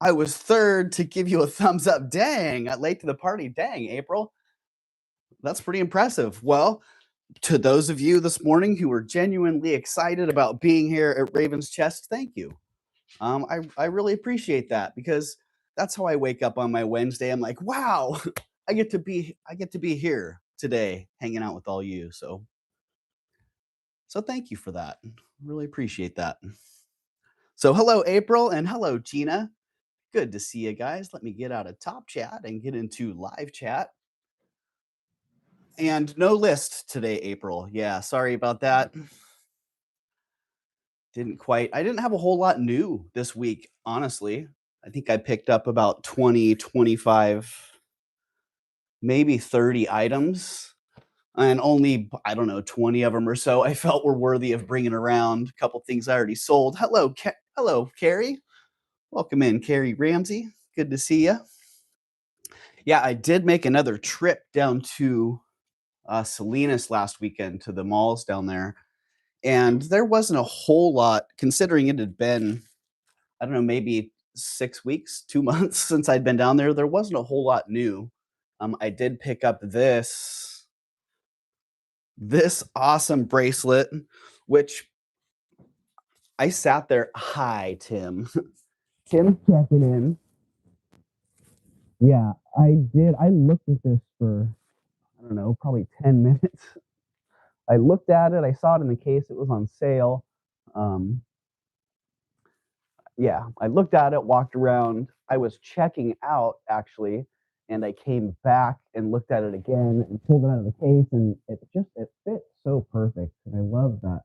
I was third to give you a thumbs up. Dang, late to the party. Dang, April. That's pretty impressive. Well, to those of you this morning who were genuinely excited about being here at Raven's Chest, thank you. I really appreciate that because that's how I wake up on my Wednesday. I'm like, wow, I get to be here today, hanging out with all you. So thank you for that. Really appreciate that. So hello, April, and hello, Gina. Good to see you guys. Let me get out of top chat and get into live chat. And no list today, April. Yeah, sorry about that. I didn't have a whole lot new this week, honestly. I think I picked up about 20, 25, maybe 30 items. And only, I don't know, 20 of them or so I felt were worthy of bringing around. A couple things I already sold. Hello, Carrie. Welcome in, Carrie Ramsey. Good to see you. Yeah, I did make another trip down to Salinas last weekend to the malls down there. And there wasn't a whole lot, considering it had been, I don't know, maybe 6 weeks, 2 months since I'd been down there. There wasn't a whole lot new. I did pick up this awesome bracelet, which I sat there. Hi, Tim. Tim checking in. Yeah, I did. I looked at this for, I don't know, probably 10 minutes. I looked at it. I saw it in the case. It was on sale. Yeah, I looked at it, walked around. I was checking out actually, and I came back and looked at it again and pulled it out of the case, and it fit so perfect. And I love that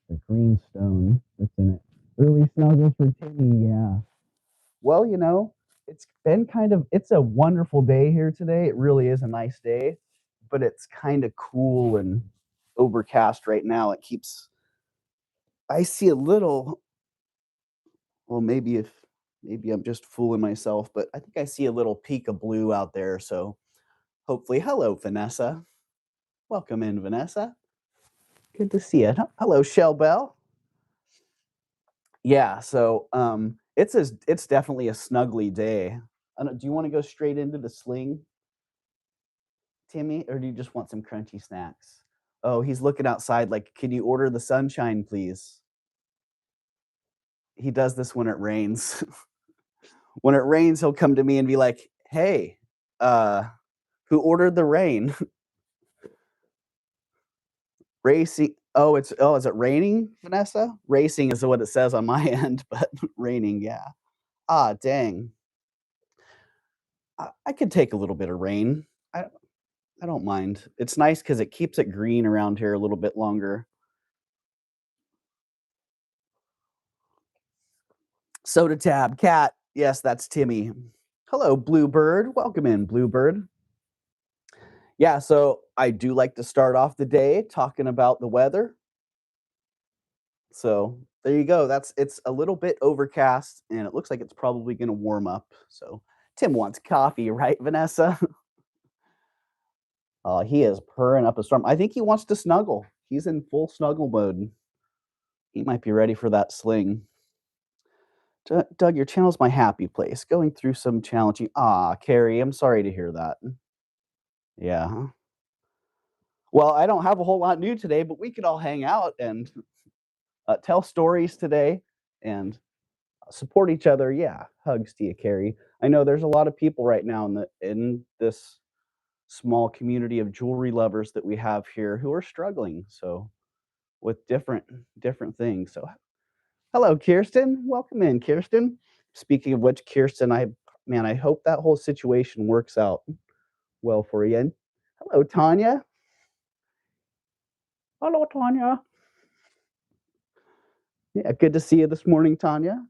the green stone that's in it. Early snuggles for Timmy. Yeah. Well, it's a wonderful day here today. It really is a nice day, but it's kind of cool and overcast right now. I see a little, well, maybe I'm just fooling myself, but I think I see a little peak of blue out there. So hopefully, hello, Vanessa. Welcome in, Vanessa. Good to see you. Hello, Shell Bell. Yeah, so it's definitely a snuggly day. Do you want to go straight into the sling, Timmy, or do you just want some crunchy snacks? Oh, he's looking outside like, can you order the sunshine, please? He does this when it rains. When it rains, he'll come to me and be like, hey, who ordered the rain? Racing. Is it raining, Vanessa? Racing is what it says on my end, but raining, yeah. Ah, dang. I could take a little bit of rain. I don't mind. It's nice because it keeps it green around here a little bit longer. Soda Tab, Cat. Yes, that's Timmy. Hello, Bluebird. Welcome in, Bluebird. Yeah, so I do like to start off the day talking about the weather. So there you go. It's a little bit overcast, and it looks like it's probably going to warm up. So Tim wants coffee, right, Vanessa? He is purring up a storm. I think he wants to snuggle. He's in full snuggle mode. He might be ready for that sling. Doug, your channel's my happy place. Going through some challenging. Carrie, I'm sorry to hear that. Yeah. Well, I don't have a whole lot new today, but we could all hang out and tell stories today and support each other. Yeah, hugs to you, Carrie. I know there's a lot of people right now in this small community of jewelry lovers that we have here who are struggling. So with different things. So hello, Kirsten. Welcome in, Kirsten. Speaking of which, Kirsten, I hope that whole situation works out well for you. And hello, Tanya. Hello, Tanya. Yeah, good to see you this morning, Tanya.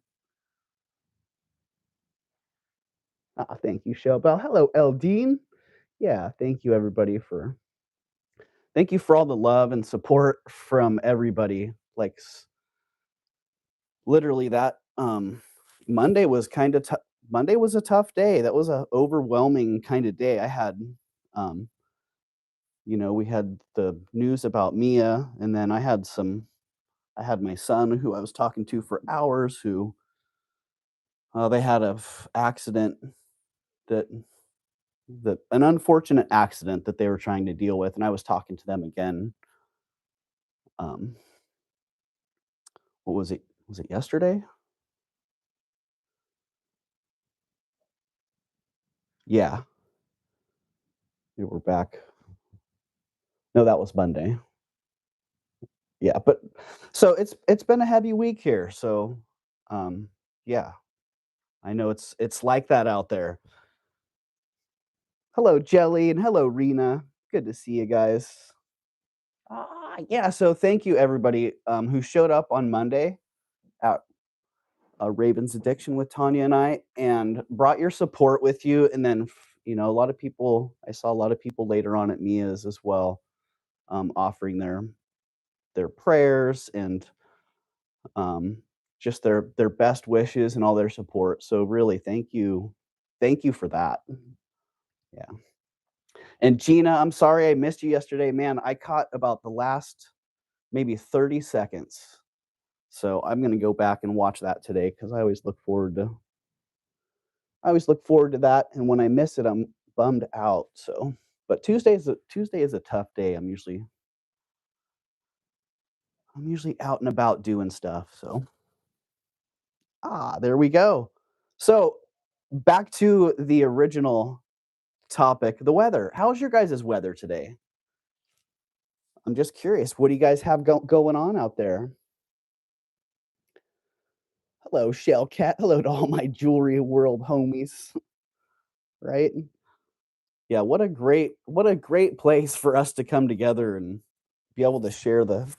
Thank you, Shellbell. Hello, Eldine. Yeah, thank you, everybody, thank you for all the love and support from everybody. Like, literally, that Monday was kind of Monday was a tough day. That was a overwhelming kind of day. I had, we had the news about Mia, and then I had my son who I was talking to for hours, who They had a accident that an unfortunate accident that they were trying to deal with, and I was talking to them again. Um, what was it? Was it yesterday? Yeah, we were back. No, that was Monday. Yeah, but so it's been a heavy week here. So, um, yeah, I know it's like that out there. Hello, Jelly, and hello, Rena. Good to see you guys. Yeah. So thank you everybody who showed up on Monday at Raven's Addiction with Tanya and I, and brought your support with you. And then, a lot of people. I saw a lot of people later on at Mia's as well, offering their prayers and um, just their best wishes and all their support. So really, thank you for that. Yeah. And Gina, I'm sorry I missed you yesterday, man. I caught about the last maybe 30 seconds. So I'm gonna go back and watch that today because I always look forward to that. And when I miss it, I'm bummed out. So, but Tuesday is a tough day. I'm usually out and about doing stuff. So there we go. So back to the original topic, the weather. How's your guys' weather today? I'm just curious. What do you guys have going on out there? Hello, Shell Cat. Hello to all my jewelry world homies, right? Yeah, what a great place for us to come together and be able to share the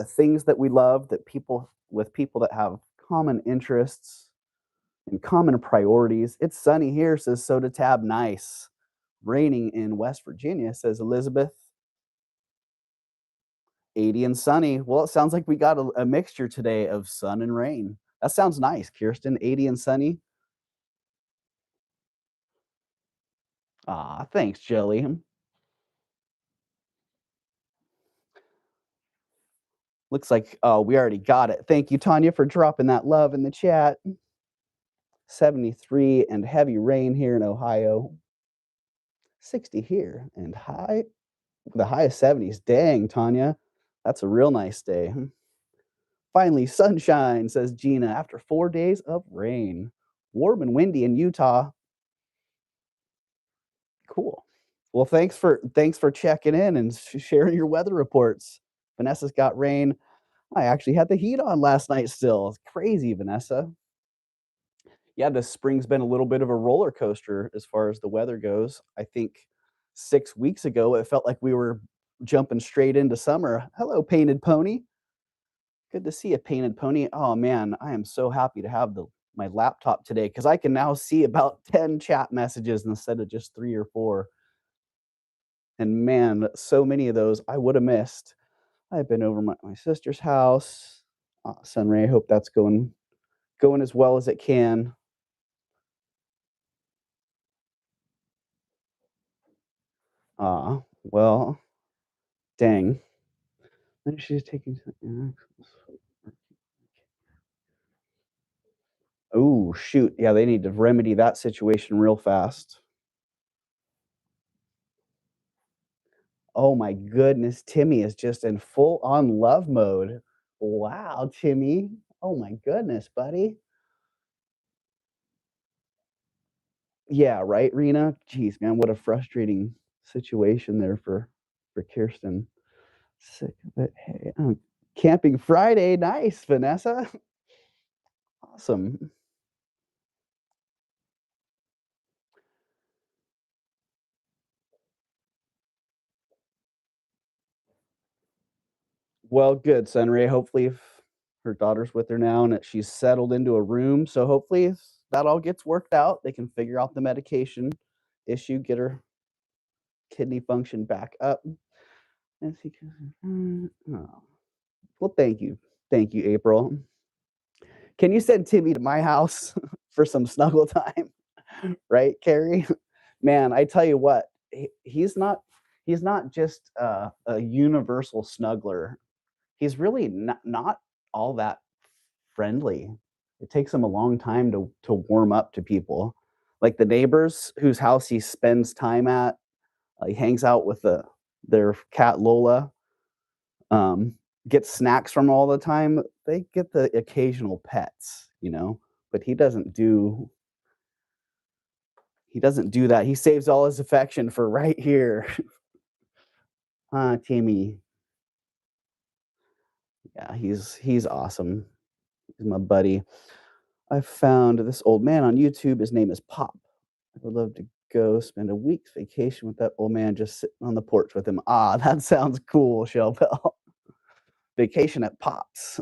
things that we love that people that have common interests and common priorities. It's sunny here, says Soda Tab. Nice. Raining in West Virginia, says Elizabeth. 80 and sunny. Well, it sounds like we got a mixture today of sun and rain. That sounds nice, Kirsten. 80 and sunny. Thanks, Jelly. Looks like we already got it. Thank you, Tanya, for dropping that love in the chat. 73 and heavy rain here in Ohio. 60 here and the high of 70s. Dang, Tanya. That's a real nice day. Finally, sunshine, says Gina, after 4 days of rain. Warm and windy in Utah. Cool. Well, thanks for checking in and sharing your weather reports. Vanessa's got rain. I actually had the heat on last night still. It's crazy, Vanessa. Yeah, this spring's been a little bit of a roller coaster as far as the weather goes. I think 6 weeks ago, it felt like we were jumping straight into summer. Hello, Painted Pony. Good to see you, Painted Pony. Oh man, I am so happy to have my laptop today because I can now see about 10 chat messages instead of just 3 or 4. And man, so many of those I would have missed. I've been over my sister's house. Sunray, I hope that's going as well as it can. Well, dang. Then she's taking. Oh shoot! Yeah, they need to remedy that situation real fast. Oh my goodness, Timmy is just in full on love mode. Wow, Timmy. Oh my goodness, buddy. Yeah, right, Rena? Jeez, man, what a frustrating situation there for Kirsten. Sick of it. Hey, camping Friday. Nice, Vanessa. Awesome. Well, good, Sunray. Hopefully, if her daughter's with her now and that she's settled into a room, so hopefully that all gets worked out. They can figure out the medication issue, get her kidney function back up. And she oh. Well, thank you, April. Can you send Timmy to my house for some snuggle time? Right, Carrie? Man, I tell you what, he's not just a universal snuggler. He's really not all that friendly. It takes him a long time to warm up to people. Like the neighbors whose house he spends time at, he hangs out with their cat Lola, um, gets snacks from all the time. They get the occasional pets, you know, but he doesn't do that. He saves all his affection for right here. Ah, Timmy. Yeah, he's awesome. He's my buddy. I found this old man on YouTube. His name is Pop. I would love to go spend a week's vacation with that old man just sitting on the porch with him. Ah, that sounds cool, Shelbell. Vacation at Pop's.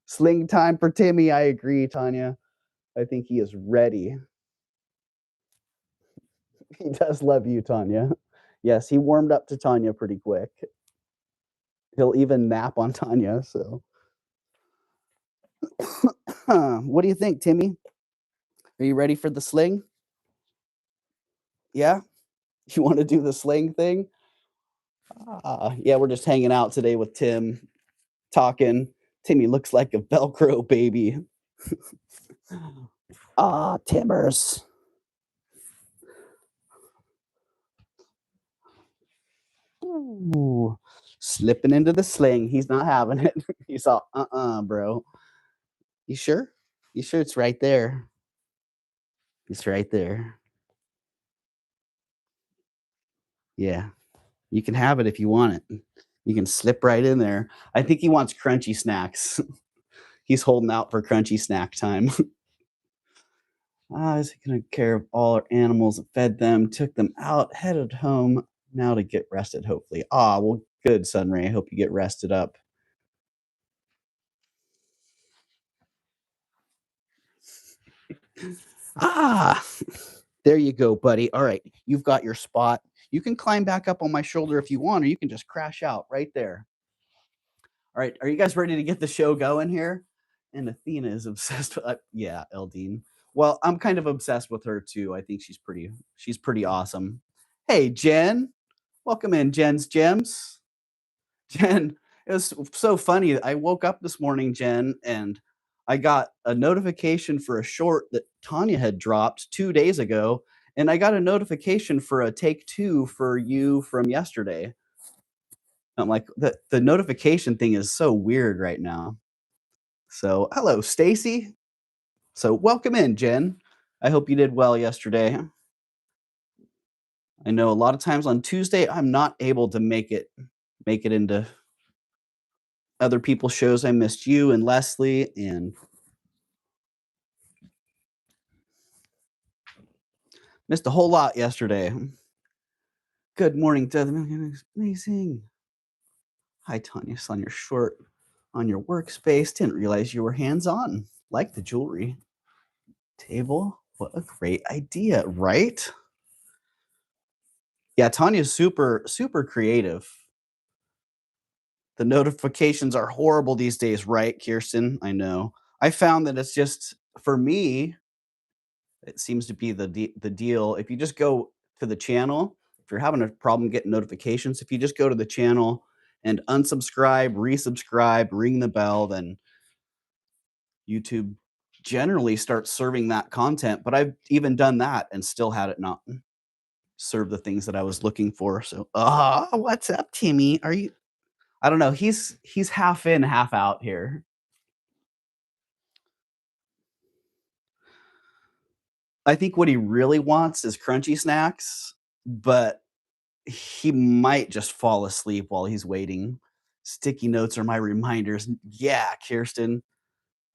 Sling time for Timmy. I agree, Tanya. I think he is ready. He does love you, Tanya. Yes, he warmed up to Tanya pretty quick. He'll even nap on Tanya. So, what do you think, Timmy? Are you ready for the sling? Yeah? You want to do the sling thing? Yeah, we're just hanging out today with Tim, talking. Timmy looks like a Velcro baby. Ah, Timbers. Ooh, slipping into the sling. He's not having it. He's all, bro. You sure? You sure it's right there? It's right there. Yeah, you can have it if you want it. You can slip right in there. I think he wants crunchy snacks. He's holding out for crunchy snack time. I was taking care of all our animals, fed them, took them out, headed home now to get rested, hopefully. Ah, well, good, Sunray. I hope you get rested up. Ah, there you go, buddy. All right, you've got your spot. You can climb back up on my shoulder if you want, or you can just crash out right there. All right, are you guys ready to get the show going here? And Athena is obsessed with, yeah, Eldine. Well, I'm kind of obsessed with her too. I think she's pretty awesome. Hey, Jen, welcome in, Jen's Gems. Jen, it was so funny. I woke up this morning, Jen, and I got a notification for a short that Tanya had dropped 2 days ago, and I got a notification for a take two for you from yesterday. I'm like, the notification thing is so weird right now. So, hello, Stacy. So, welcome in, Jen. I hope you did well yesterday. I know a lot of times on Tuesday I'm not able to make it into other people's shows. I missed you and Leslie and missed a whole lot yesterday. Good morning, Death. Amazing. Hi, Tanya. Saw on your short on your workspace. Didn't realize you were hands on. Like the jewelry table. What a great idea, right? Yeah, Tanya's super creative. The notifications are horrible these days, right, Kirsten? I know. I found that it's just for me, it seems to be the deal. If you just go to the channel, if you're having a problem getting notifications, if you just go to the channel and unsubscribe, resubscribe, ring the bell, then YouTube generally starts serving that content. But I've even done that and still had it not serve the things that I was looking for. So, what's up, Timmy? Are you? I don't know. He's half in, half out here. I think what he really wants is crunchy snacks, but he might just fall asleep while he's waiting. Sticky notes are my reminders. Yeah, Kirsten,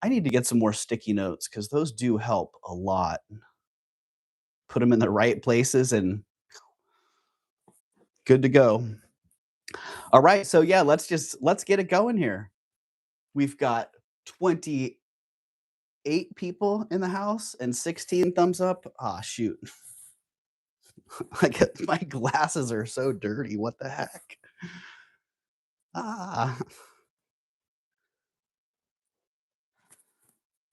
I need to get some more sticky notes because those do help a lot. Put them in the right places and good to go. All right, so yeah, let's get it going here. We've got 28 people in the house and 16 thumbs up. Ah, shoot. My glasses are so dirty. What the heck? Ah.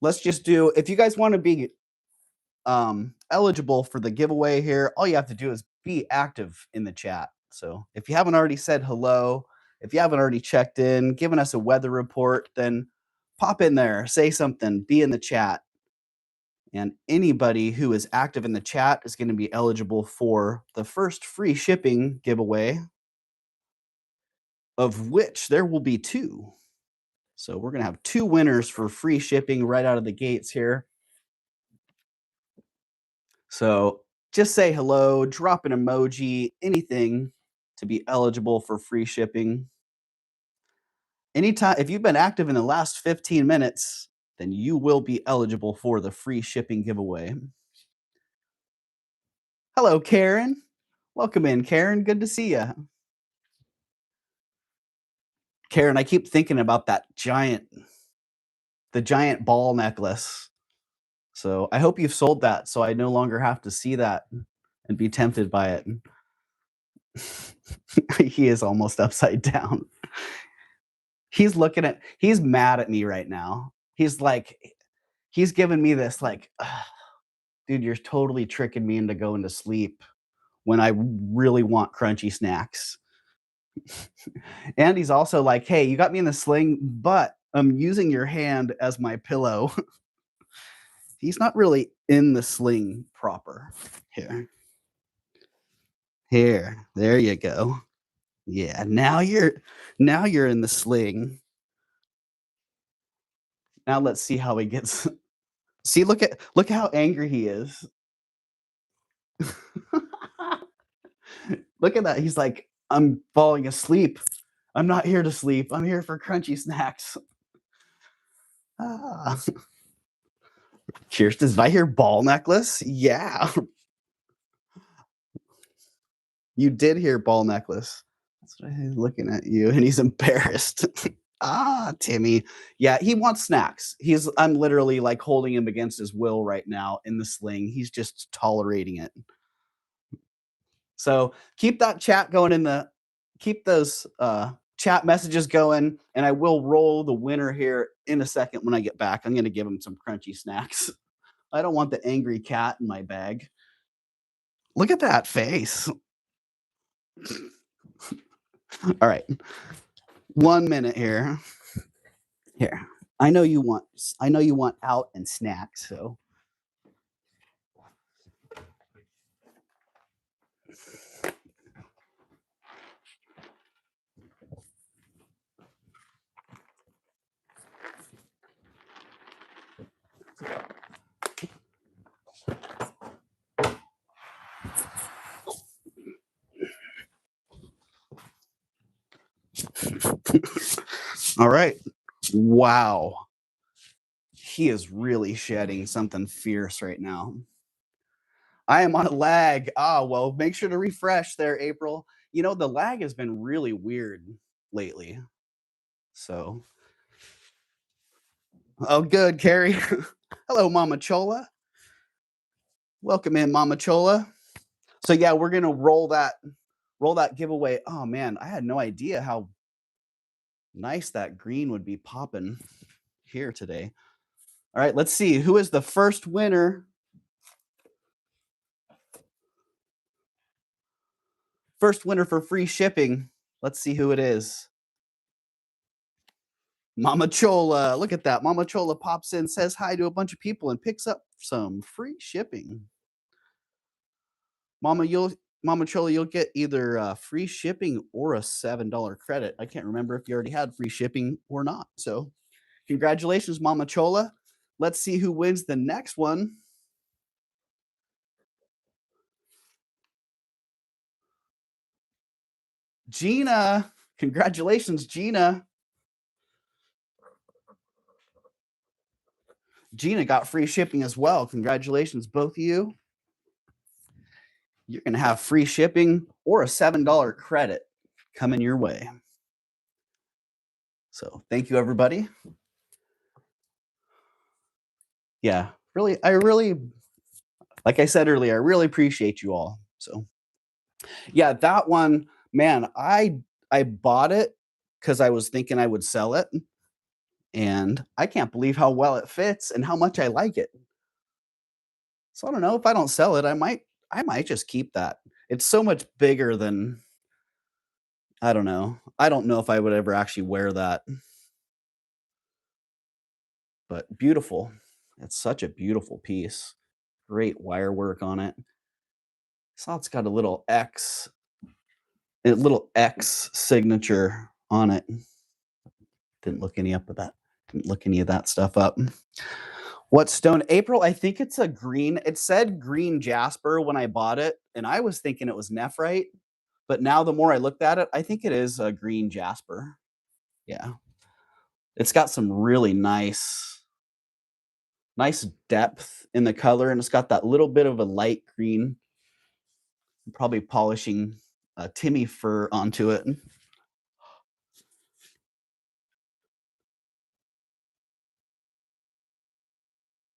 Let's just do if you guys want to be eligible for the giveaway here, all you have to do is be active in the chat. So if you haven't already said hello, if you haven't already checked in, given us a weather report, then pop in there, say something, be in the chat. And anybody who is active in the chat is going to be eligible for the first free shipping giveaway, of which there will be two. So we're going to have two winners for free shipping right out of the gates here. So just say hello, drop an emoji, anything to be eligible for free shipping. Anytime, if you've been active in the last 15 minutes, then you will be eligible for the free shipping giveaway. Hello, Karen. Welcome in, Karen. Good to see you. Karen, I keep thinking about the giant ball necklace. So I hope you've sold that so I no longer have to see that and be tempted by it. He is almost upside down. He's mad at me right now. He's giving me this like, dude, you're totally tricking me into going to sleep when I really want crunchy snacks. And he's also like, hey, you got me in the sling, but I'm using your hand as my pillow. He's not really in the sling proper. Here, there you go. Yeah, now you're in the sling. Now let's see how he gets. See, look how angry he is. Look at that. He's like, I'm falling asleep. I'm not here to sleep. I'm here for crunchy snacks. Ah. Kirsten, did I hear ball necklace? Yeah. You did hear ball necklace. That's what he's looking at you, and he's embarrassed. Ah, Timmy. Yeah, he wants snacks. I'm literally like holding him against his will right now in the sling. He's just tolerating it. So keep that chat going keep those chat messages going, and I will roll the winner here in a second when I get back. I'm gonna give him some crunchy snacks. I don't want the angry cat in my bag. Look at that face. All right. 1 minute here. Here. I know you want out and snacks, so all right. Wow. He is really shedding something fierce right now. I am on a lag. Ah, well, make sure to refresh there, April. You know, the lag has been really weird lately. So, oh, good, Carrie. Hello, Mama Chola. Welcome in, Mama Chola. So yeah, we're gonna roll that giveaway. Oh man, I had no idea how nice that green would be popping here today. All right, let's see who is the first winner. First winner for free shipping. Let's see who it is. Mama Chola. Look at that. Mama Chola pops in, says hi to a bunch of people, and picks up some free shipping. Mama Chola, you'll get either free shipping or a $7 credit. I can't remember if you already had free shipping or not. So congratulations, Mama Chola. Let's see who wins the next one. Gina. Congratulations, Gina. Gina got free shipping as well. Congratulations, both of you. You're going to have free shipping or a $7 credit coming your way. So thank you, everybody. Yeah, really, like I said earlier, I really appreciate you all. So yeah, that one, man, I bought it because I was thinking I would sell it. And I can't believe how well it fits and how much I like it. So I don't know if I don't sell it, I might just keep that. It's so much bigger than I don't know. I don't know if I would ever actually wear that. but beautiful. It's such a beautiful piece. Great wire work on it. Saw it's got a little X signature on it. Didn't look any up with that. Didn't look any of that stuff up. What stone? April, I think it's a green. It said green jasper when I bought it, and I was thinking it was nephrite. But now the more I looked at it, I think it is a green jasper. Yeah. It's got some really nice depth in the color, and it's got that little bit of a light green. I'm probably polishing Timmy fur onto it.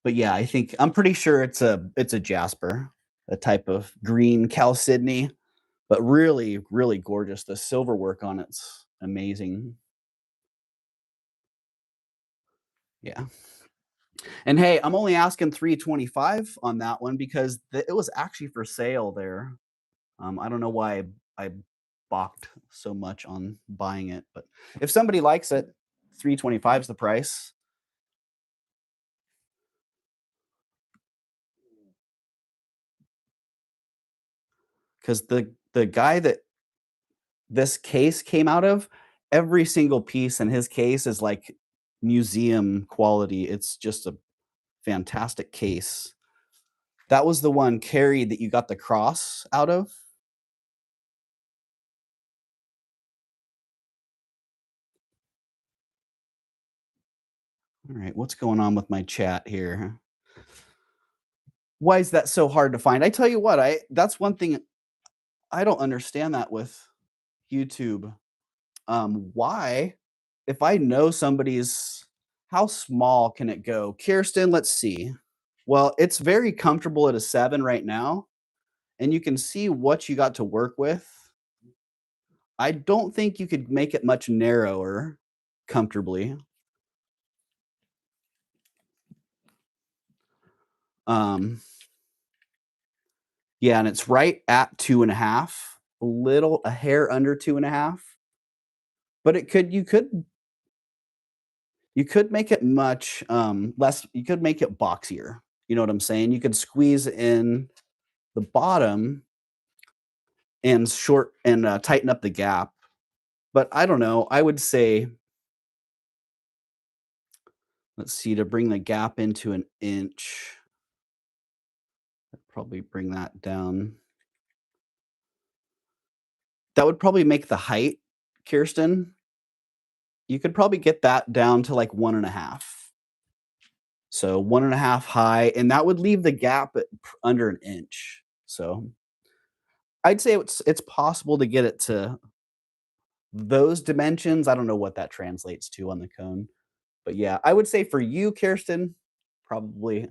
But yeah, I'm pretty sure it's a jasper, a type of green chalcedony, but really, really gorgeous. The silver work on it's amazing. Yeah. And hey, I'm only asking 325 on that one because it was actually for sale there. I don't know why I balked so much on buying it, but if somebody likes it, 325 is the price. Because the guy that this case came out of, every single piece in his case is like museum quality. It's just a fantastic case. That was the one, Carrie, that you got the cross out of? All right, what's going on with my chat here? Why is that so hard to find? I tell you what, I that's one thing I don't understand that with YouTube. Why, if I know somebody's how small can it go? Kirsten, let's see. Well, it's very comfortable at a 7 right now, and you can see what you got to work with. I don't think you could make it much narrower comfortably. Um, yeah, and it's right at 2.5, a hair under 2.5. But you could make it much less. You could make it boxier. You know what I'm saying? You could squeeze in the bottom and tighten up the gap. But I don't know. I would say, let's see, to bring the gap into an inch, I'd probably bring that down. That would probably make the height, Kirsten. You could probably get that down to like 1.5. So 1.5 high, and that would leave the gap at under an inch. So I'd say it's possible to get it to those dimensions. I don't know what that translates to on the cone, but yeah, I would say for you, Kirsten, probably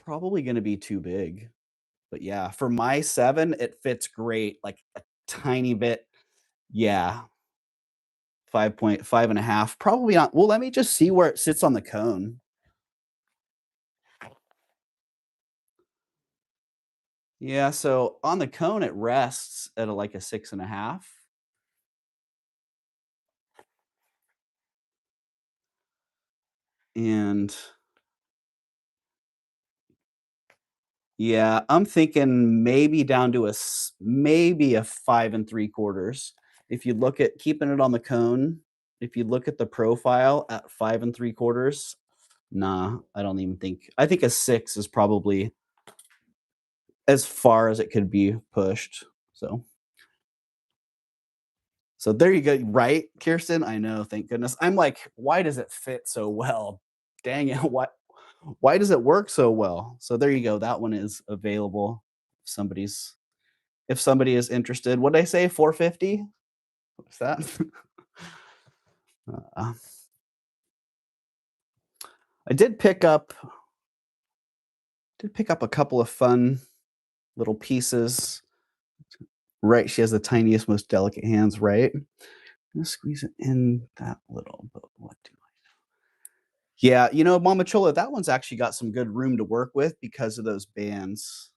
gonna be too big. But yeah, for my 7, it fits great, like a tiny bit. Yeah, 5.5.5, probably not. Well, let me just see where it sits on the cone. Yeah, so on the cone, it rests at like a 6.5. And yeah, I'm thinking maybe down to maybe a 5 3/4. If you look at keeping it on the cone, if you look at the profile at 5 3/4, nah, I don't even think. I think a 6 is probably as far as it could be pushed. So, so there you go. Right, Kirsten? I know. Thank goodness. I'm like, why does it fit so well? Dang it! What? Why does it work so well? So there you go. That one is available. Somebody's if somebody is interested. What did I say? 450? What's that? uh, I did pick up a couple of fun little pieces. Right, she has the tiniest, most delicate hands. Right, I'm gonna squeeze it in that little. But what do I? Yeah, Mama Chola, that one's actually got some good room to work with because of those bands.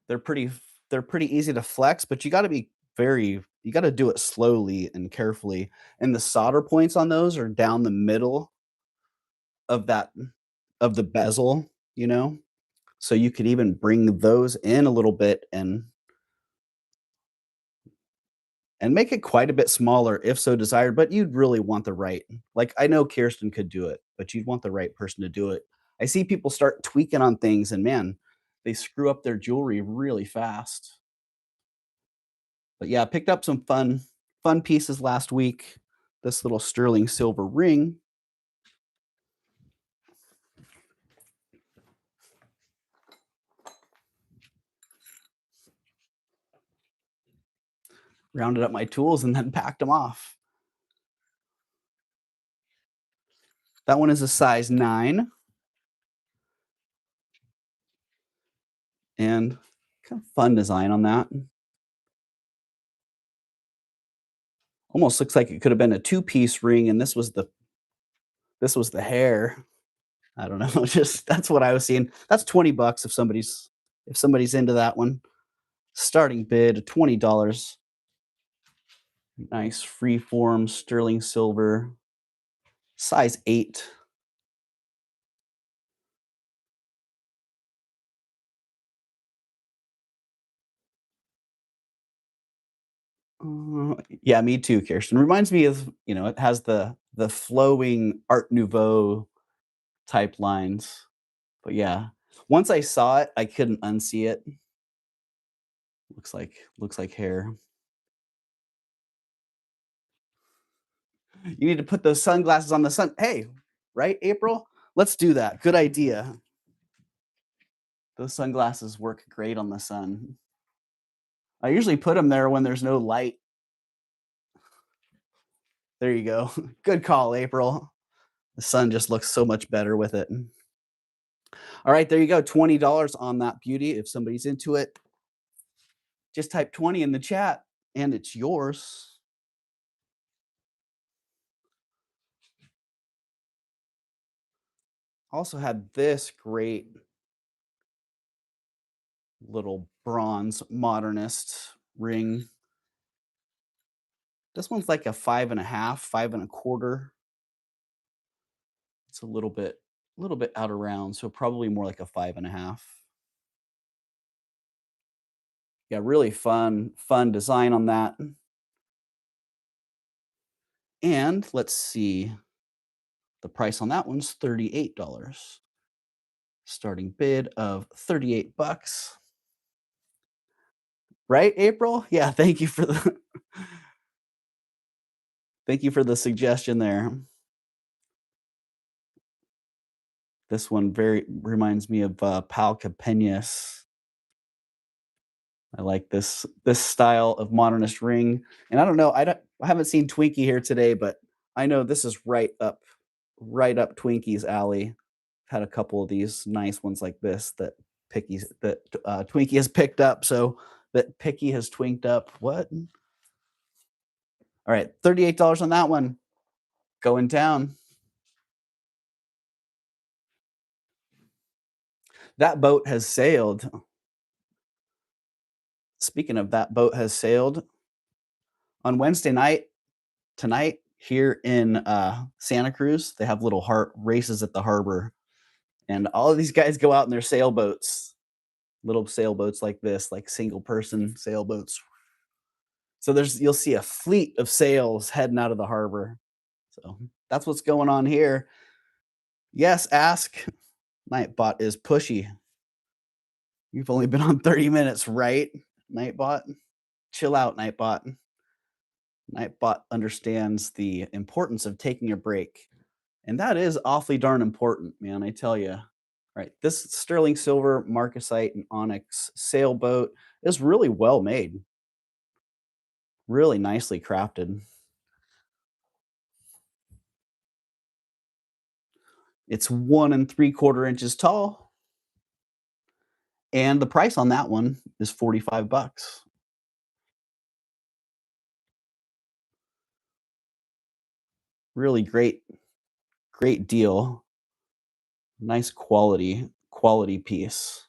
They're pretty. They're pretty easy to flex, but you got to be you gotta do it slowly and carefully, and the solder points on those are down the middle of that of the bezel, you know? So you could even bring those in a little bit and make it quite a bit smaller if so desired, but you'd really want the right like, I know Kirsten could do it, but you'd want the right person to do it. I see people start tweaking on things and, man, they screw up their jewelry really fast. But, yeah, picked up some fun pieces last week. This little sterling silver ring. Rounded up my tools and then packed them off. That one is a size 9, and kind of fun design on that. Almost looks like it could have been a two-piece ring, and this was the hair. I don't know, just that's what I was seeing. That's 20 bucks if somebody's into that one. Starting bid, $20. Nice freeform sterling silver, size 8. Yeah, me too, Kirsten. Reminds me of, it has the flowing Art Nouveau type lines. But yeah, once I saw it, I couldn't unsee it. Looks like hair. You need to put those sunglasses on the sun. Hey, right, April? Let's do that. Good idea. Those sunglasses work great on the sun. I usually put them there when there's no light. There you go. Good call, April. The sun just looks so much better with it. All right, there you go. $20 on that beauty. If somebody's into it, just type 20 in the chat and it's yours. Also had this great little bronze modernist ring. This one's like a 5.5, 5.25. It's a little bit out of round, so probably more like a 5.5. Yeah, really fun design on that. And let's see, the price on that one's $38. Starting bid of 38 bucks. Right, April? Yeah, thank you for the suggestion there. This one very reminds me of, Pal Capenas. I like this style of modernist ring, and I don't know, I haven't seen Twinkie here today, but I know this is right up Twinkie's alley. Had a couple of these nice ones like this that Twinkie has picked up, so that Picky has twinked up. What? All right, $38 on that one. Going down. That boat has sailed. Speaking of that boat has sailed, on Wednesday night, tonight, here in, Santa Cruz, they have little heart races at the harbor, and all of these guys go out in their sailboats, little sailboats like this, like single person sailboats. So you'll see a fleet of sails heading out of the harbor. So that's what's going on here. Yes, ask. Nightbot is pushy. You've only been on 30 minutes, right? Nightbot. Chill out, Nightbot. Nightbot understands the importance of taking a break. And that is awfully darn important, man, I tell you. Right. This sterling silver marcasite and onyx sailboat is really well made, really nicely crafted. It's 1 3/4 inches tall, and the price on that one is 45 bucks. Really great deal. Nice quality piece.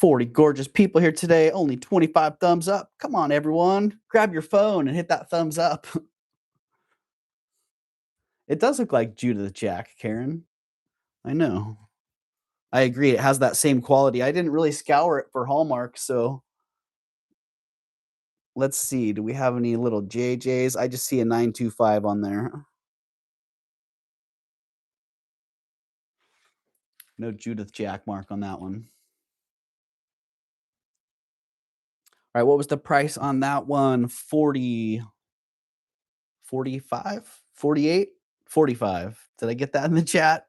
40 gorgeous people here today, only 25 thumbs up. Come on, everyone. Grab your phone and hit that thumbs up. It does look like Judith Jack, Karen. I know. I agree. It has that same quality. I didn't really scour it for Hallmark, so let's see. Do we have any little JJs? I just see a 925 on there. No Judith Jack mark on that one. All right, what was the price on that one? 40, 45, 48, 45. Did I get that in the chat?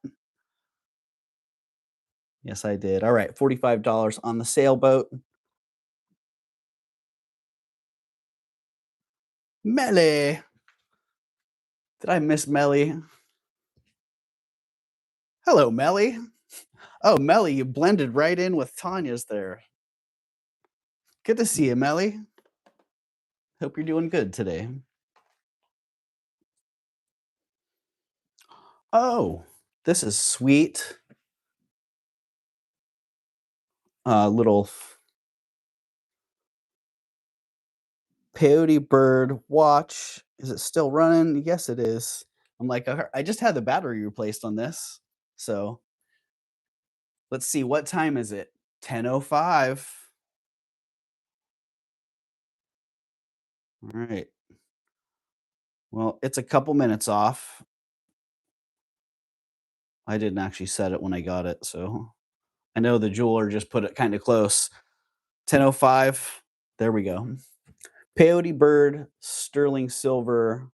Yes, I did. All right, $45 on the sailboat. Melly. Did I miss Melly? Hello, Melly. Oh, Melly, you blended right in with Tanya's there. Good to see you, Melly. Hope you're doing good today. Oh, this is sweet. Little peyote bird watch. Is it still running? Yes, it is. I'm like, I just had the battery replaced on this. So let's see, what time is it? 10:05. All right. Well, it's a couple minutes off. I didn't actually set it when I got it, so I know the jeweler just put it kind of close. 10:05. There we go. Peyote bird, sterling silver,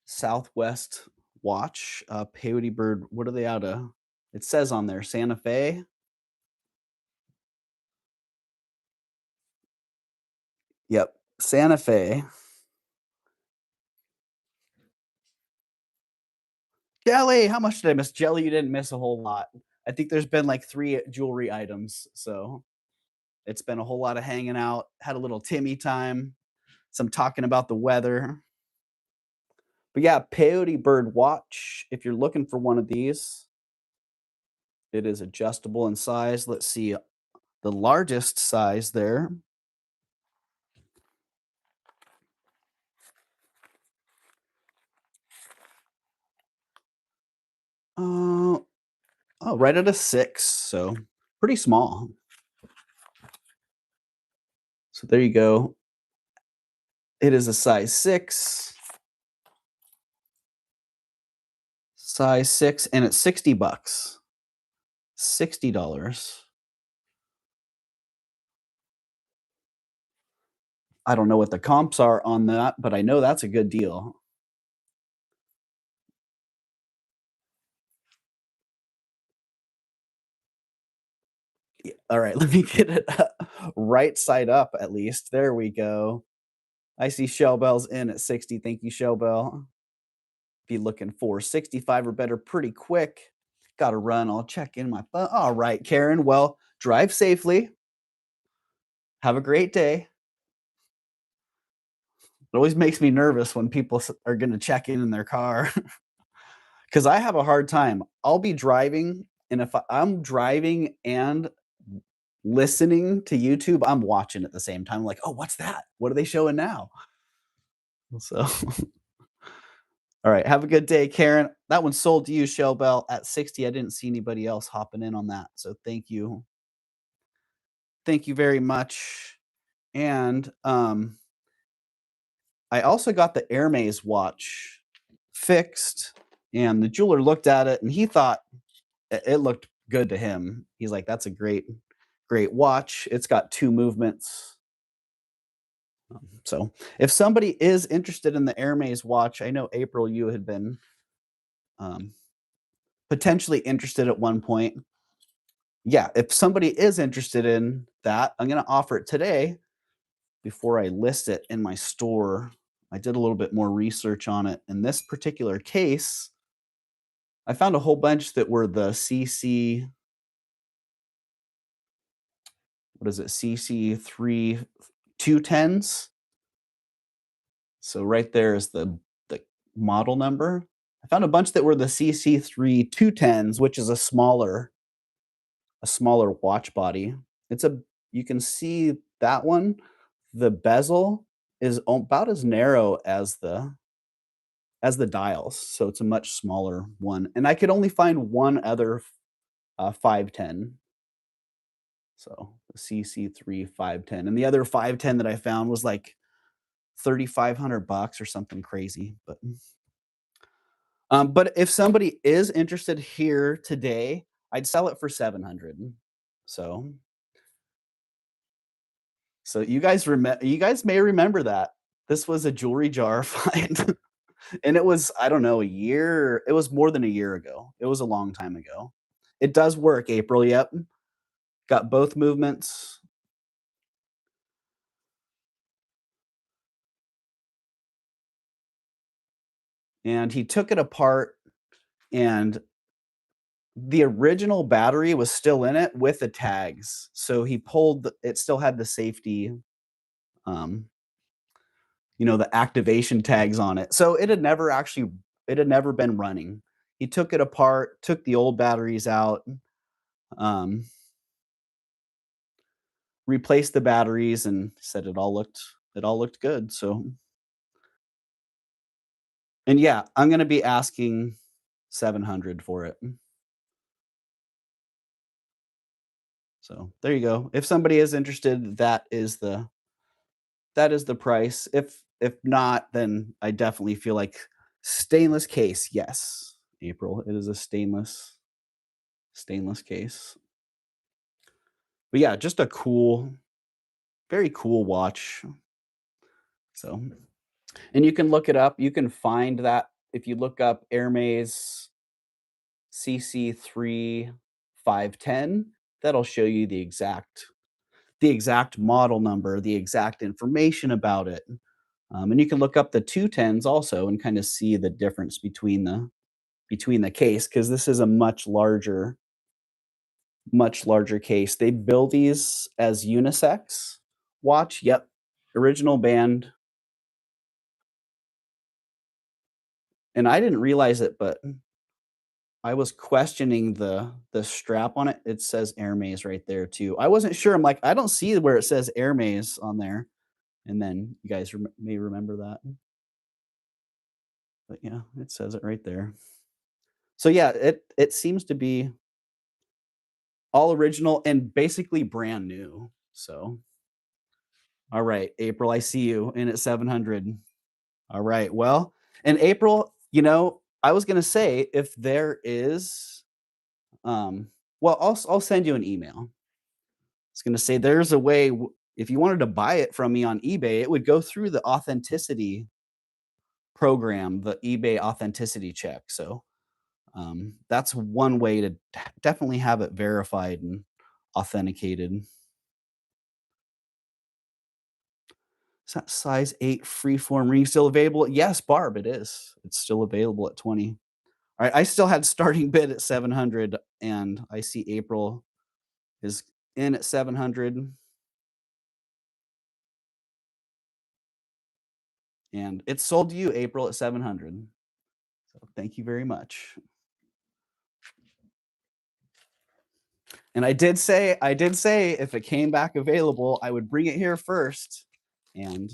Southwest watch. Peyote bird. What are they out of? It says on there Santa Fe. Yep, Santa Fe. Jelly. How much did I miss? Jelly, you didn't miss a whole lot. I think there's been like 3 jewelry items, so it's been a whole lot of hanging out. Had a little Timmy time, some talking about the weather. But yeah, peyote bird watch. If you're looking for one of these, it is adjustable in size. Let's see the largest size there. Uh, oh, right at a 6, so pretty small. So there you go. It is a size 6. Size 6, and it's 60 bucks. $60. I don't know what the comps are on that, but I know that's a good deal. All right, let me get it right side up at least. There we go. I see Shell Bell's in at 60. Thank you, Shell Bell. Be looking for 65 or better pretty quick. Got to run. I'll check in my phone. All right, Karen. Well, drive safely. Have a great day. It always makes me nervous when people are going to check in their car because I have a hard time. I'll be driving, and if I'm driving and listening to YouTube, I'm watching at the same time. I'm like, oh, what's that? What are they showing now? So, all right. Have a good day, Karen. That one sold to you, Shell Bell, at 60. I didn't see anybody else hopping in on that. So thank you. Thank you very much. And I also got the Hermes watch fixed, and the jeweler looked at it and he thought it looked good to him. He's like, that's a great watch. It's got 2 movements. So if somebody is interested in the Hermes watch, I know April, you had been potentially interested at one point. Yeah, if somebody is interested in that, I'm going to offer it today before I list it in my store. I did a little bit more research on it. In this particular case, I found a whole bunch that were the CC, what is it, CC3 210s. So right there is the model number. I found a bunch that were the CC3 210s, which is a smaller watch body. It's a you can see that one, the bezel is about as narrow as the dials, so it's a much smaller one, and I could only find one other 510, so the CC3 510, and the other 510 that I found was like 3,500 bucks or something crazy, but if somebody is interested here today, I'd sell it for 700. So so you guys may remember that. This was a jewelry jar find, and it was, I don't know, it was more than a year ago. It was a long time ago. It does work, April, yep. Got both movements, and he took it apart, and the original battery was still in it with the tags. So he pulled it still had the safety, um, the activation tags on it. So it had never been running. He took it apart, took the old batteries out, um, replaced the batteries, and said it all looked good. So, and yeah, I'm gonna be asking 700 for it. So there you go. If somebody is interested, that is the price. If not, then I definitely feel like stainless case. Yes, April. It is a stainless case. But yeah, just a cool, very cool watch. So, and you can look it up. You can find that if you look up Hermes CC3 510, that'll show you the exact model number, the exact information about it. And you can look up the 210s also and kind of see the difference between the case because this is a much larger case. They bill these as unisex watch. Yep, original band, and I didn't realize it, but I was questioning the strap on it. It says Hermes right there too. I wasn't sure. I'm like, I don't see where it says Hermes on there. And then you guys may remember that. But yeah, it says it right there. So yeah, it seems to be all original and basically brand new. So, all right, April, I see you in at 700. All right. Well, and April, I was going to say if there is well, I'll send you an email. It's going to say there's a way if you wanted to buy it from me on eBay, it would go through the authenticity program, the eBay authenticity check. So, that's one way to definitely have it verified and authenticated. Is that size 8 freeform ring still available? Yes, Barb, it is. It's still available at 20. All right, I still had starting bid at 700, and I see April is in at 700, and it's sold to you, April, at 700. So thank you very much. And I did say if it came back available, I would bring it here first. And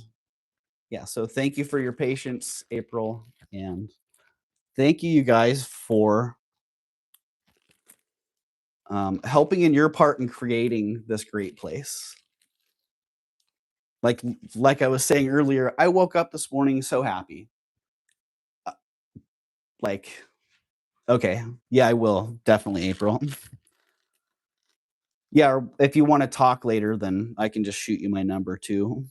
yeah, so thank you for your patience, April, and thank you, you guys, for helping in your part in creating this great place. Like like I was saying earlier, I woke up this morning so happy. Uh, like, okay, yeah, I will definitely, April. Yeah, or if you want to talk later, then I can just shoot you my number too.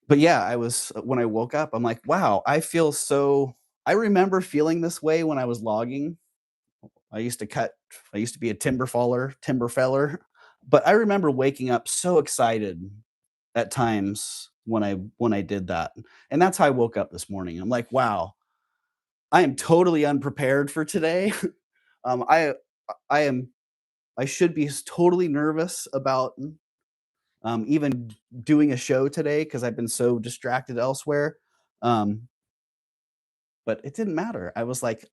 But yeah, I was when I woke up, I'm like, wow, I remember feeling this way when I was logging. I used to be a timber feller, but I remember waking up so excited at times when I did that. And that's how I woke up this morning. I'm like, wow, I am totally unprepared for today. Um, I I am I should be totally nervous about even doing a show today because I've been so distracted elsewhere. Um, but it didn't matter. I was like,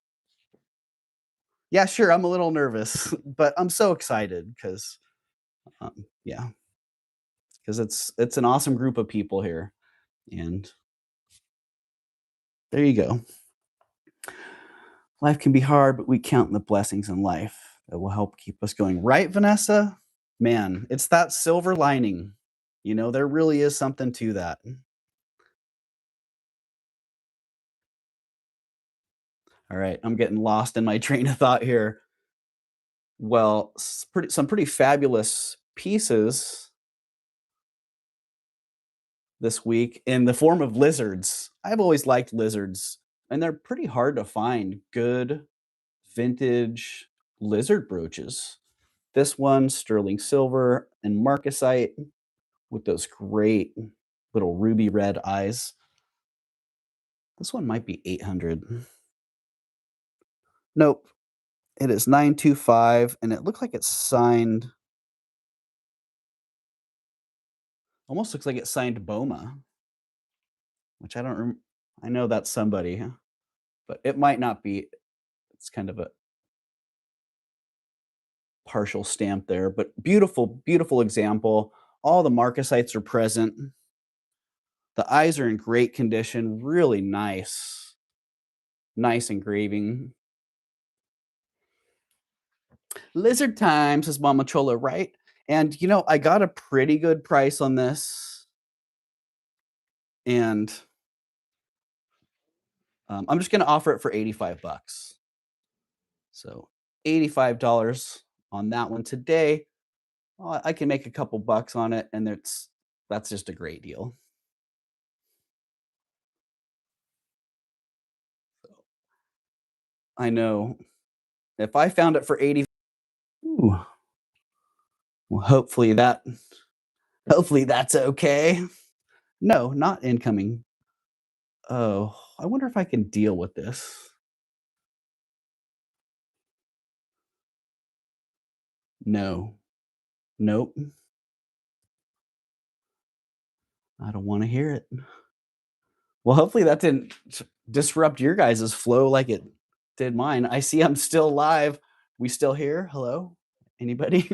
yeah, sure, I'm a little nervous, but I'm so excited because, yeah, because it's an awesome group of people here, and there you go. Life can be hard, but we count the blessings in life that will help keep us going. Right, Vanessa? Man, it's that silver lining. There really is something to that. All right, I'm getting lost in my train of thought here. Well, some pretty fabulous pieces this week in the form of lizards. I've always liked lizards, and they're pretty hard to find good vintage lizard brooches. This one, sterling silver and marcasite with those great little ruby red eyes. This one might be 800. Nope, it is 925, and it looked like it's signed. Almost looks like it's signed Boma, which I don't I know that's somebody, but it might not be. It's kind of a partial stamp there, but beautiful, beautiful example. All the marcasites are present. The eyes are in great condition, really nice engraving. Lizard time, says Mama Chola, right? And I got a pretty good price on this, and I'm just going to offer it for 85 bucks. So $85 on that one today. I can make a couple bucks on it, and that's just a great deal. I know. If I found it for 80, ooh, well, hopefully that's okay. No, not incoming. Oh, I wonder if I can deal with this. No. Nope. I don't wanna hear it. Well, hopefully that didn't disrupt your guys' flow like it did mine. I see I'm still live. We still here? Hello? Anybody?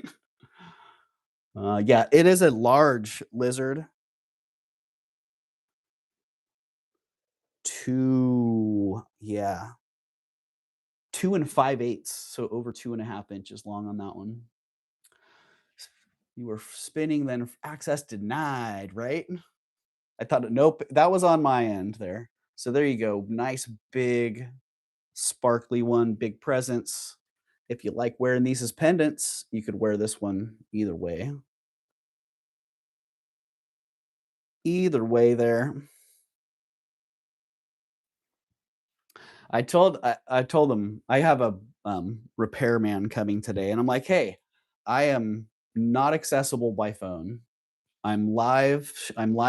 Yeah, it is a large lizard. 2 yeah, 2 and 5/8, so over 2.5 inches long on that one. You were spinning, then access denied, right? I thought, nope, that was on my end there. So there you go. Nice big sparkly one, big presence. If you like wearing these as pendants, you could wear this one either way. Either way there. I told them I have a repairman coming today, and I'm like, hey, I am not accessible by phone. I'm live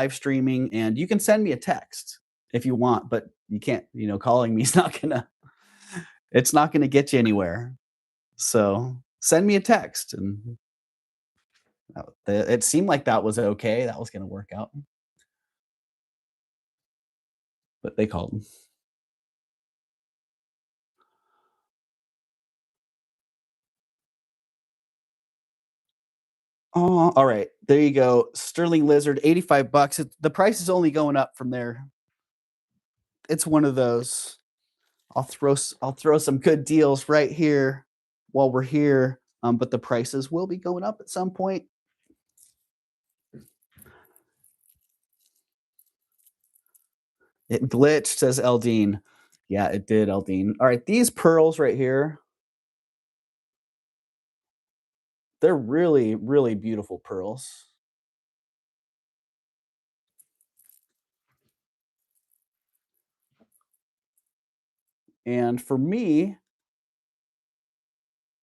streaming, and you can send me a text if you want, but you can't, calling me is not gonna it's not gonna get you anywhere. So send me a text. And it seemed like that was okay. That was gonna work out, but they called. Oh, all right. There you go. Sterling Lizard, 85 bucks. The price is only going up from there. It's one of those. I'll throw some good deals right here while we're here. But the prices will be going up at some point. It glitched, says Eldine. Yeah, it did, Eldine. All right, these pearls right here, they're really, really beautiful pearls. And for me,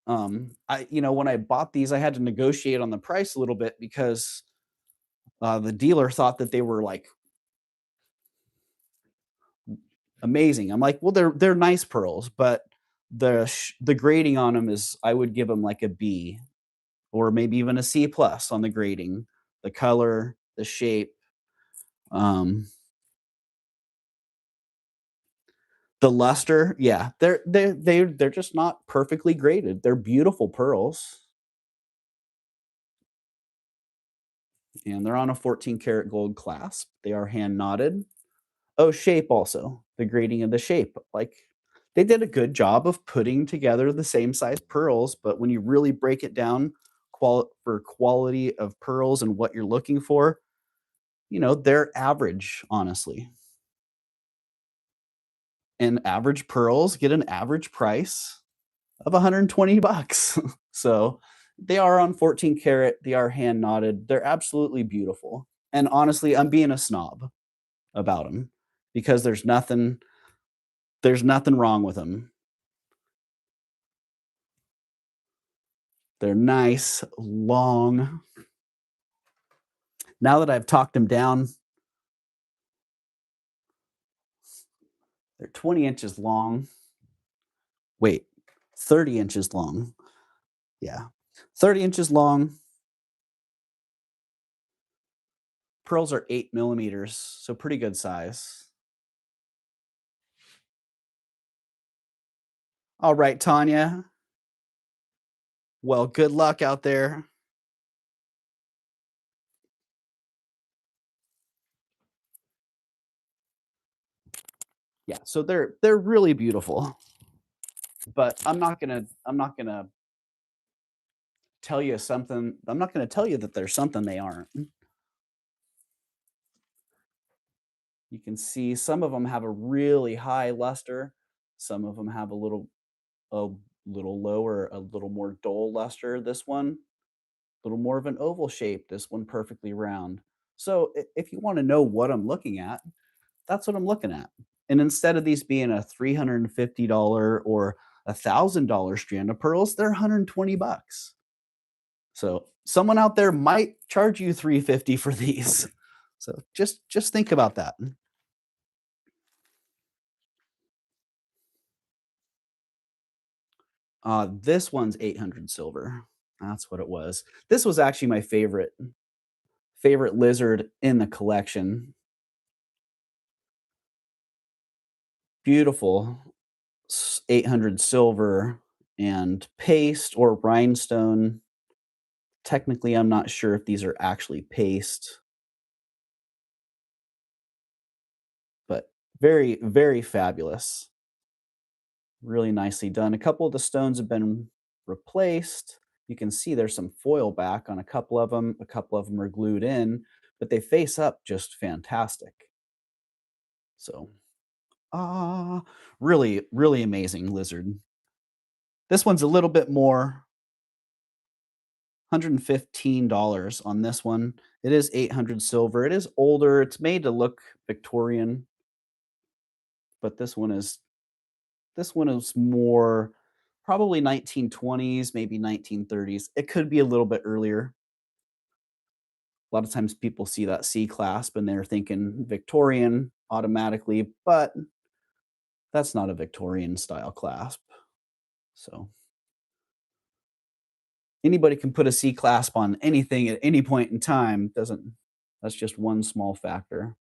when I bought these, I had to negotiate on the price a little bit because the dealer thought that they were like amazing. I'm like, well, they're nice pearls, but the grading on them is, I would give them like a B or maybe even a C plus on the grading. the color, the shape, um, the luster. Yeah, they're just not perfectly graded. They're beautiful pearls, and they're on a 14 karat gold clasp. They are hand knotted. Oh, shape also, the grading of the shape, like, they did a good job of putting together the same size pearls, but when you really break it down for quality of pearls and what you're looking for, they're average, honestly. And average pearls get an average price of 120 bucks. So, they are on 14 karat, they are hand knotted, they're absolutely beautiful. And honestly, I'm being a snob about them because there's nothing wrong with them. They're nice, long. Now that I've talked them down, they're 20 inches long. Wait, 30 inches long. Yeah. 30 inches long. Pearls are 8 millimeters, so pretty good size. All right, Tanya. Well, good luck out there. Yeah, so they're really beautiful. But I'm not gonna tell you something. I'm not gonna tell you that there's something they aren't. You can see some of them have a really high luster. Some of them have a little lower, a little more dull luster. This one, a little more of an oval shape. This one perfectly round. So if you want to know what I'm looking at, that's what I'm looking at. And instead of these being a $350 or $1,000 strand of pearls, they're 120 bucks. So someone out there might charge you 350 for these. So just think about that. This one's 800 silver. That's what it was. This was actually my favorite lizard in the collection. Beautiful 800 silver and paste or rhinestone. Technically, I'm not sure if these are actually paste, but very, very fabulous. Really nicely done. A couple of the stones have been replaced. You can see there's some foil back on a couple of them. A couple of them are glued in, but they face up just fantastic. So, ah, really, really amazing lizard. This one's a little bit more, $115 on this one. It is 800 silver. It is older. It's made to look Victorian, but this one is more probably 1920s, maybe 1930s. It could be a little bit earlier. A lot of times people see that C clasp and they're thinking Victorian automatically, but that's not a Victorian style clasp. So anybody can put a C clasp on anything at any point in time. Doesn't That's just one small factor.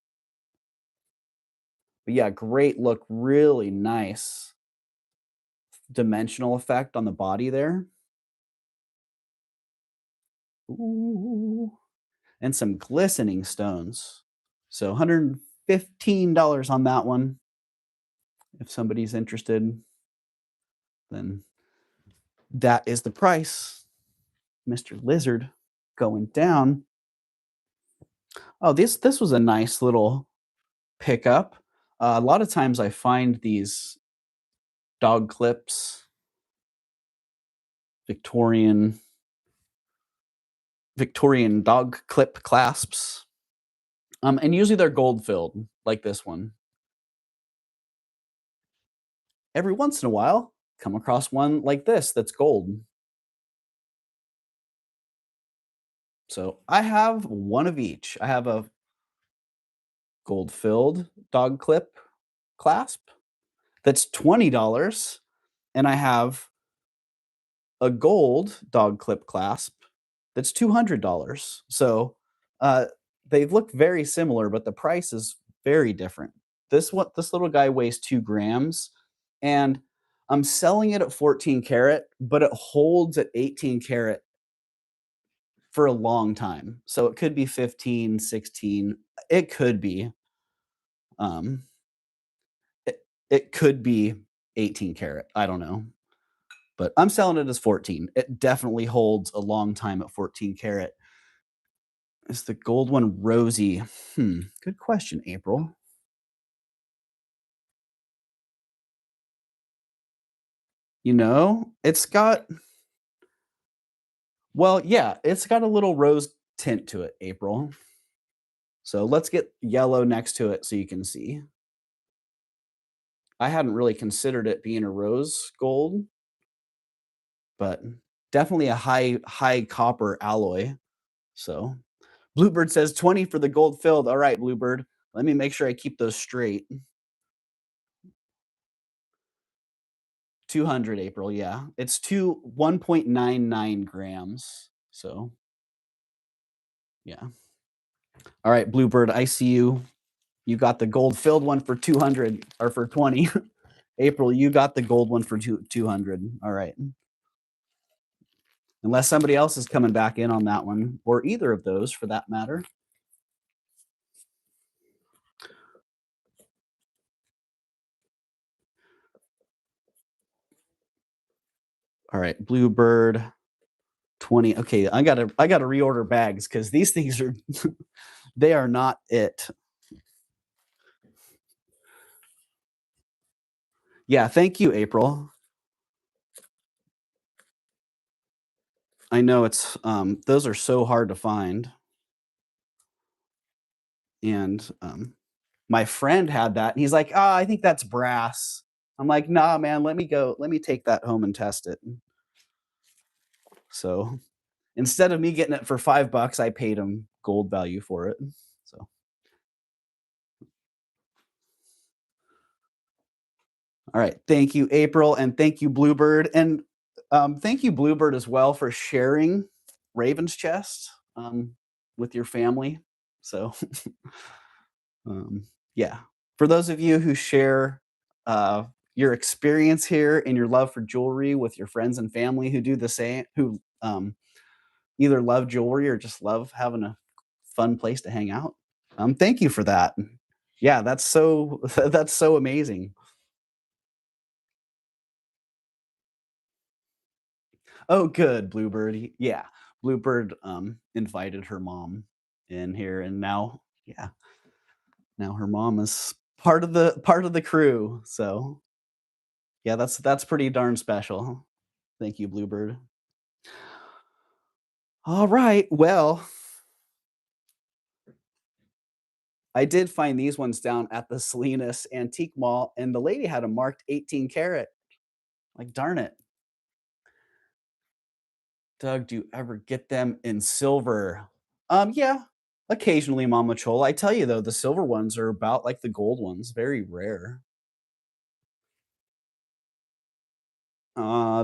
But yeah, great look, really nice dimensional effect on the body there. Ooh, and some glistening stones. So $115 on that one. If somebody's interested, then that is the price. Mr. Lizard going down. Oh, this was a nice little pickup. A lot of times I find these dog clips, Victorian Victorian dog clip clasps. And usually they're gold filled, like this one. Every once in a while, come across one like this that's gold. So I have one of each. I have a gold filled dog clip clasp that's $20, and I have a gold dog clip clasp that's $200. So Uh, they look very similar, but the price is very different. This little guy weighs 2 grams, and I'm selling it at 14 karat, but it holds at 18 karat for a long time. So it could be 15, 16. It could be, um, it could be 18 karat. I don't know. But I'm selling it as 14. It definitely holds a long time at 14 karat. Is the gold one rosy? Good question, April. It's got well, yeah, it's got a little rose tint to it, April. So let's get yellow next to it so you can see. I hadn't really considered it being a rose gold, but definitely a high copper alloy. So Bluebird says 20 for the gold filled. All right, Bluebird. Let me make sure I keep those straight. 200 April, yeah. It's 1.99 grams. So, yeah. All right, Bluebird, I see you. You got the gold filled one for 200 or for 20. April, you got the gold one for 200. All right. Unless somebody else is coming back in on that one, or either of those for that matter. All right, Bluebird 20. Okay, I gotta reorder bags because these things are they are not it. Yeah, thank you, April. I know it's those are so hard to find. And my friend had that and he's like, "Ah, I think that's brass." I'm like, "Nah, man, let me take that home and test it." So instead of me getting it for $5, I paid him gold value for it. So, all right. Thank you, April, and thank you, Bluebird. And thank you, Bluebird, as well, for sharing Raven's Chest with your family. So, um, yeah. For those of you who share your experience here and your love for jewelry with your friends and family who do the same, who either love jewelry or just love having a fun place to hang out. Thank you for that. Yeah, that's so that's so amazing. Oh, good, Bluebird. Yeah, Bluebird invited her mom in here, and now her mom is part of the crew. So yeah, that's pretty darn special. Thank you, Bluebird. All right, well, I did find these ones down at the Salinas Antique Mall, and the lady had a marked 18 karat. Like, darn it. Doug, do you ever get them in silver? Yeah, occasionally, Mama Chol. I tell you though, the silver ones are about like the gold ones, very rare.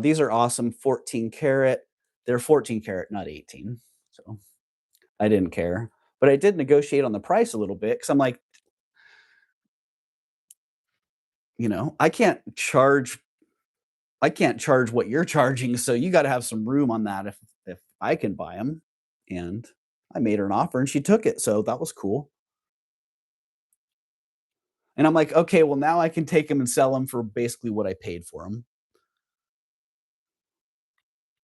These are awesome, 14 karat. They're 14 karat, not 18. So I didn't care. But I did negotiate on the price a little bit because I'm like, I can't charge what you're charging, so you gotta have some room on that if I can buy them. And I made her an offer and she took it, so that was cool. And I'm like, "Okay, well, now I can take them and sell them for basically what I paid for them."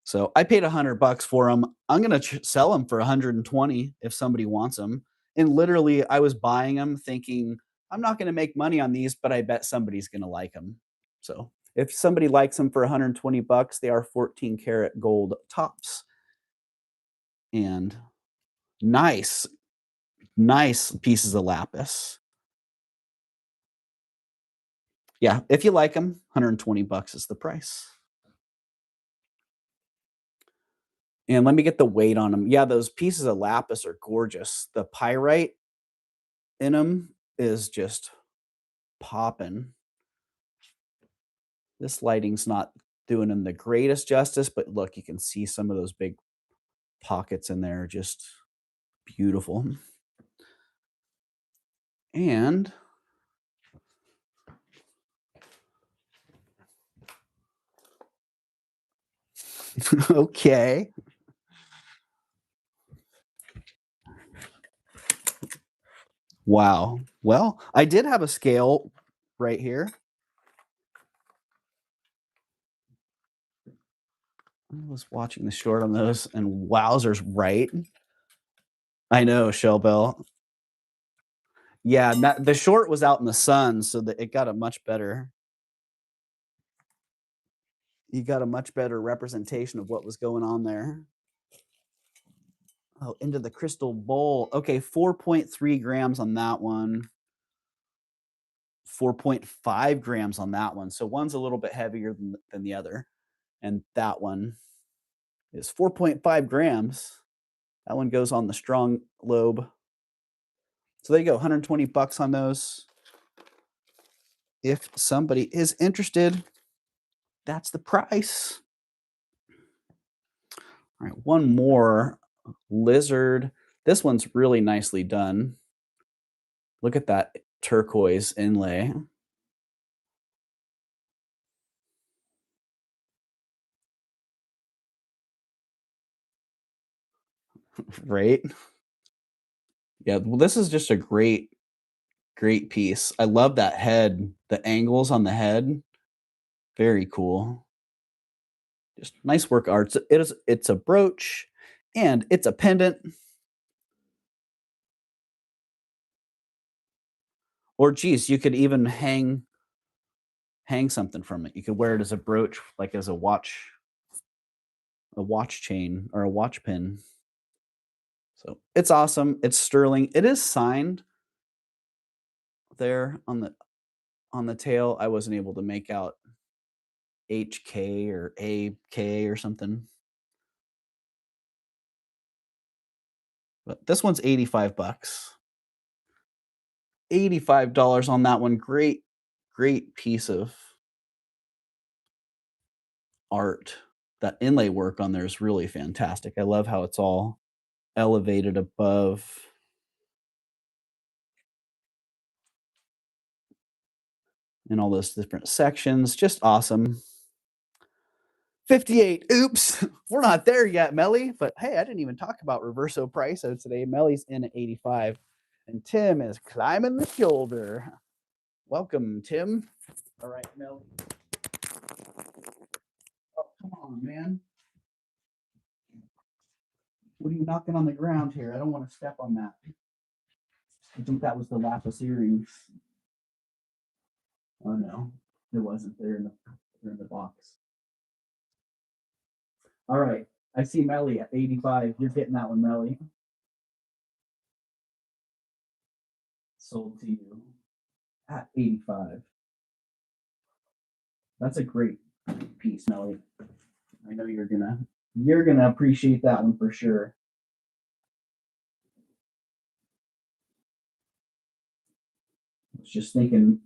So, I paid $100 for them. I'm gonna sell them for 120 if somebody wants them. And literally, I was buying them thinking, "I'm not gonna make money on these, but I bet somebody's gonna like them." So, if somebody likes them for 120 bucks, they are 14 karat gold tops. And nice, nice pieces of lapis. Yeah, if you like them, 120 bucks is the price. And let me get the weight on them. Yeah, those pieces of lapis are gorgeous. The pyrite in them is just popping. This lighting's not doing them the greatest justice, but look, you can see some of those big pockets in there, just Beautiful. And okay. Wow. Well, I did have a scale right here. I was watching the short on those, and wowzers, right? I know, Shell Bell. Yeah, the short was out in the sun, so that it got a much better. You got a much better representation of what was going on there. Oh, into the crystal bowl. Okay, 4.3 grams on that one. 4.5 grams on that one. So one's a little bit heavier than the other. And that one is 4.5 grams. That one goes on the strong lobe. So there you go, 120 bucks on those. If somebody is interested, that's the price. All right, one more lizard. This one's really nicely done. Look at that turquoise inlay. Right? Yeah, well, this is just a great piece. I love that head, the angles on the head. Very cool. Just nice work art. It's a brooch and it's a pendant. Or geez, you could even hang something from it. You could wear it as a brooch, like as a watch chain or a watch pin. So it's awesome. It's sterling. It is signed there on the tail. I wasn't able to make out HK or AK or something. But this one's 85 bucks. $85 on that one. Great piece of art. That inlay work on there is really fantastic. I love how it's all elevated above. In all those different sections. Just awesome. 58. Oops. We're not there yet, Melly. But hey, I didn't even talk about reverso price today. Melly's in at 85. And Tim is climbing the shoulder. Welcome, Tim. All right, Melly. Oh, come on, man. What are you knocking on the ground here? I don't want to step on that. I think that was the lapis earrings. Oh no, it wasn't. They're in the box. All right. I see Melly at 85. You're getting that one, Melly. Sold to you at 85. That's a great piece, Melly. I know you're gonna appreciate that one for sure. I was just thinking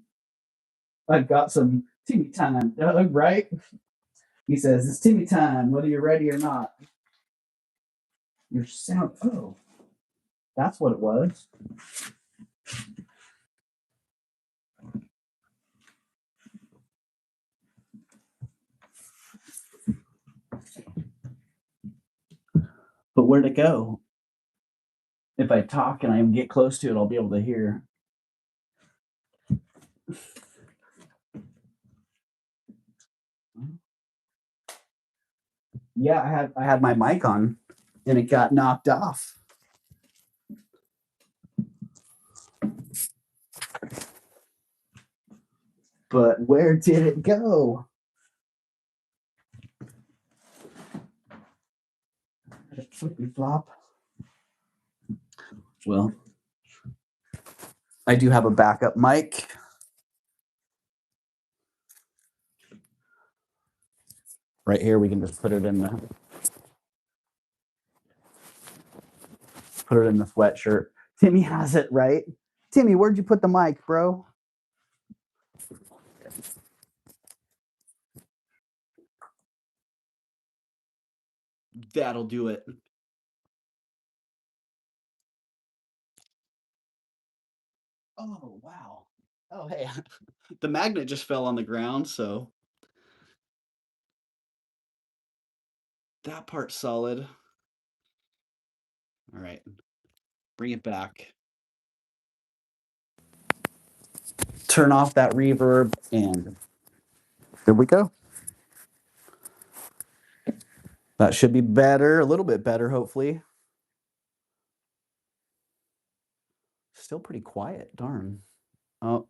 I've got some Timmy time, Doug, right? He says it's Timmy time, whether you're ready or not. Your sound that's what it was. But where'd it go? If I talk and I get close to it, I'll be able to hear. Yeah, I had my mic on and it got knocked off. But where did it go? Flippy flop. Well, I do have a backup mic. Right here, we can just put it in the sweatshirt. Timmy has it, right? Timmy, where'd you put the mic, bro? That'll do it. Oh, wow. Oh, hey, the magnet just fell on the ground, so that part's solid. All right, bring it back. Turn off that reverb, and here we go. That should be better, a little bit better, hopefully. Still pretty quiet, darn. Oh,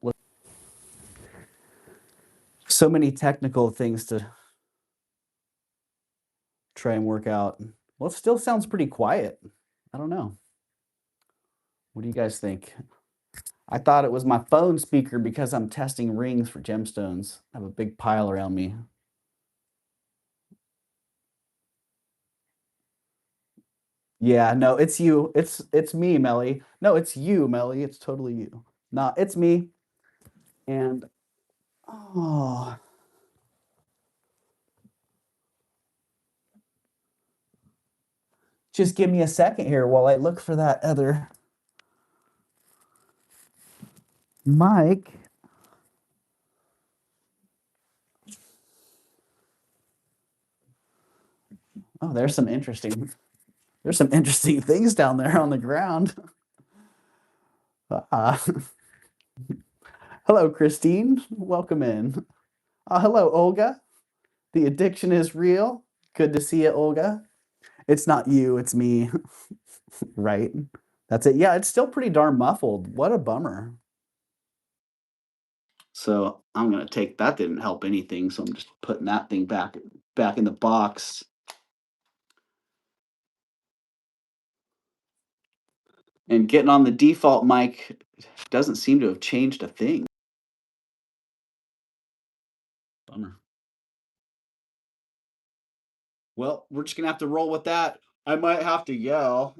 so many technical things to try and work out. Well, it still sounds pretty quiet. I don't know. What do you guys think? I thought it was my phone speaker because I'm testing rings for gemstones. I have a big pile around me. Yeah, no, it's you. It's me, Melly. No, it's you, Melly. It's totally you. Nah, it's me. And oh, just give me a second here while I look for that other mic. Oh, there's some interesting things down there on the ground. Ah. Hello, Christine. Welcome in. Hello, Olga. The addiction is real. Good to see you, Olga. It's not you, it's me. Right? That's it. Yeah, it's still pretty darn muffled. What a bummer. So I'm gonna take that didn't help anything, so I'm just putting that thing back in the box. And getting on the default mic doesn't seem to have changed a thing. Bummer. Well, we're just gonna have to roll with that. I might have to yell.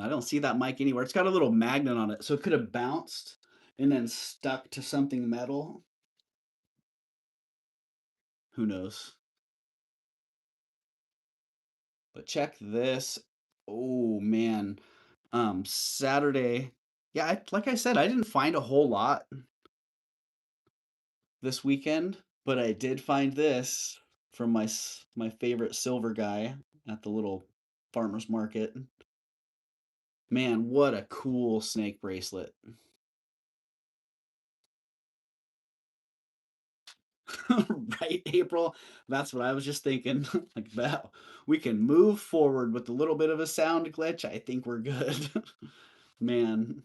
I don't see that mic anywhere. It's got a little magnet on it, so it could have bounced and then stuck to something metal. Who knows? But check this. Oh man. Saturday. Yeah, like I said, I didn't find a whole lot this weekend, but I did find this from my favorite silver guy at the little farmer's market. Man, what a cool snake bracelet. Right, April? That's what I was just thinking. Like that, we can move forward with a little bit of a sound glitch. I think we're good. Man.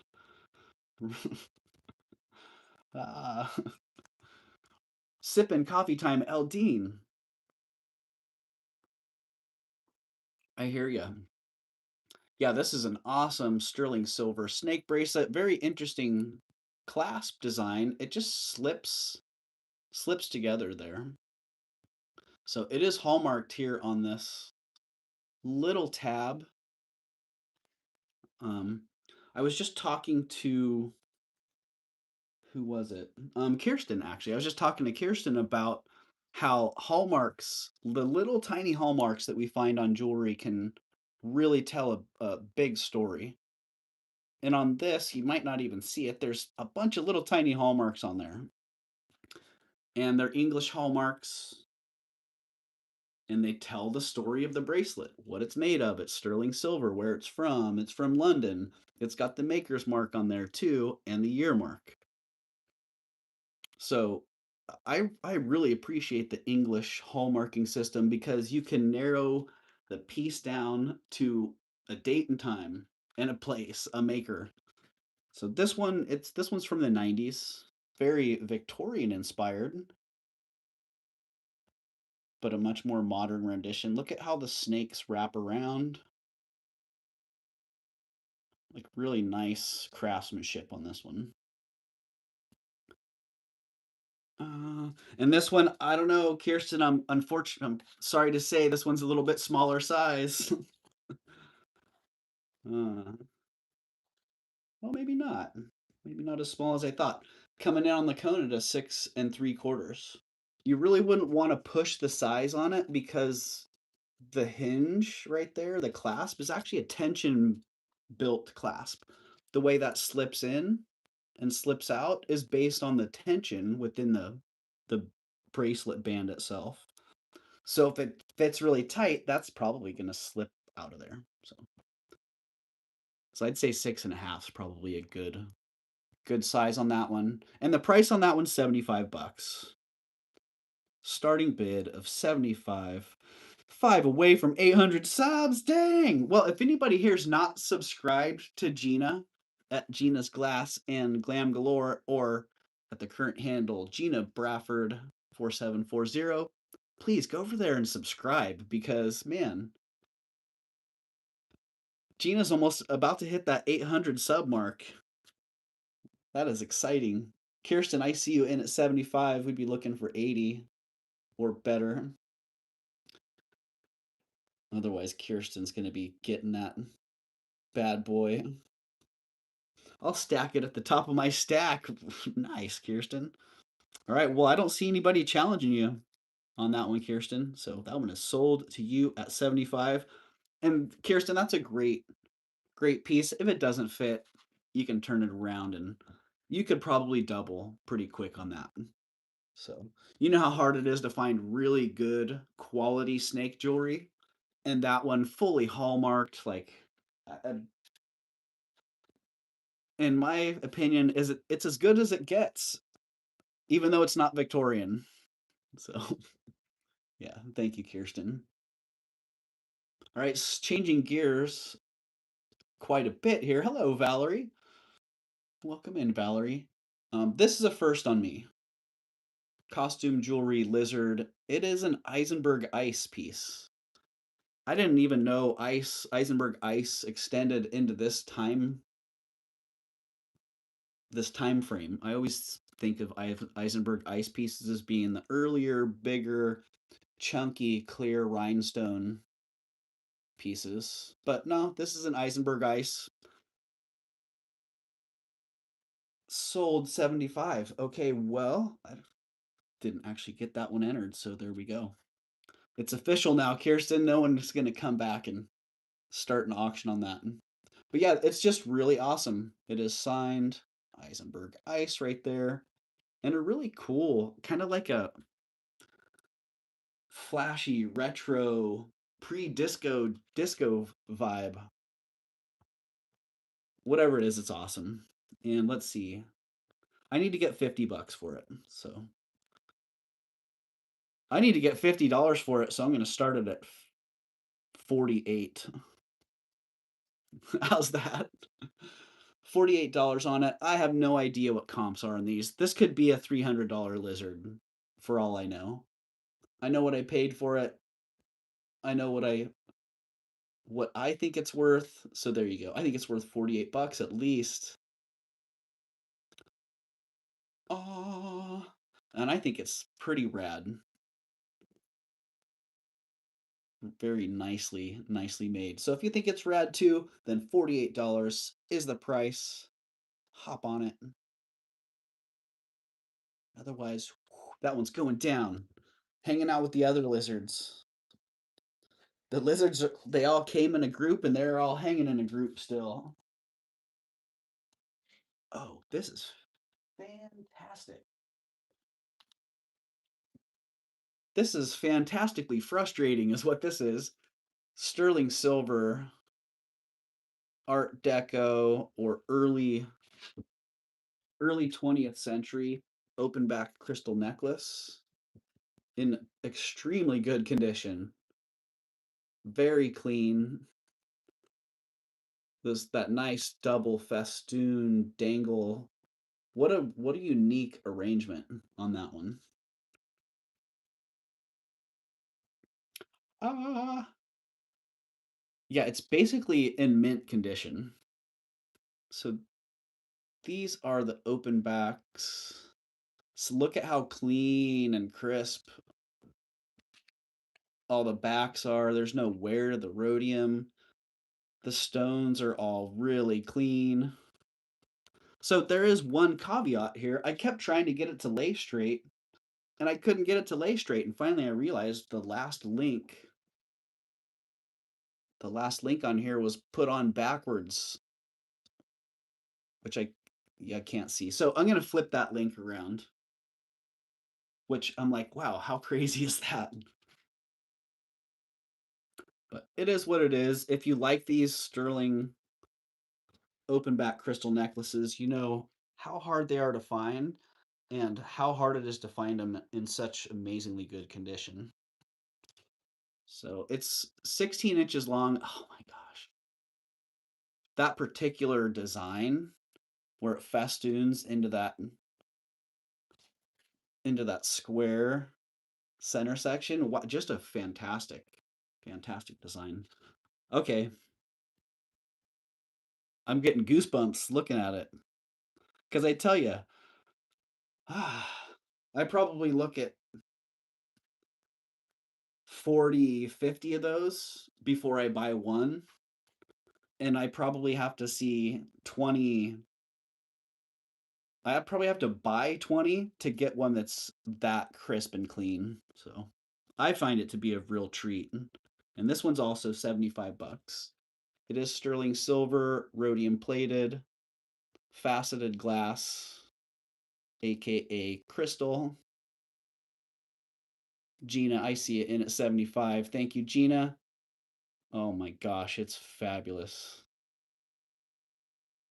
uh, Sipping coffee time, Eldine. I hear you. Yeah, this is an awesome sterling silver snake bracelet. Very interesting clasp design. It just slips together there. So it is hallmarked here on this little tab. Um, I was just talking to who was it? Kirsten, actually. I was just talking to Kirsten about how hallmarks, the little tiny hallmarks that we find on jewelry, can really tell a big story. And on this, you might not even see it. There's a bunch of little tiny hallmarks on there. And they're English hallmarks. And they tell the story of the bracelet, what it's made of. It's sterling silver, where it's from. It's from London. It's got the maker's mark on there too, and the year mark. So I really appreciate the English hallmarking system because you can narrow the piece down to a date and time and a place, a maker. So this one's from the 90s, very Victorian inspired, but a much more modern rendition. Look at how the snakes wrap around. Like really nice craftsmanship on this one. And this one, I don't know, Kirsten. I'm sorry to say, this one's a little bit smaller size. uh, well, maybe not. Maybe not as small as I thought. Coming in on the cone at a 6 3/4. You really wouldn't want to push the size on it because the hinge right there, the clasp, is actually a tension built clasp. The way that slips in and slips out is based on the tension within the bracelet band itself. So if it fits really tight, that's probably going to slip out of there. So I'd say 6.5 is probably a good size on that one. And the price on that one's $75. Starting bid of 75. 5 away from 800 subs. Dang. Well, if anybody here's not subscribed to Gina at Gina's Glass and Glam Galore, or at the current handle Gina Brafford 4740, please go over there and subscribe, because man, Gina's almost about to hit that 800 sub mark. That is exciting. Kirsten, I see you in at 75. We'd be looking for 80 or better. Otherwise, Kirsten's going to be getting that bad boy. I'll stack it at the top of my stack. Nice, Kirsten. All right, well, I don't see anybody challenging you on that one, Kirsten. So that one is sold to you at 75. And Kirsten, that's a great piece. If it doesn't fit, you can turn it around and you could probably double pretty quick on that. So, you know how hard it is to find really good quality snake jewelry? And that one fully hallmarked, like, in my opinion, it's as good as it gets, even though it's not Victorian. So, yeah, thank you, Kirsten. All right, changing gears quite a bit here. Hello, Valerie. Welcome in, Valerie. This is a first on me. Costume jewelry lizard. It is an Eisenberg ice piece. I didn't even know Eisenberg ice extended into this time frame. I always think of Eisenberg ice pieces as being the earlier, bigger, chunky, clear rhinestone pieces. But no, this is an Eisenberg ice. Sold 75. Okay, well, I didn't actually get that one entered, so there we go. It's official now, Kirsten. No one's going to come back and start an auction on that. But yeah, it's just really awesome. It is signed Eisenberg Ice right there. And a really cool, kind of like a flashy, retro, pre-disco vibe. Whatever it is, it's awesome. And let's see. I need to get $50 for it. So I need to get $50 for it, so I'm going to start it at 48. How's that? $48 on it. I have no idea what comps are on these. This could be a $300 lizard for all I know. I know what I paid for it. I know what I think it's worth. So there you go. I think it's worth $48 at least. Oh, and I think it's pretty rad. Very nicely made. So if you think it's rad too, then $48 is the price. Hop on it. Otherwise, that one's going down. Hanging out with the other lizards. The lizards, they all came in a group and they're all hanging in a group still. Oh, this is fantastic. This is fantastically frustrating is what this is. Sterling silver, Art Deco, or early 20th century open back crystal necklace in extremely good condition. Very clean. That nice double festoon dangle. What a unique arrangement on that one. Yeah, it's basically in mint condition. So these are the open backs. So look at how clean and crisp all the backs are. There's no wear to the rhodium. The stones are all really clean. So there is one caveat here. I kept trying to get it to lay straight, and I couldn't get it to lay straight. And finally I realized the last link the last link on here was put on backwards, which I can't see. So I'm gonna flip that link around, which I'm like, wow, how crazy is that? But it is what it is. If you like these sterling open back crystal necklaces, you know how hard they are to find and how hard it is to find them in such amazingly good condition. So it's 16 inches long. Oh my gosh. That particular design where it festoons into that square center section, just a fantastic design. Okay, I'm getting goosebumps looking at it because I tell you, I probably look at 40, 50 of those before I buy one, and I probably have to see 20. I probably have to buy 20 to get one that's that crisp and clean. So I find it to be a real treat. And this one's also 75 bucks. It is sterling silver, rhodium plated, faceted glass, aka crystal. Gina, I see it in at 75. Thank you, Gina. Oh my gosh, it's fabulous.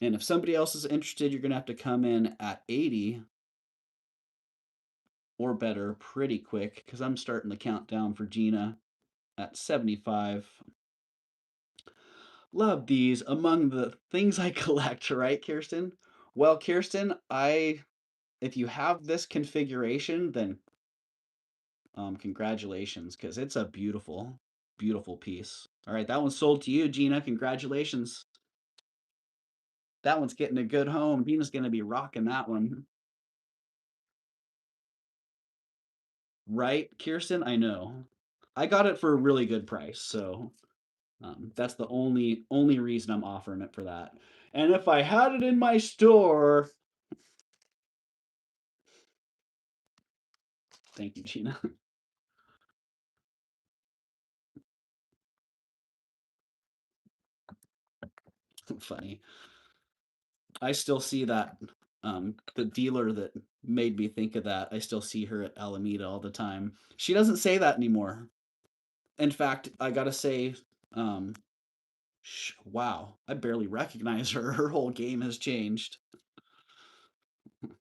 And if somebody else is interested, you're going to have to come in at 80 or better pretty quick because I'm starting the countdown for Gina at 75. Love these among the things I collect, right, Kirsten? Well, Kirsten, if you have this configuration, then congratulations, because it's a beautiful, beautiful piece. All right, that one's sold to you, Gina. Congratulations. That one's getting a good home. Gina's going to be rocking that one. Right, Kirsten? I know. I got it for a really good price, so that's the only reason I'm offering it for that. And if I had it in my store, thank you, Gina. Funny. I still see that the dealer that made me think of that. I still see her at Alameda all the time. She doesn't say that anymore. In fact, I gotta say, um, wow, I barely recognize her. Her whole game has changed. All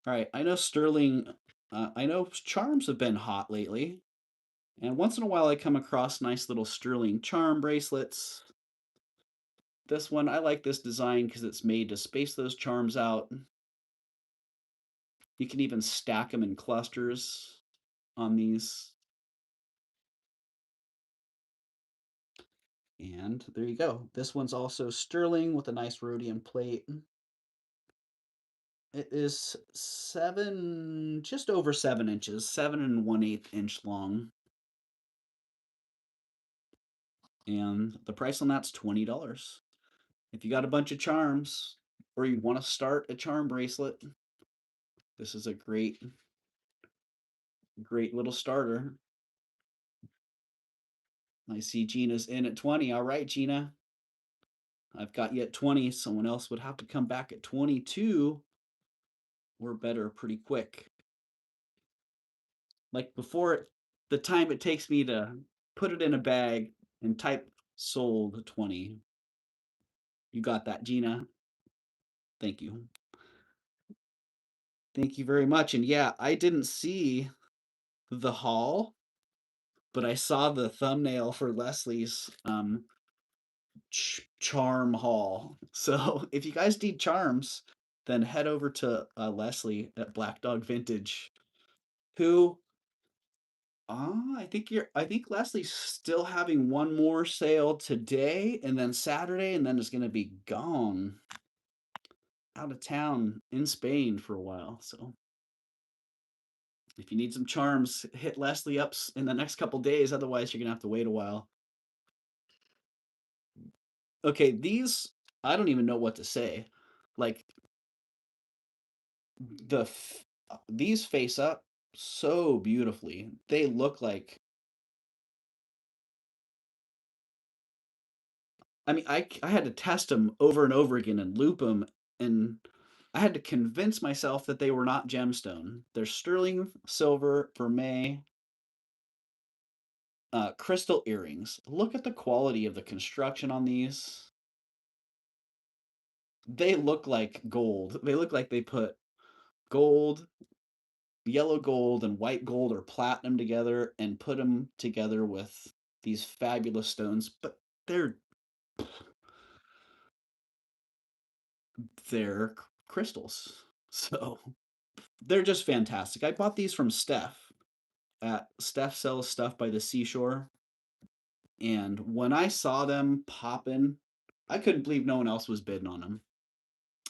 right, I know Sterling. I know charms have been hot lately, and once in a while I come across nice little Sterling charm bracelets. This one, I like this design because it's made to space those charms out. You can even stack them in clusters on these. And there you go. This one's also sterling with a nice rhodium plate. It is just over 7 inches, 7 1/8 inch long. And the price on that's $20. If you got a bunch of charms or you want to start a charm bracelet, this is a great little starter. I see Gina's in at 20. All right, Gina. I've got you at 20. Someone else would have to come back at 22 or better pretty quick. Like before the time it takes me to put it in a bag and type sold 20. You got that, Gina? Thank you. Thank you very much. And yeah, I didn't see the haul, but I saw the thumbnail for Leslie's charm haul. So if you guys need charms, then head over to Leslie at Black Dog Vintage, who I think Leslie's still having one more sale today and then Saturday, and then it's gonna be gone out of town in Spain for a while. So if you need some charms, hit Leslie up in the next couple days. Otherwise, you're gonna have to wait a while. Okay, these I don't even know what to say. Like these face up so beautifully. They look like I mean, I had to test them over and over again and loop them, and I had to convince myself that they were not gemstone. They're sterling silver vermeil crystal earrings. Look at the quality of the construction on these. They look like gold. They look like they put gold, yellow gold, and white gold or platinum together and put them together with these fabulous stones. But they're they're crystals, so they're just fantastic. I bought these from Steph at Steph sells stuff by the seashore, and when I saw them popping, I couldn't believe no one else was bidding on them.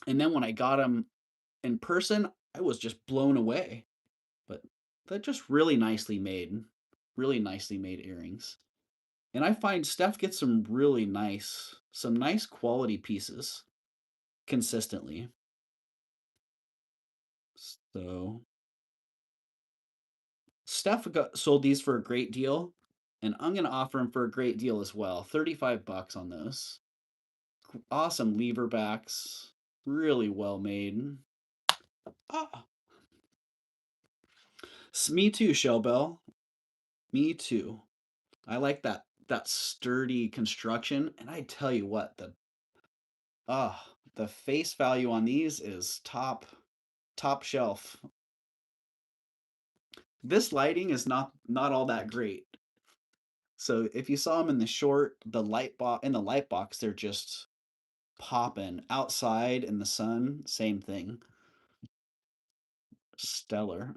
And then when I got them in person, I was just blown away. But they're just really nicely made earrings. And I find Steph gets some nice quality pieces consistently. So Steph sold these for a great deal, and I'm gonna offer them for a great deal as well. 35 bucks on those. Awesome lever backs, really well made. Ah, me too, Shellbell. Me too. I like that sturdy construction, and I tell you what, the face value on these is top shelf. This lighting is not all that great. So if you saw them in the light box, they're just popping. Outside in the sun, same thing. Stellar.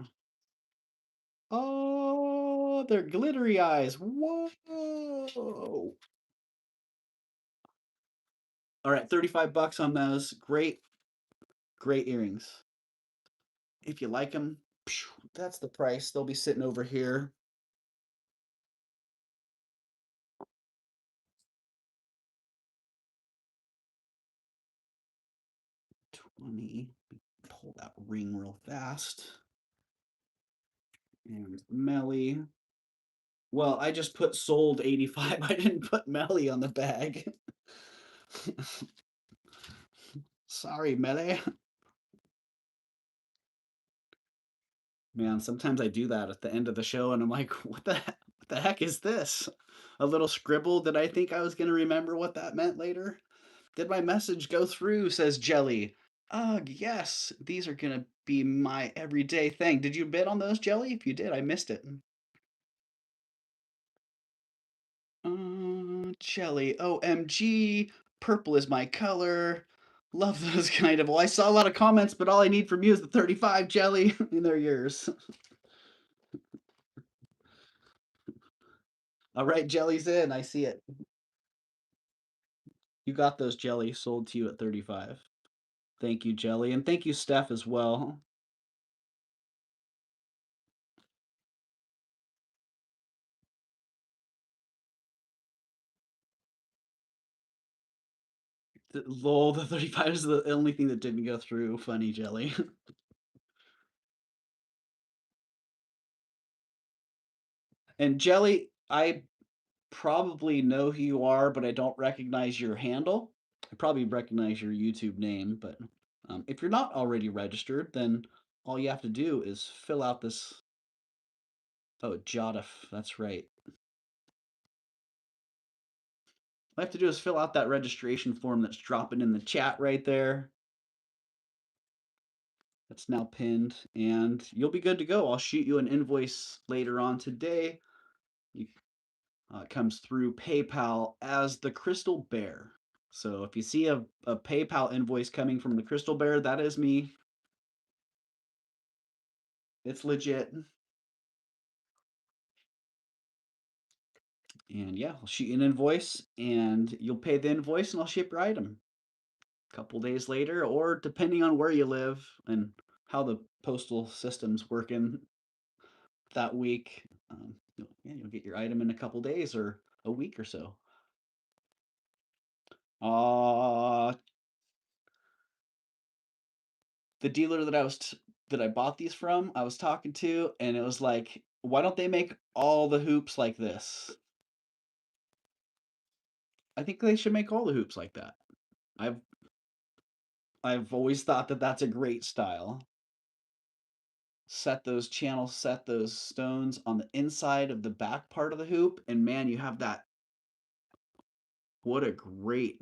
Oh, they're glittery eyes. Whoa. All right, 35 bucks on those. Great earrings. If you like them, that's the price. They'll be sitting over here. 20. Pull that ring real fast. And Melly. Well, I just put sold 85. I didn't put Melly on the bag. Sorry, Melly. Man, sometimes I do that at the end of the show and I'm like, what the heck is this? A little scribble. Did I think I was going to remember what that meant later? Did my message go through? Says Jelly. Ugh, yes, these are going to be my everyday thing. Did you bid on those, Jelly? If you did, I missed it. Jelly. OMG. Purple is my color. Love those kind of. Well, I saw a lot of comments, but all I need from you is the 35, Jelly, and they're yours. All right, Jelly's in. I see it. You got those, Jelly, sold to you at 35. Thank you, Jelly, and thank you, Steph, as well. Lol, the 35 is the only thing that didn't go through. Funny, Jelly. And Jelly, I probably know who you are, but I don't recognize your handle. I probably recognize your YouTube name, but if you're not already registered, then all you have to do is fill out this. Oh, Jotif, that's right. All I have to do is fill out that registration form that's dropping in the chat right there. That's now pinned, and you'll be good to go. I'll shoot you an invoice later on today. It comes through PayPal as the Crystal Bear. So if you see a PayPal invoice coming from the Crystal Bear, that is me. It's legit. And yeah, I'll shoot you an invoice, and you'll pay the invoice, and I'll ship your item a couple days later, or depending on where you live and how the postal system's working that week. You'll get your item in a couple days or a week or so. The dealer that I bought these from, I was talking to, and it was like, why don't they make all the hoops like this? I think they should make all the hoops like that. I've I've always thought that that's a great style. Set those channels, set those stones on the inside of the back part of the hoop, and man, you have that. What a great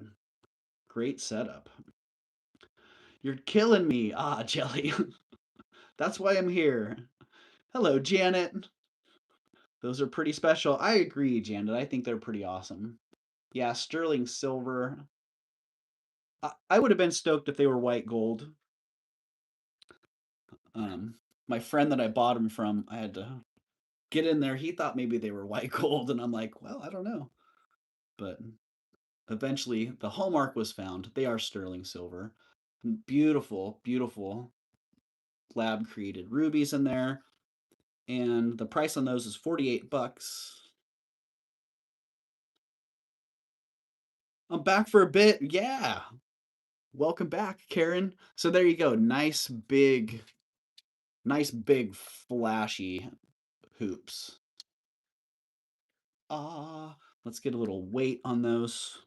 setup. You're killing me. Ah, Jelly. That's why I'm here. Hello, Janet. Those are pretty special. I agree, Janet. I think they're pretty awesome. Yeah, sterling silver. I would have been stoked if they were white gold. Um, my friend that I bought them from, I had to get in there. He thought maybe they were white gold, and I'm like, well, I don't know. But eventually, the hallmark was found. They are sterling silver. Beautiful, beautiful lab created rubies in there. And the price on those is 48 bucks. I'm back for a bit. Yeah. Welcome back, Karen. So there you go. Nice big flashy hoops. Let's get a little weight on those.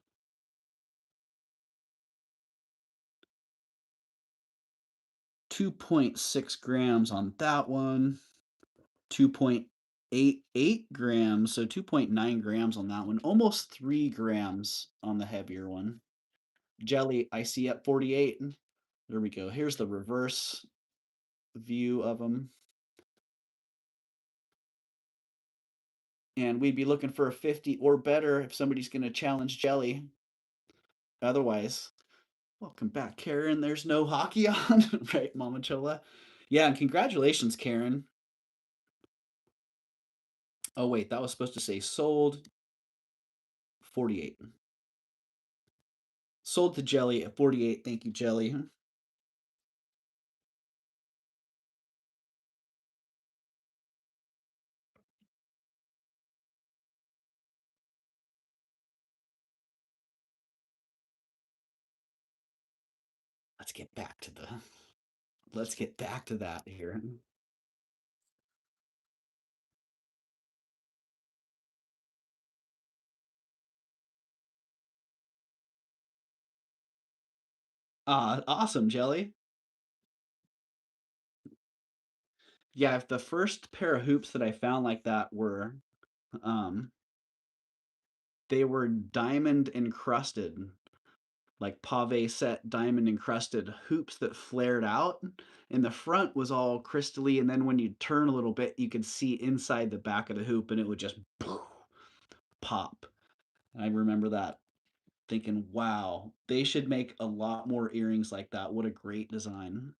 2.6 grams on that one. 2.88 grams, so 2.9 grams on that one. Almost 3 grams on the heavier one. Jelly, I see at 48. There we go. Here's the reverse view of them. And we'd be looking for a 50 or better if somebody's going to challenge Jelly. Otherwise, welcome back, Karen. There's no hockey on, right, Mama Chola? Yeah, and congratulations, Karen. Oh, wait, that was supposed to say sold 48. Sold to Jelly at 48. Thank you, Jelly. Let's get back to that here. Awesome, Jelly. Yeah, if the first pair of hoops that I found like that were um they were diamond encrusted, like pave set diamond encrusted hoops that flared out. And the front was all crystally, and then when you turn a little bit, you could see inside the back of the hoop, and it would just pop. And I remember that thinking, wow, they should make a lot more earrings like that. What a great design.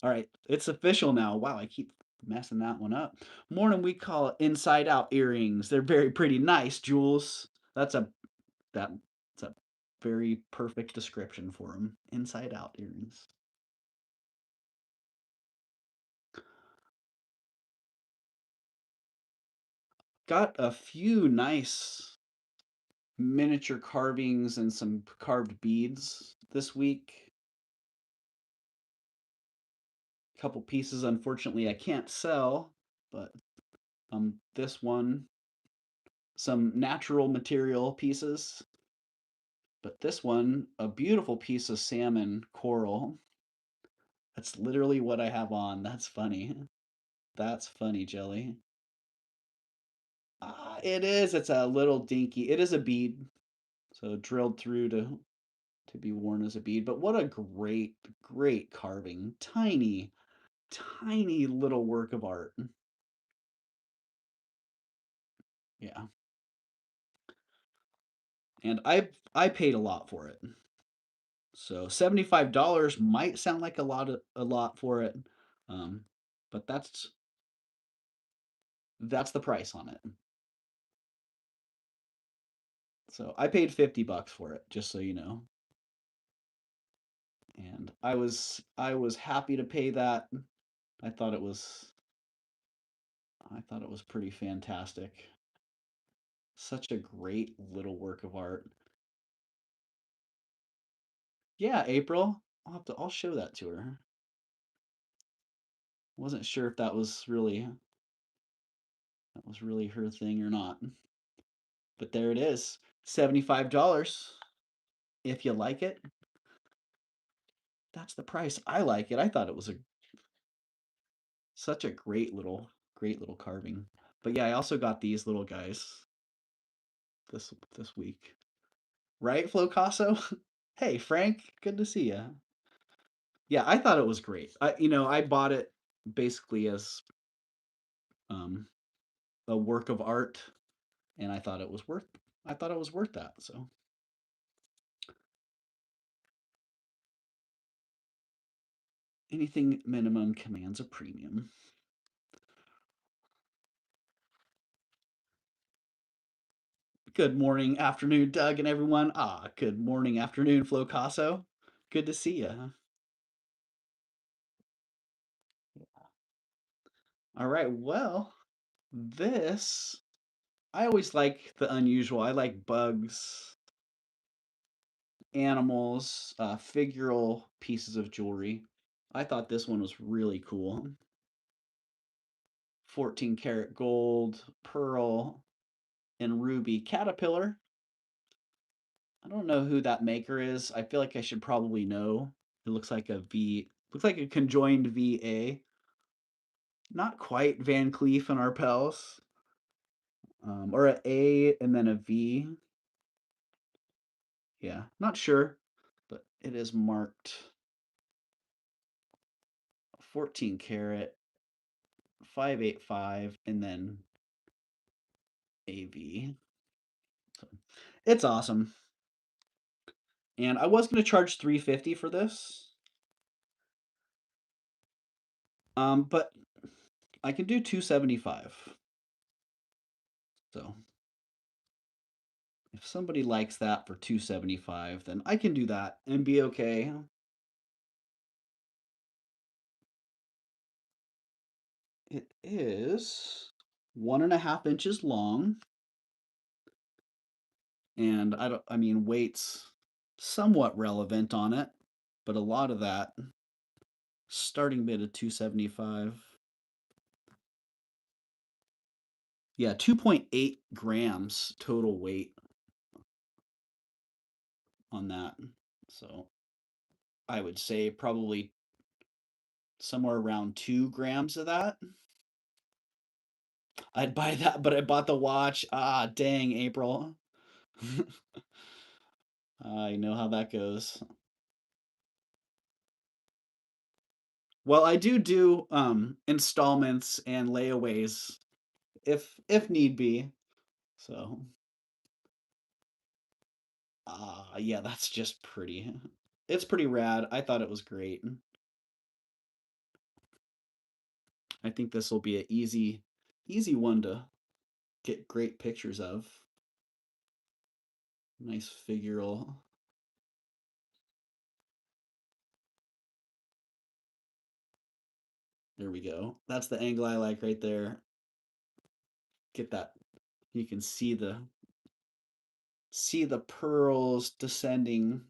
All right, it's official now. Wow, I keep messing that one up. Morning, we call it inside out earrings. They're very pretty nice, Jules. That's a very perfect description for them. Inside out earrings. Got a few nice miniature carvings and some carved beads this week. A couple pieces, unfortunately, I can't sell, but this one, some natural material pieces. But this one, a beautiful piece of salmon coral. That's literally what I have on. That's funny. That's funny, Jelly. It is. It's a little dinky. It is a bead, so drilled through to be worn as a bead. But what a great carving. Tiny little work of art. Yeah. And I paid a lot for it. So $75 might sound like a lot for it. Um, but that's the price on it. So I paid 50 bucks for it, just so you know. And I was happy to pay that. I thought it was I thought it was pretty fantastic. Such a great little work of art. Yeah, April. I'll show that to her. Wasn't sure if that was really her thing or not. But there it is, $75. If you like it, that's the price. I like it. I thought it was such a great little carving. But yeah, I also got these little guys this week. Right, Flocasso? Hey, Frank, good to see you. Yeah, I thought it was great. I bought it basically as um, a work of art, and I thought it was worth that. So anything minimum commands a premium. Good morning, afternoon, Doug, and everyone. Good morning, afternoon, Flocasso. Good to see you. All right, well, this I always like the unusual. I like bugs, animals, figural pieces of jewelry. I thought this one was really cool. 14 karat gold, pearl, and ruby caterpillar. I don't know who that maker is. I feel like I should probably know. It looks like a conjoined VA. Not quite Van Cleef and Arpels. Or a A and then a V. Yeah, not sure, but it is marked 14 karat 585 and then AV. So it's awesome. And I was going to charge 350 for this. But I can do 275. So if somebody likes that for 275, then I can do that and be okay. It is 1.5 inches long, and I mean, weight's somewhat relevant on it, but a lot of that starting bid of 275. Yeah, 2.8 grams total weight on that. So I would say probably somewhere around 2 grams of that. I'd buy that, but I bought the watch. Dang, April. I know how that goes. Well, I do installments and layaways if need be. So, yeah, that's just pretty. It's pretty rad. I thought it was great. I think this will be an easy one to get great pictures of. Nice figural. There we go. That's the angle I like right there. Get that. You can see the pearls descending.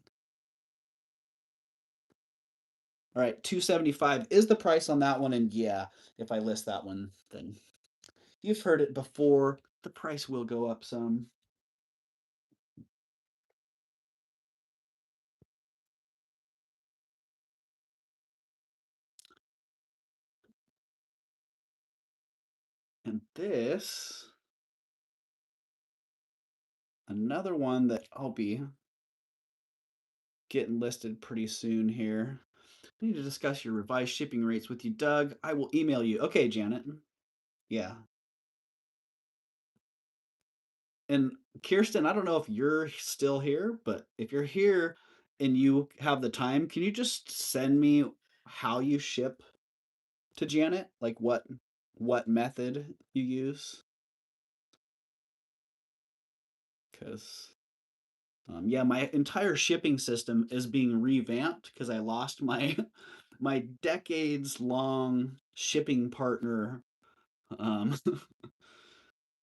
All right, 275 is the price on that one, and yeah, if I list that one, then you've heard it before. The price will go up some. And this, another one that I'll be getting listed pretty soon here. I need to discuss your revised shipping rates with you, Doug. I will email you. Okay, Janet. Yeah. And Kirsten, I don't know if you're still here, but if you're here and you have the time, can you just send me how you ship to Janet? Like what method you use? Because yeah, my entire shipping system is being revamped because I lost my my decades long shipping partner. Um,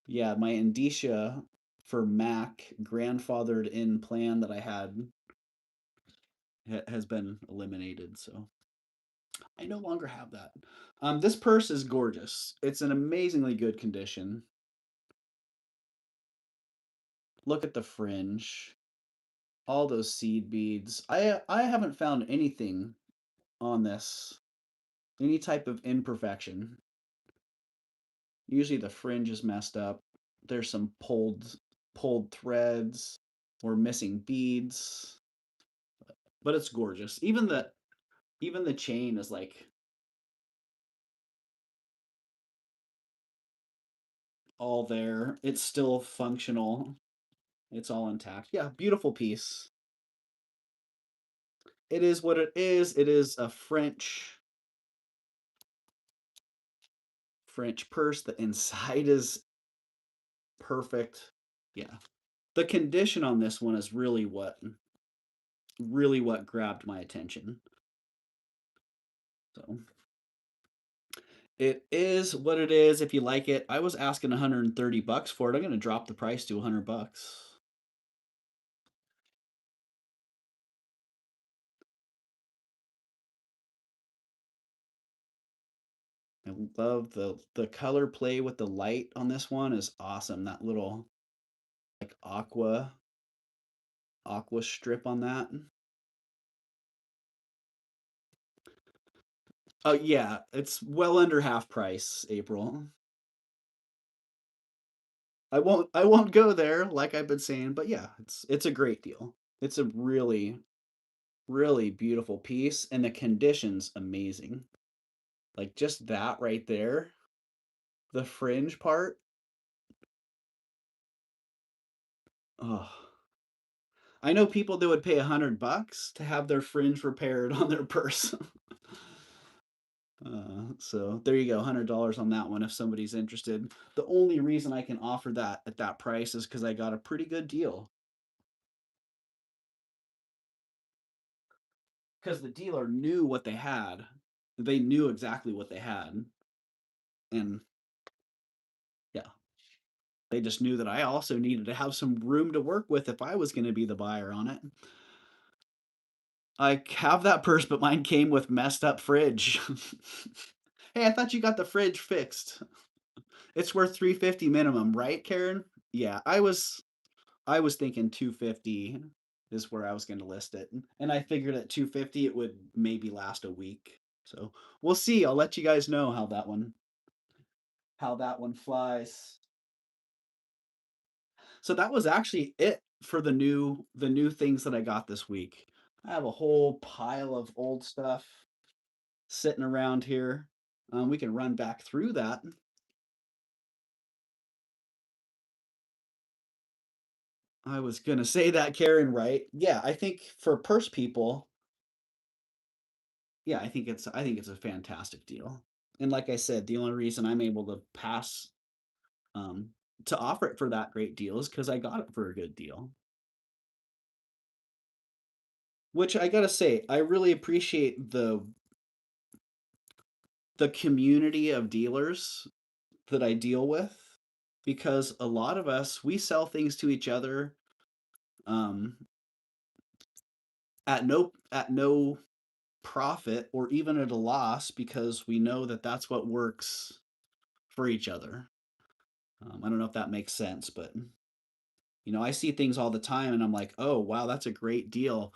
yeah, my Indicia for Mac grandfathered in plan that I had has been eliminated. So I no longer have that. This purse is gorgeous. It's in amazingly good condition. Look at the fringe. All those seed beads. I haven't found anything on this. Any type of imperfection. Usually the fringe is messed up. There's some pulled threads or missing beads, but it's gorgeous. Even the chain is like all there. It's still functional. It's all intact. Yeah, beautiful piece. It is what it is. It is a French purse. The inside is perfect. Yeah. The condition on this one is really what grabbed my attention. So it is what it is. If you like it, I was asking $130 for it. I'm going to drop the price to $100. I love the color play with the light on this one is awesome. That little like aqua strip on that. Oh yeah, it's well under half price, April. I won't go there like I've been saying, but yeah, it's a great deal. It's a really beautiful piece and the condition's amazing. Like just that right there, the fringe part. Oh, I know people that would pay $100 to have their fringe repaired on their purse. So there you go, $100 on that one if somebody's interested. The only reason I can offer that at that price is because I got a pretty good deal. Because the dealer knew what they had. They knew exactly what they had. And yeah, they just knew that I also needed to have some room to work with if I was going to be the buyer on it. I have that purse, but mine came with messed up fridge. Hey, I thought you got the fridge fixed. It's worth 350 minimum, right, Karen? Yeah, I was thinking 250 is where I was going to list it. And I figured at 250 it would maybe last a week. So, we'll see. I'll let you guys know how that one flies. So that was actually it for the new things that I got this week. I have a whole pile of old stuff sitting around here. We can run back through that. I was gonna say that, Karen, right? Yeah, I think for purse people, yeah, I think it's a fantastic deal. And like I said, the only reason I'm able to pass um, to offer it for that great deal is because I got it for a good deal. Which I gotta say, I really appreciate the community of dealers that I deal with because a lot of us we sell things to each other um, at no profit or even at a loss because we know that that's what works for each other. I don't know if that makes sense, but I see things all the time and I'm like, oh wow, that's a great deal.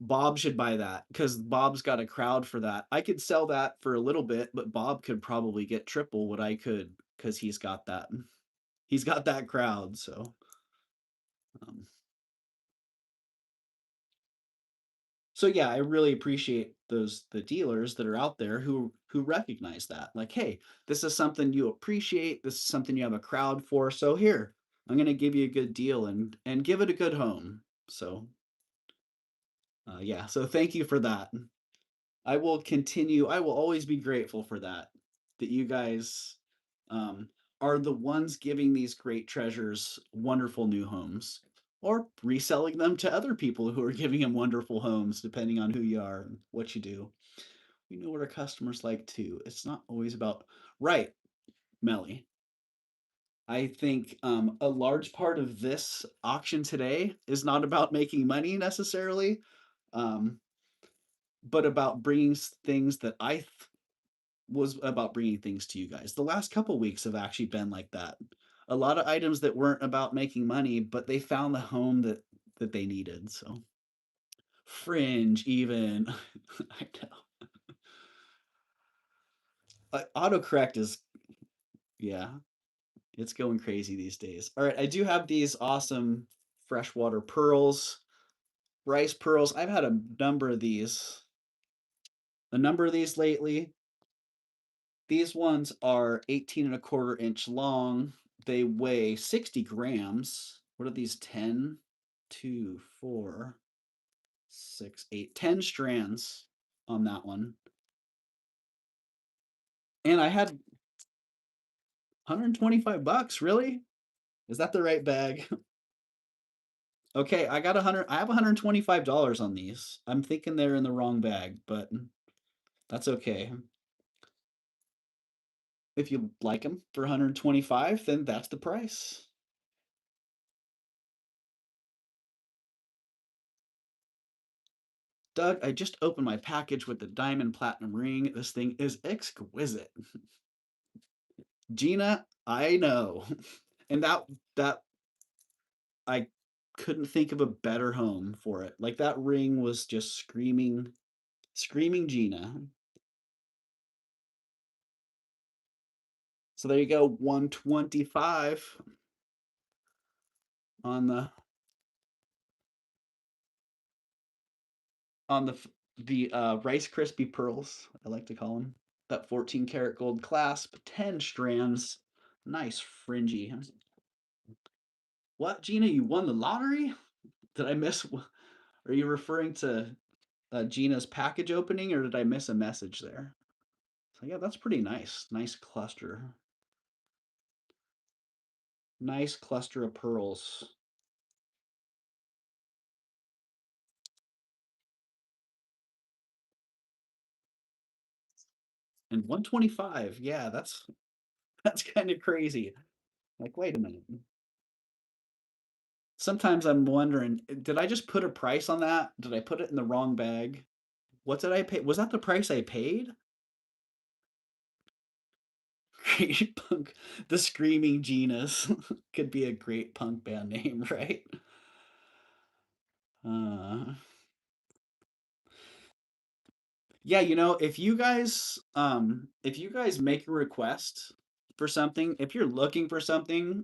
Bob should buy that because Bob's got a crowd for that. I could sell that for a little bit, but Bob could probably get triple what I could because he's got that. He's got that crowd. Um, so yeah, I really appreciate the dealers that are out there who recognize that. Like, hey, this is something you appreciate. This is something you have a crowd for. So here, I'm gonna give you a good deal and give it a good home. So yeah, so thank you for that. I will continue. I will always be grateful for that. That you guys um, are the ones giving these great treasures wonderful new homes or reselling them to other people who are giving them wonderful homes, depending on who you are and what you do. We know what our customers like too. It's not always about, right, Melly. I think a large part of this auction today is not about making money necessarily, um, but about bringing things that was about bringing things to you guys. The last couple weeks have actually been like that a lot of items that weren't about making money, but they found the home that they needed. So fringe, even. I know. Autocorrect is, yeah, it's going crazy these days. All right, I do have these awesome freshwater pearls, rice pearls. I've had a number of these lately. These ones are 18 and a quarter inch long. They weigh 60 grams. What are these? 10, 2, 4, 6, 8, 10 strands on that one. And I had 125 bucks, really? Is that the right bag? Okay, I got 100. I have $125 on these. I'm thinking they're in the wrong bag, but that's okay. If you like them for 125, then that's the price. Doug, I just opened my package with the diamond platinum ring. This thing is exquisite. Gina, I know. And that I couldn't think of a better home for it. Like that ring was just screaming Gina. So there you go, 125 on the Rice Krispie pearls, I like to call them. That 14 karat gold clasp, 10 strands, nice fringy. What, Gina? You won the lottery? Did I miss? Are you referring to Gina's package opening, or did I miss a message there? So yeah, that's pretty nice. Nice cluster. Nice cluster of pearls. And 125. Yeah, that's kind of crazy. Like, wait a minute. Sometimes I'm wondering, did I just put a price on that? Did I put it in the wrong bag? What did I pay? Was that the price I paid? Great punk. The Screaming Genius could be a great punk band name, right? Uh, yeah, if you guys make a request for something, if you're looking for something,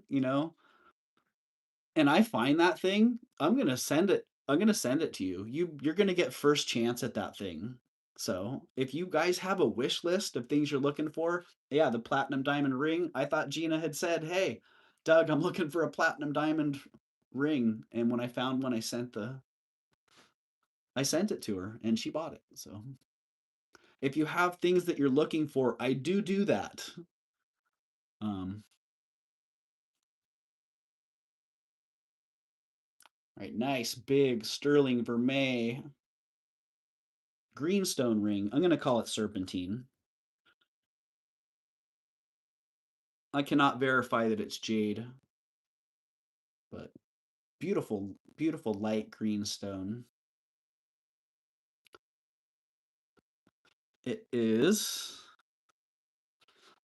and I find that thing, I'm gonna send it to you. You're gonna get first chance at that thing. So if you guys have a wish list of things you're looking for, yeah, the platinum diamond ring. I thought Gina had said, "Hey, Doug, I'm looking for a platinum diamond ring," and when I found one, I sent it to her, and she bought it. So if you have things that you're looking for, I do that. Um, right, nice big sterling vermeil greenstone ring. I'm gonna call it serpentine. I cannot verify that it's jade, but beautiful, beautiful light green stone. It is.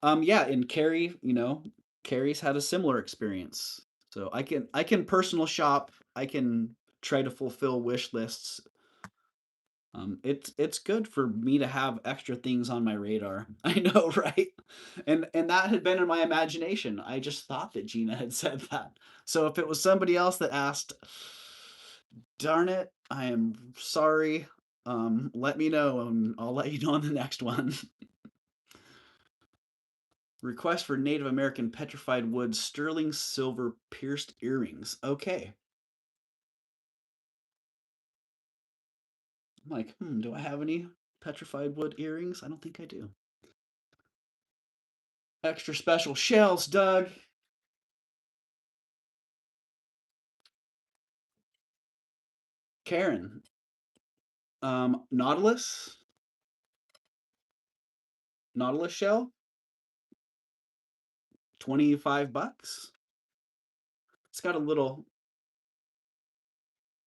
Yeah, and Carrie's had a similar experience. So I can personal shop. I can try to fulfill wish lists. It's good for me to have extra things on my radar. I know, right? And that had been in my imagination. I just thought that Gina had said that. So if it was somebody else that asked, darn it, I am sorry. Let me know and I'll let you know on the next one. Request for Native American petrified wood sterling silver pierced earrings. Okay. I'm like, do I have any petrified wood earrings? I don't think I do. Extra special shells, Doug. Karen. Nautilus. Nautilus shell. 25 bucks. It's got a little.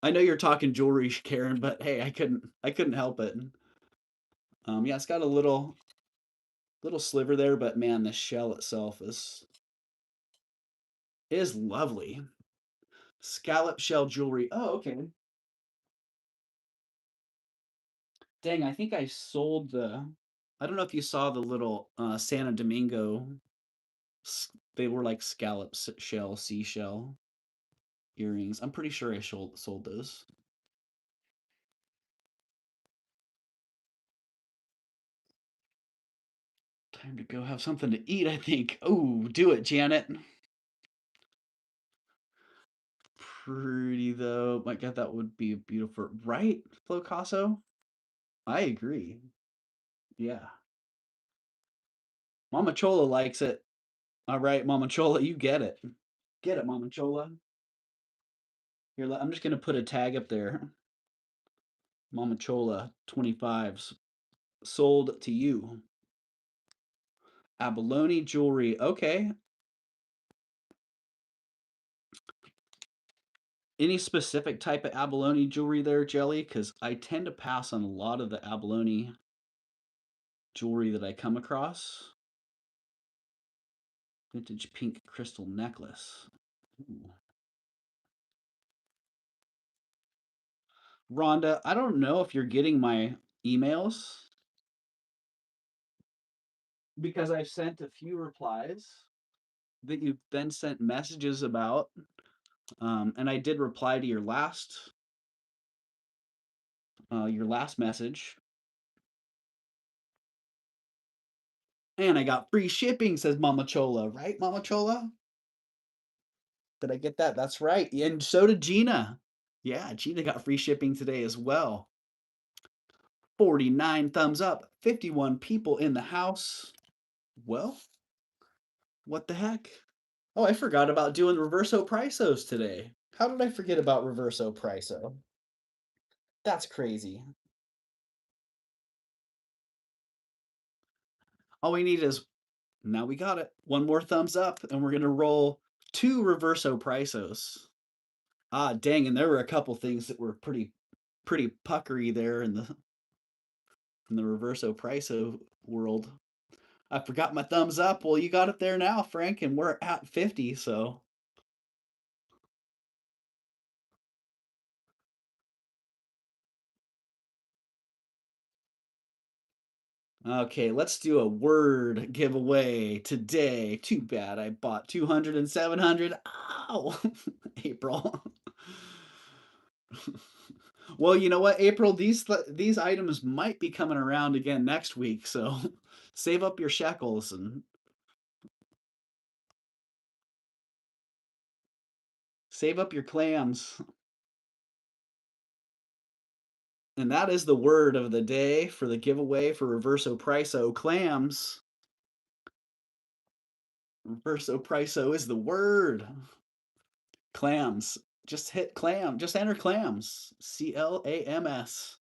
I know you're talking jewelry, Karen, but hey, I couldn't help it. Yeah, it's got a little sliver there, but man, the shell itself is It is lovely. Scallop shell jewelry. Oh, okay. Dang, I think I sold the. I don't know if you saw the little Santo Domingo. They were like scallop shell, seashell earrings. I'm pretty sure I sold those. Time to go have something to eat, I think. Oh, do it, Janet. Pretty though. My God, that would be beautiful, right, Flocasso? I agree. Yeah. Mama Chola likes it. All right, Mama Chola, you get it. Get it, Mama Chola. Here, I'm just gonna put a tag up there. Mama Chola 25s sold to you. Abalone jewelry. Okay. Any specific type of abalone jewelry there, Jelly? Because I tend to pass on a lot of the abalone jewelry that I come across. Vintage pink crystal necklace. Ooh. Rhonda, I don't know if you're getting my emails because I've sent a few replies that you've then sent messages about. And I did reply to your last message. And I got free shipping, says Mama Chola. Right, Mama Chola? Did I get that? That's right. And so did Gina. Yeah, Gina got free shipping today as well. 49 thumbs up, 51 people in the house. Well, what the heck? Oh, I forgot about doing Reverso Prisos today. How did I forget about Reverso Priso? That's crazy. All we need is, now we got it. One more thumbs up, and we're going to roll 2 Reverso Prisos. Ah, dang, and there were a couple things that were pretty puckery there in the Reverso Priso world. I forgot my thumbs up. Well, you got it there now, Frank, and we're at 50, so. Okay, let's do a word giveaway today. Too bad I bought 200 and 700. Ow! April. Well, you know what, April? These items might be coming around again next week, so save up your shekels and save up your clams. And that is the word of the day for the giveaway for Reverso Priso clams. Reverso Priso is the word. Clams. Just hit clam. Just enter clams. CLAMS.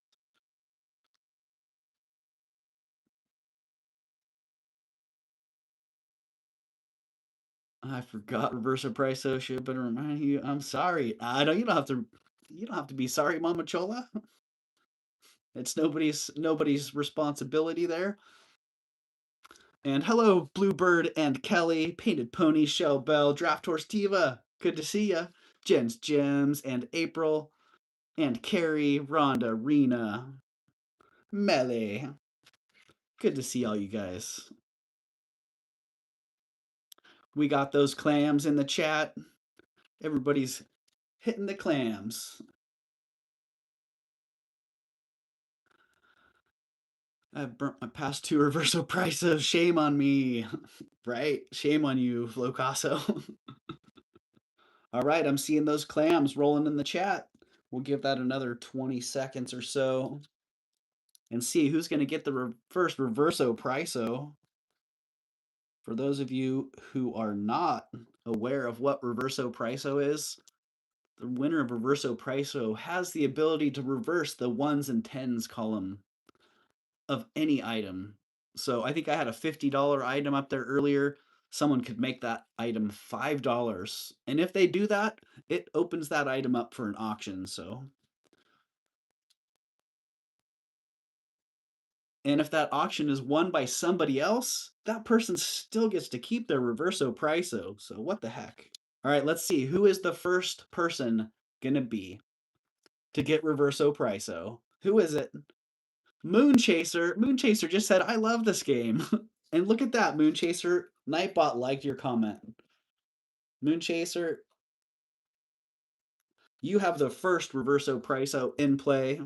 I forgot Reverso Priso should have been reminding you. I'm sorry. I don't. You don't have to. You don't have to be sorry, Mama Chola. It's nobody's responsibility there. And hello, Bluebird and Kelly, Painted Pony, Shell Bell, Draft Horse Diva. Good to see ya. Jen's Gems and April and Carrie, Rhonda, Rena, Melee. Good to see all you guys. We got those clams in the chat. Everybody's hitting the clams. I've burnt my past 2 Reverso Prisos. Shame on me. Right? Shame on you, Flocasso. All right, I'm seeing those clams rolling in the chat. We'll give that another 20 seconds or so and see who's going to get the first Reverso Priso. For those of you who are not aware of what Reverso Priso is, the winner of Reverso Priso has the ability to reverse the 1s and 10s column of any item. So I think I had a $50 item up there earlier. Someone could make that item $5. And if they do that, it opens that item up for an auction. So, and if that auction is won by somebody else, that person still gets to keep their Reverso Priso. So what the heck? All right, let's see. Who is the first person gonna be to get Reverso Priso? Who is it? Moonchaser. Moonchaser just said, I love this game. And look at that, Moonchaser. Nightbot liked your comment. Moonchaser, you have the first Reverso Priso in play.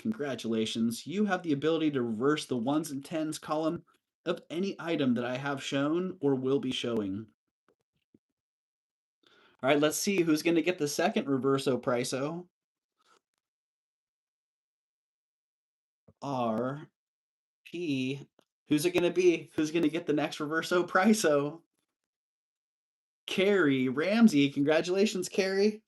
Congratulations. You have the ability to reverse the ones and tens column of any item that I have shown or will be showing. All right, let's see who's going to get the second Reverso Priso. R-P. Who's it going to be? Who's going to get the next Reverso Priso? Carrie Ramsey. Congratulations, Carrie.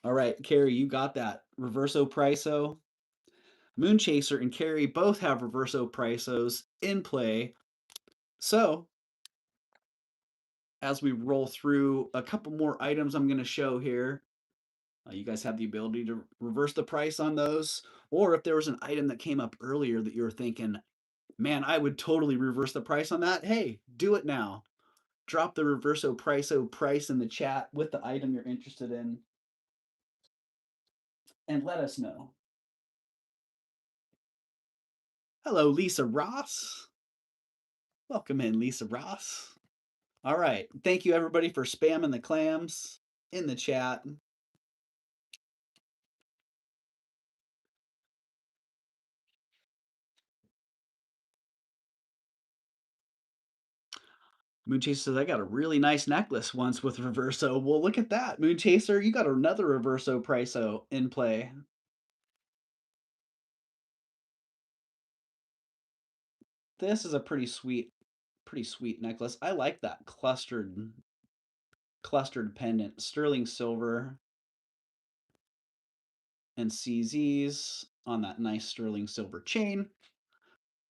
All right, Carrie, you got that. Reverso Priso. Moonchaser and Carrie both have Reverso Prisos in play. So, as we roll through a couple more items I'm going to show here, you guys have the ability to reverse the price on those. Or if there was an item that came up earlier that you were thinking, man, I would totally reverse the price on that. Hey, do it now. Drop the Reverso Priso price in the chat with the item you're interested in and let us know. Hello, Lisa Ross. Welcome in, Lisa Ross. All right. Thank you, everybody, for spamming the clams in the chat. Moonchaser says, I got a really nice necklace once with Reverso. Well, look at that. Moonchaser, you got another Reverso Priso in play. This is a pretty sweet necklace. I like that clustered pendant. Sterling silver and CZs on that nice sterling silver chain.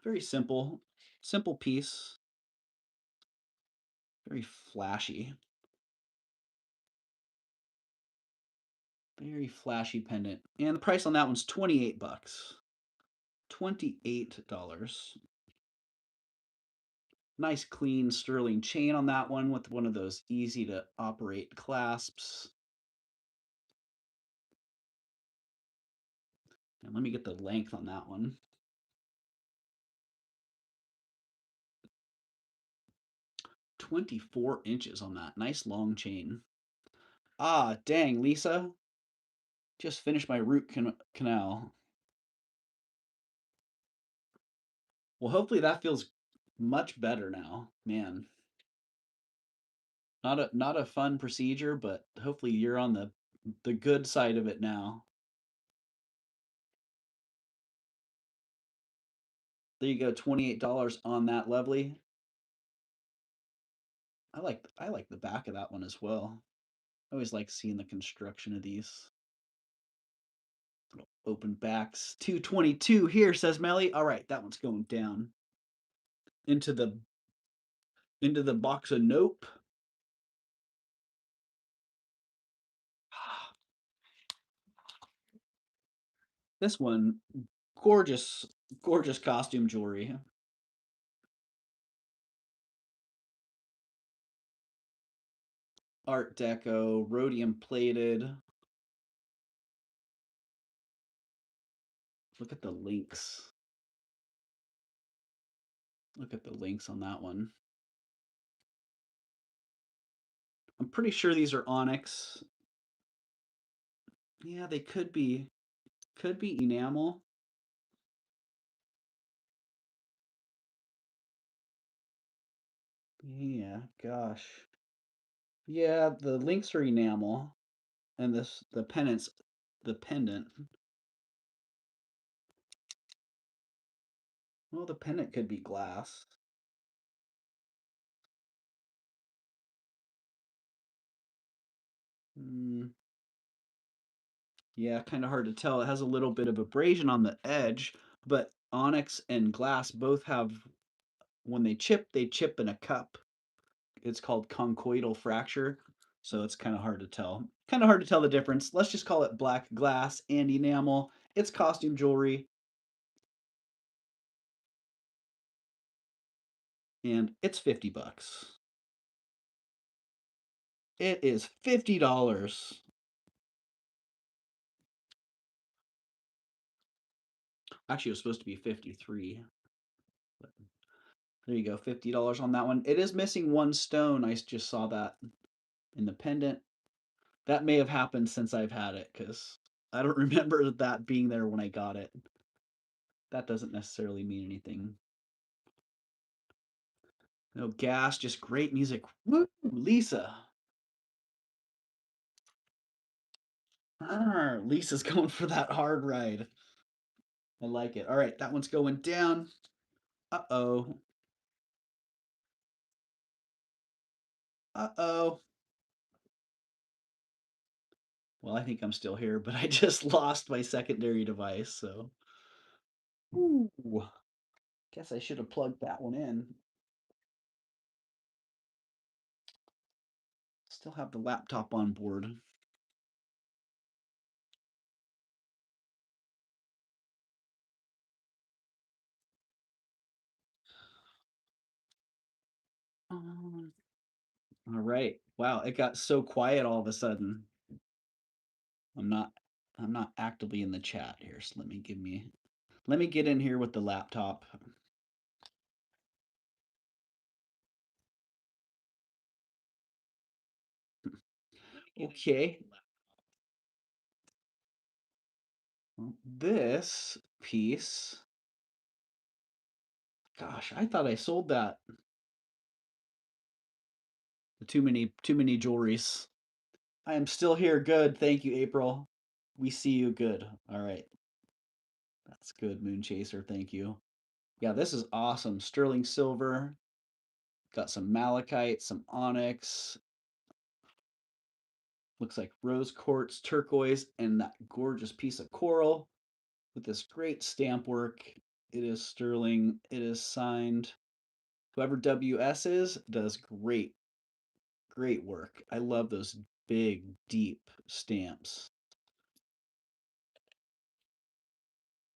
Very simple piece. Very flashy. Very flashy pendant. And the price on that one's 28 bucks. $28. Nice clean sterling chain on that one with one of those easy to operate clasps. And let me get the length on that one. 24 inches on that. Nice long chain. Ah, dang, Lisa. Just finished my root canal. Well, hopefully that feels much better now, man. Not a fun procedure, but hopefully you're on the good side of it now. There you go, $28 on that, lovely. I like the back of that one as well. I always like seeing the construction of these. Little open backs. 222 here, says Melly. All right, that one's going down into the box of nope. This one, gorgeous costume jewelry. Art Deco, rhodium plated. Look at the links. Look at the links on that one. I'm pretty sure these are onyx. Yeah, they could be enamel. Yeah, gosh. Yeah, the links are enamel, and the pendant. Well, the pendant could be glass. Yeah, kind of hard to tell. It has a little bit of abrasion on the edge, but onyx and glass both have, when they chip in a cup. It's called conchoidal fracture, so it's kind of hard to tell. Kind of hard to tell the difference. Let's just call it black glass and enamel. It's costume jewelry. And it's 50 bucks. It is $50. Actually, it was supposed to be 53. But there you go, $50 on that one. It is missing one stone. I just saw that in the pendant. That may have happened since I've had it because I don't remember that being there when I got it. That doesn't necessarily mean anything. No gas, just great music. Woo, Lisa. Lisa's going for that hard ride. I like it. All right, that one's going down. Uh-oh. Uh-oh. Well, I think I'm still here, but I just lost my secondary device, so. Ooh. Guess I should have plugged that one in. Still have the laptop on board. All right. Wow, it got so quiet all of a sudden. I'm not I'm not actively in the chat here, so let me get in here with the laptop. Okay. Well, this piece, gosh, I thought I sold that. Too many jewelries. I am still here. Good. Thank you, April. We see you. Good. All right. That's good, Moon Chaser. Thank you. Yeah, this is awesome. Sterling silver. Got some malachite, some onyx. Looks like rose quartz, turquoise, and that gorgeous piece of coral with this great stamp work. It is sterling. It is signed. Whoever WS is does great, great work. I love those big, deep stamps.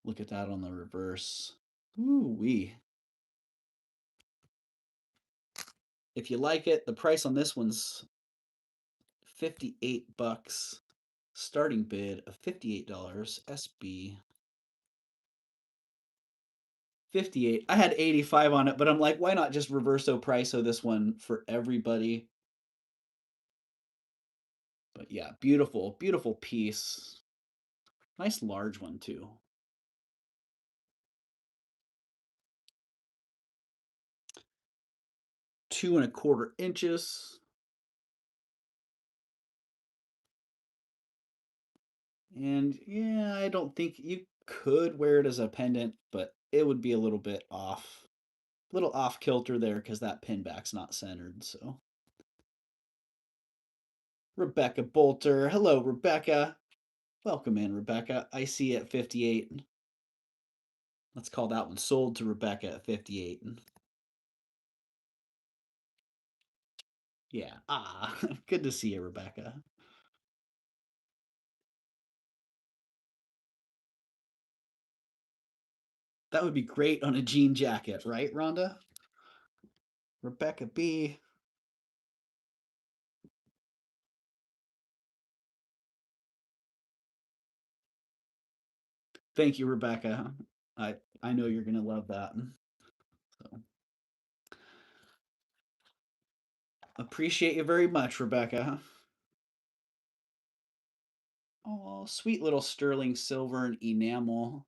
Look at that on the reverse. Ooh wee. If you like it, the price on this one's 58 bucks. Starting bid of $58. SB 58. I had 85 on it, but I'm like, why not just reverso price this one for everybody? But yeah, beautiful, beautiful piece. Nice large one too. 2¼ inches. And yeah, I don't think you could wear it as a pendant, but it would be a little bit off, kilter there because that pin back's not centered. So Rebecca Bolter, hello Rebecca, welcome in Rebecca. I see at 58. Let's call that one sold to Rebecca at 58. Yeah, good to see you, Rebecca. That would be great on a jean jacket, right, Rhonda? Rebecca B. Thank you, Rebecca. I know you're gonna love that. So appreciate you very much, Rebecca. Oh, sweet little sterling silver and enamel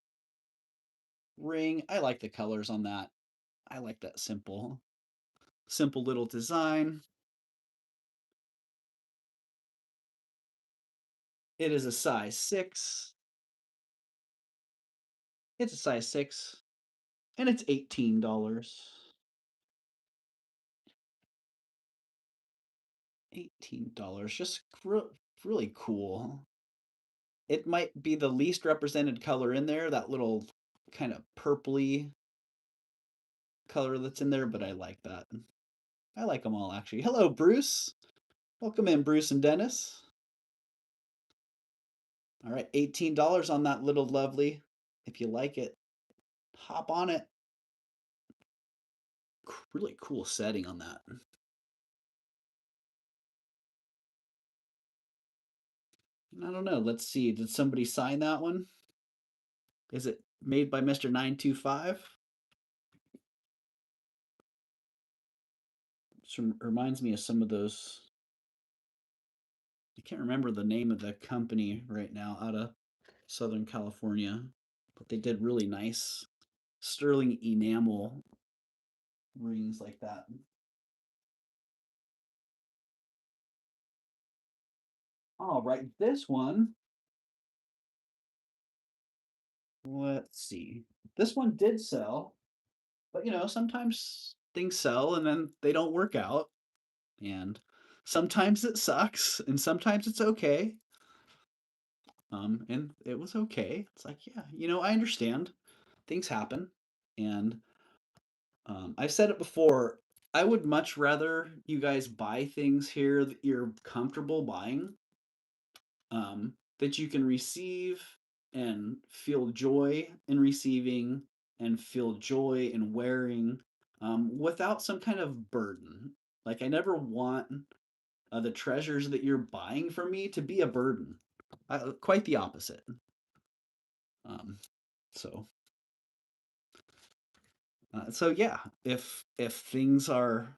ring. I like the colors on that. I like that simple little design. It is a size 6. It's a size 6 and it's $18. $18. Just really cool. It might be the least represented color in there, that little kind of purpley color that's in there, but I like that. I like them all actually. Hello, Bruce. Welcome in, Bruce and Dennis. All right, $18 on that little lovely. If you like it, hop on it. really cool setting on that. I don't know. Let's see. Did somebody sign that one? Is it made by Mr. 925? Some reminds me of some of those. I can't remember the name of the company right now out of Southern California, but they did really nice sterling enamel rings like that. All right, this one, let's see. This one did sell, but sometimes things sell and then they don't work out. And sometimes it sucks and sometimes it's okay. And it was okay. It's like, yeah, I understand. Things happen. And I've said it before. I would much rather you guys buy things here that you're comfortable buying, that you can receive and feel joy in receiving and feel joy in wearing, without some kind of burden. Like, I never want the treasures that you're buying for me to be a burden. Quite the opposite. Um, so, so yeah, if things are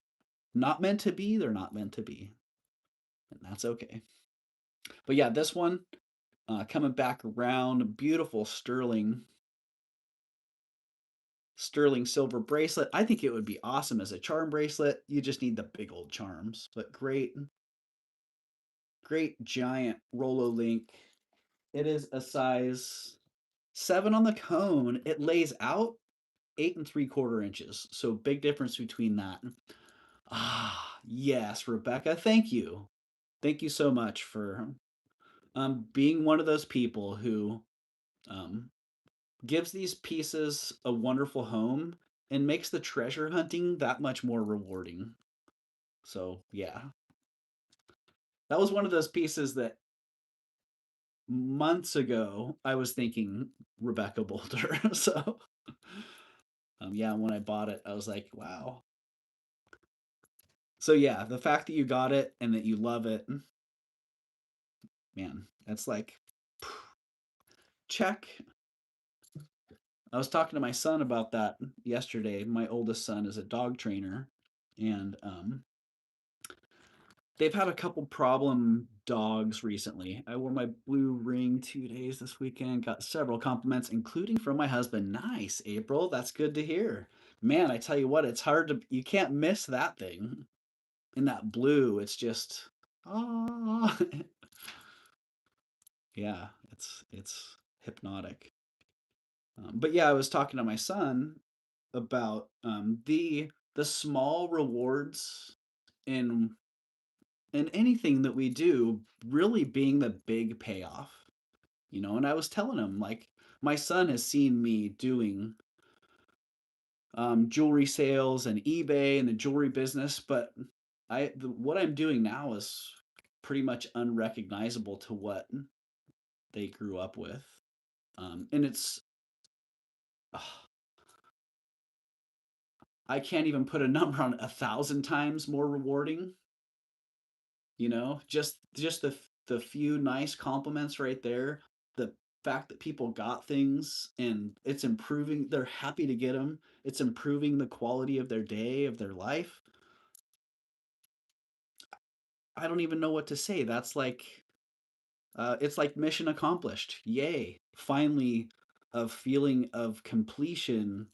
not meant to be, they're not meant to be, and that's okay. But yeah, this one, coming back around, beautiful sterling silver bracelet. I think it would be awesome as a charm bracelet. You just need the big old charms, but great giant Rolo link. It is a size 7 on the cone. It lays out 8 3/4 inches. So big difference between that. Ah, yes, Rebecca. Thank you. Thank you so much for being one of those people who um, gives these pieces a wonderful home and makes the treasure hunting that much more rewarding. So, yeah, that was one of those pieces that months ago I was thinking Rebecca Boulder. So, yeah, when I bought it, I was like, wow. So, yeah, the fact that you got it and that you love it, man, that's like, check. I was talking to my son about that yesterday. My oldest son is a dog trainer, and they've had a couple problem dogs recently. I wore my blue ring 2 days this weekend, got several compliments, including from my husband. Nice, April. That's good to hear. Man, I tell you what, it's hard to, you can't miss that thing. In that blue, it's just, oh, yeah, it's hypnotic. But yeah, I was talking to my son about the small rewards in anything that we do really being the big payoff, and I was telling him, like, my son has seen me doing jewelry sales and eBay and the jewelry business, but what I'm doing now is pretty much unrecognizable to what they grew up with. And it's I can't even put a number on 1,000 times more rewarding. Just the few nice compliments right there, the fact that people got things and it's improving, they're happy to get them, it's improving the quality of their day, of their life. I don't even know what to say. That's like, it's like mission accomplished. Yay. Finally, a feeling of completion,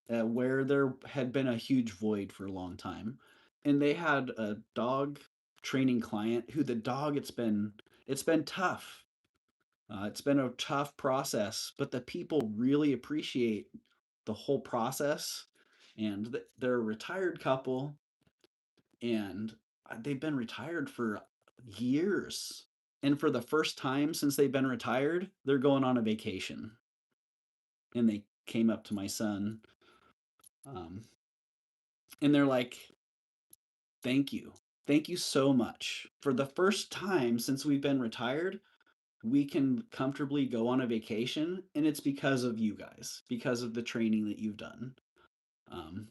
where there had been a huge void for a long time. And they had a dog training client who, the dog, it's been tough. It's been a tough process, but the people really appreciate the whole process. And they're a retired couple, and they've been retired for years. And for the first time since they've been retired, they're going on a vacation. And they came up to my son, um, and they're like, thank you. Thank you so much. For the first time since we've been retired, we can comfortably go on a vacation, and it's because of you guys, because of the training that you've done. Um,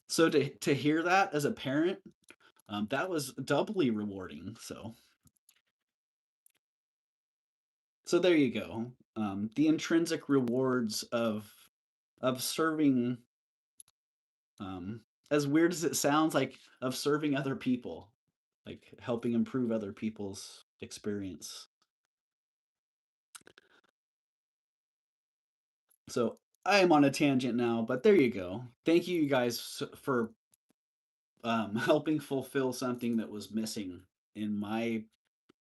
So to hear that as a parent, that was doubly rewarding. So there you go. The intrinsic rewards of serving, um, as weird as it sounds, like of serving other people, like helping improve other people's experience. So I am on a tangent now, but there you go. Thank you guys for helping fulfill something that was missing in my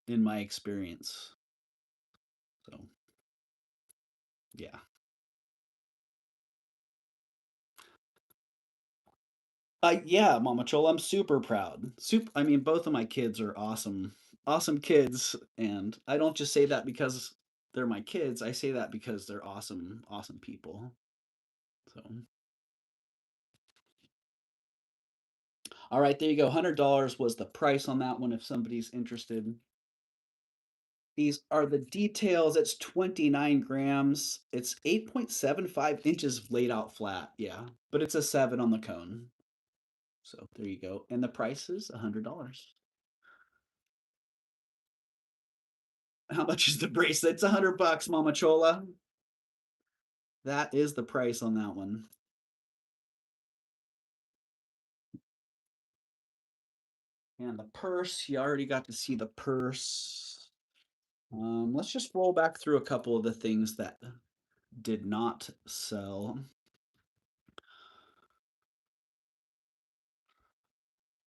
experience. So yeah. Yeah, Mama Chol, I'm super proud. I mean, both of my kids are awesome, awesome kids, and I don't just say that because they're my kids. I say that because they're awesome, awesome people. So, all right, there you go. $100 was the price on that one. If somebody's interested, these are the details. It's 29 grams. It's 8.75 inches laid out flat. Yeah, but it's a 7 on the cone. So there you go. And the price is $100. How much is the bracelet? It's $100, Mama Chola. That is the price on that one. And the purse, you already got to see the purse. Let's just roll back through a couple of the things that did not sell.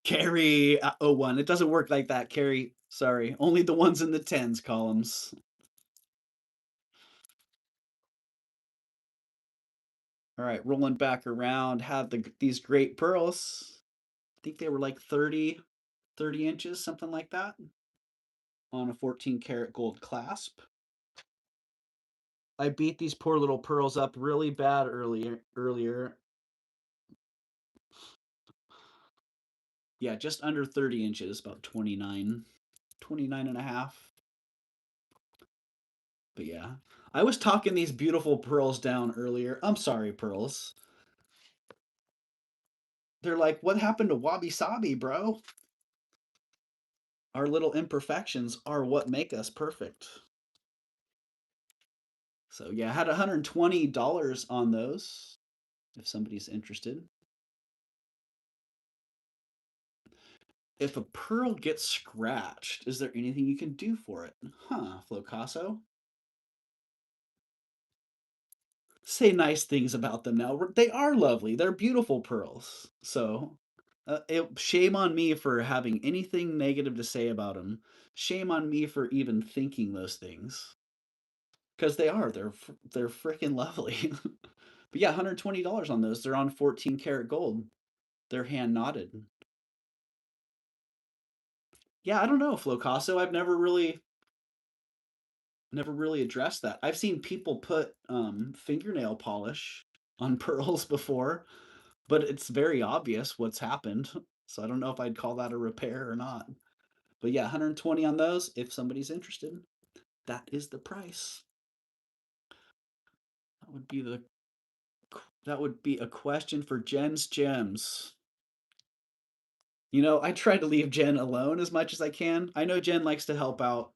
Carrie, oh, one. It doesn't work like that, Carrie. Sorry, only the ones in the tens columns. All right, rolling back around, had these great pearls. I think they were like 30 inches, something like that, on a 14 karat gold clasp. I beat these poor little pearls up really bad earlier. Yeah, just under 30 inches, about 29 and a half. But yeah, I was talking these beautiful pearls down earlier. I'm sorry, pearls. They're like, what happened to wabi sabi, bro? Our little imperfections are what make us perfect. So yeah, I had $120 on those, if somebody's interested. If a pearl gets scratched, is there anything you can do for it? Huh, Flocasso? Say nice things about them now. They are lovely. They're beautiful pearls. So, shame on me for having anything negative to say about them. Shame on me for even thinking those things. Because they are. They're freaking lovely. But yeah, $120 on those. They're on 14 karat gold. They're hand knotted. Yeah, I don't know, Flocasso. I've never really addressed that. I've seen people put fingernail polish on pearls before, but it's very obvious what's happened. So I don't know if I'd call that a repair or not. But yeah, 120 on those if somebody's interested. That is the price. That would be a question for Jen's Gems. You know, I try to leave Jen alone as much as I can. I know Jen likes to help out,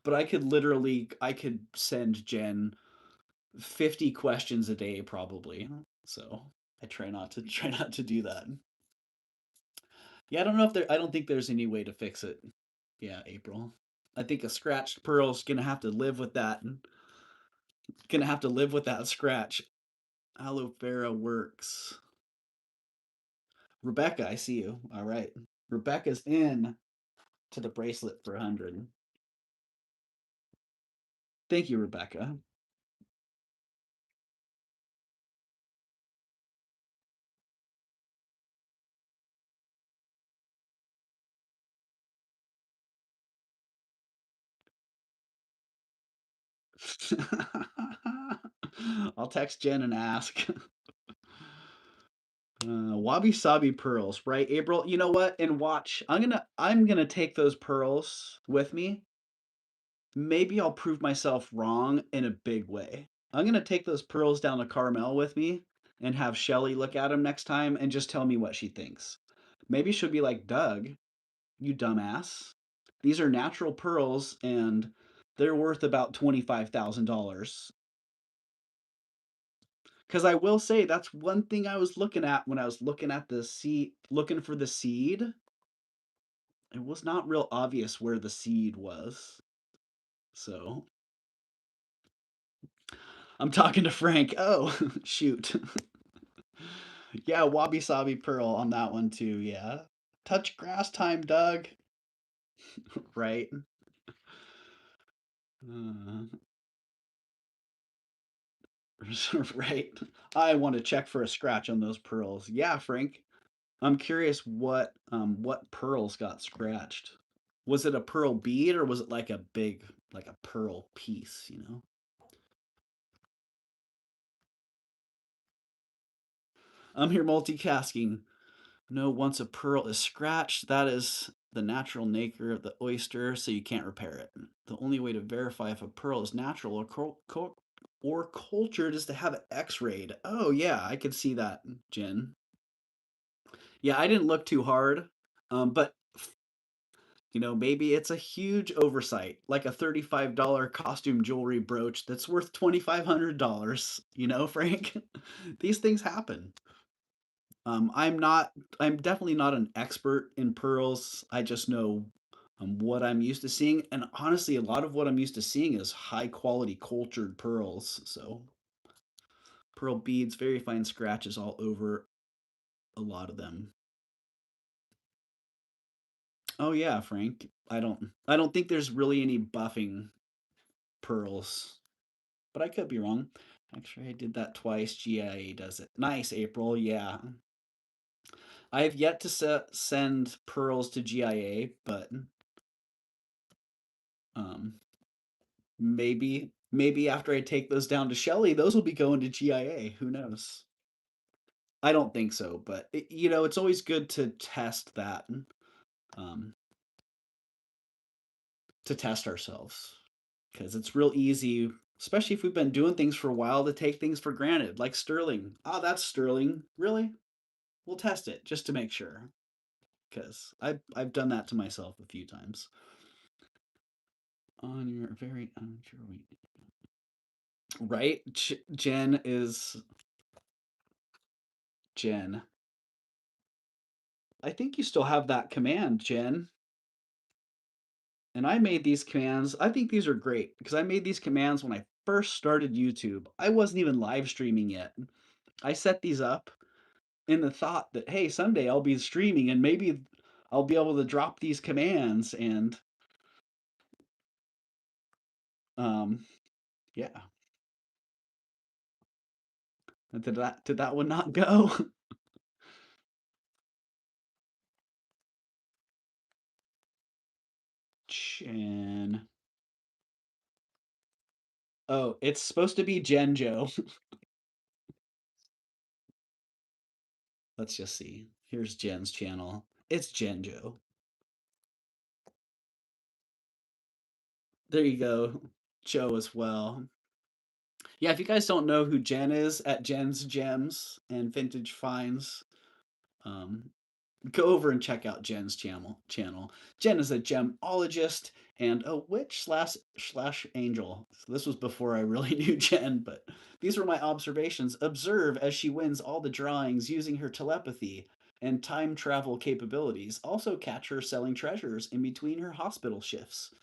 but I could send Jen 50 questions a day probably. So I try not to do that. Yeah, I don't think there's any way to fix it. Yeah, April. I think a scratched pearl's gonna have to live with that. Gonna have to live with that scratch. Aloe vera works. Rebecca, I see you. All right. Rebecca's in to the bracelet for 100. Thank you, Rebecca. I'll text Jen and ask. Wabi Sabi pearls, right, April? You know what? And watch. I'm gonna take those pearls with me. Maybe I'll prove myself wrong in a big way. I'm gonna take those pearls down to Carmel with me, and have Shelly look at them next time and just tell me what she thinks. Maybe she'll be like, Doug, you dumbass. These are natural pearls and they're worth about $25,000. Because I will say that's one thing I was looking at when I was looking at the seed, looking for the seed. It was not real obvious where the seed was. So I'm talking to Frank. Oh, shoot. Yeah, wabi sabi pearl on that one too. Yeah. Touch grass time, Doug. Right. Uh, right. I want to check for a scratch on those pearls. Yeah, Frank. I'm curious what pearls got scratched. Was it a pearl bead or was it like a big like a pearl piece, you know? I'm here multitasking. No, once a pearl is scratched, that is the natural nature of the oyster, so you can't repair it. The only way to verify if a pearl is natural or cultured is to have it x-rayed. Oh yeah, I could see that, Jen. Yeah, I didn't look too hard, but maybe it's a huge oversight, like a $35 costume jewelry brooch that's worth $2,500. Frank, these things happen. I'm definitely not an expert in pearls. I just know what I'm used to seeing. And honestly, a lot of what I'm used to seeing is high quality cultured pearls. So, pearl beads, very fine scratches all over a lot of them. Oh yeah, Frank. I don't think there's really any buffing pearls, but I could be wrong. Actually, I did that twice. GIA does it. Nice, April. Yeah. I have yet to send pearls to GIA, but um, maybe after I take those down to Shelly, those will be going to GIA. Who knows? I don't think so, but it's always good um, to test ourselves because it's real easy, especially if we've been doing things for a while, to take things for granted, like Sterling. Oh, that's Sterling. Really? We'll test it just to make sure, because I've done that to myself a few times. On your very unsure week, right? Jen is Jen. I think you still have that command, Jen. And I made these commands. I think these are great because I made these commands when I first started YouTube. I wasn't even live streaming yet. I set these up in the thought that, hey, someday I'll be streaming and maybe I'll be able to drop these commands and um yeah. Did that one not go? Jen. Oh, it's supposed to be Genjo. Let's just see. Here's Jen's channel. It's Genjo. There you go. Joe as well. Yeah, if you guys don't know who Jen is at Jen's Gems and Vintage Finds, um, go over and check out Jen's channel. Jen is a gemologist and a witch slash angel. So this was before I really knew Jen, but these were my observations. Observe as she wins all the drawings using her telepathy and time travel capabilities. Also catch her selling treasures in between her hospital shifts.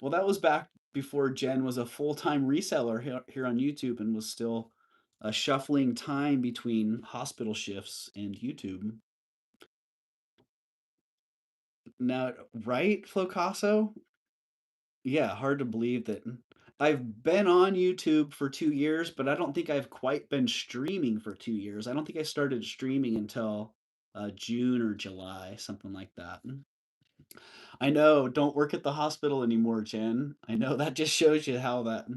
Well, that was back before Jen was a full-time reseller here on YouTube and was still shuffling time between hospital shifts and YouTube. Now, right, Flocaso? Yeah, hard to believe that I've been on YouTube for 2 years, but I don't think I've quite been streaming for 2 years. I don't think I started streaming until June or July, something like that. I know, don't work at the hospital anymore, Jen. I know that just shows you how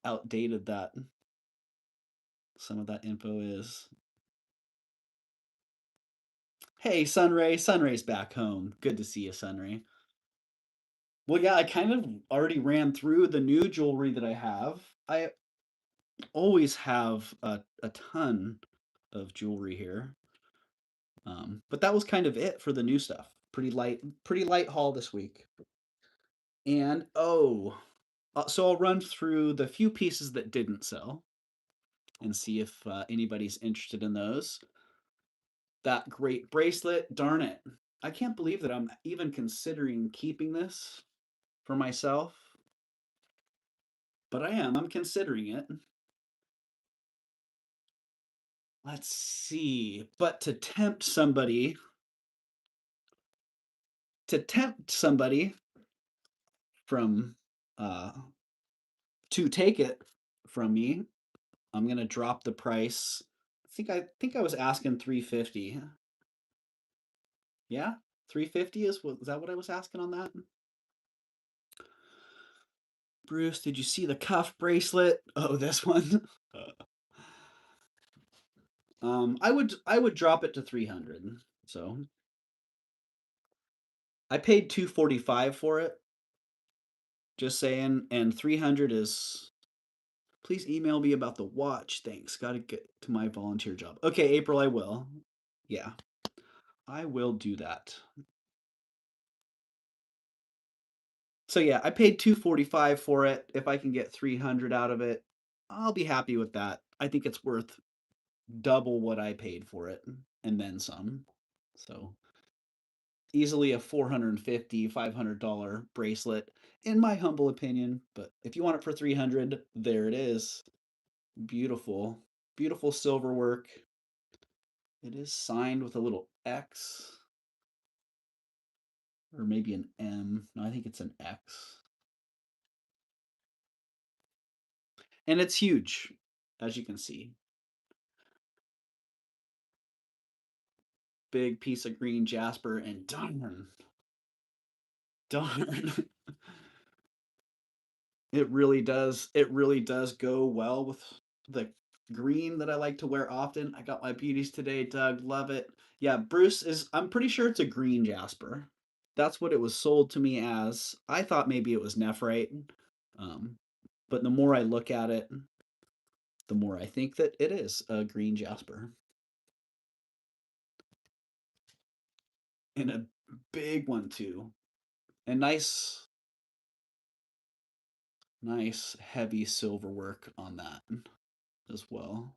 outdated that some of that info is. Hey, Sunray. Sunray's back home. Good to see you, Sunray. Well, yeah, I kind of already ran through the new jewelry that I have. always have a ton of jewelry here. But that was kind of it for the new stuff. Pretty light haul this week. And oh, so I'll run through the few pieces that didn't sell and see if anybody's interested in those. That great bracelet, darn it. I can't believe that I'm even considering keeping this for myself, but I am. I'm considering it. Let's see. But to tempt somebody from uh to take it from me, I'm gonna drop the price. I think I was asking 350. Yeah, 350 is that what I was asking on that? Bruce, did you see the cuff bracelet? Oh, this one. I would drop it to 300. So I paid 245 for it. Just saying, and 300 is. Please email me about the watch. Thanks. Got to get to my volunteer job. Okay, April, I will. Yeah, I will do that. So yeah, I paid 245 for it. If I can get 300 out of it, I'll be happy with that. I think it's worth double what I paid for it and then some. So easily a $450, $500 bracelet in my humble opinion, but if you want it for 300, there it is. Beautiful. Beautiful silver work. It is signed with a little X or maybe an M. No, I think it's an X. And it's huge, as you can see. Big piece of green jasper, and darn. It really does go well with the green that I like to wear often. I got my beauties today, Doug. Love it. Yeah, Bruce is, I'm pretty sure it's a green jasper. That's what it was sold to me as. I thought maybe it was nephrite. Um, but the more I look at it, the more I think that it is a green jasper. And a big one too. And nice heavy silver work on that as well.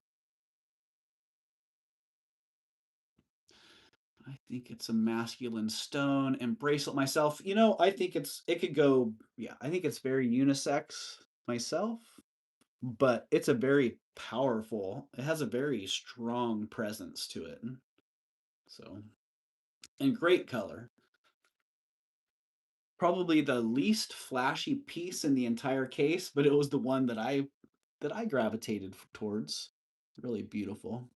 I think it's a masculine stone and bracelet myself. I think it could go, yeah, I think it's very unisex myself, but it's a very powerful, it has a very strong presence to it. So, and great color. Probably the least flashy piece in the entire case, but it was the one that I gravitated towards. Really beautiful.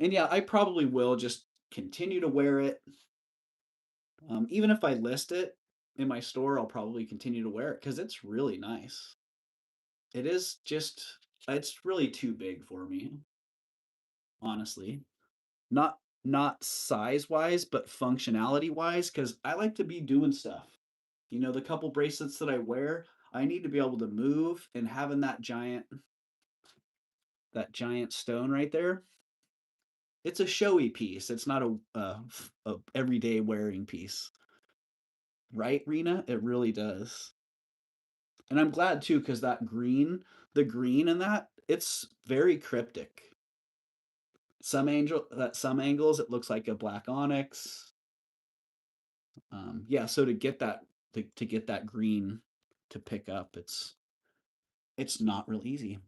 And yeah, I probably will just continue to wear it. Even if I list it in my store, I'll probably continue to wear it because it's really nice. It is just, it's really too big for me, honestly. Not size wise, but functionality wise, because I like to be doing stuff. The couple bracelets that I wear, I need to be able to move, and having that giant stone right there, it's a showy piece. It's not a everyday wearing piece. Right, Rena? It really does. And I'm glad too, because the green in that, it's very cryptic. Some angles it looks like a black onyx. Yeah, so to get that green to pick up, it's not real easy.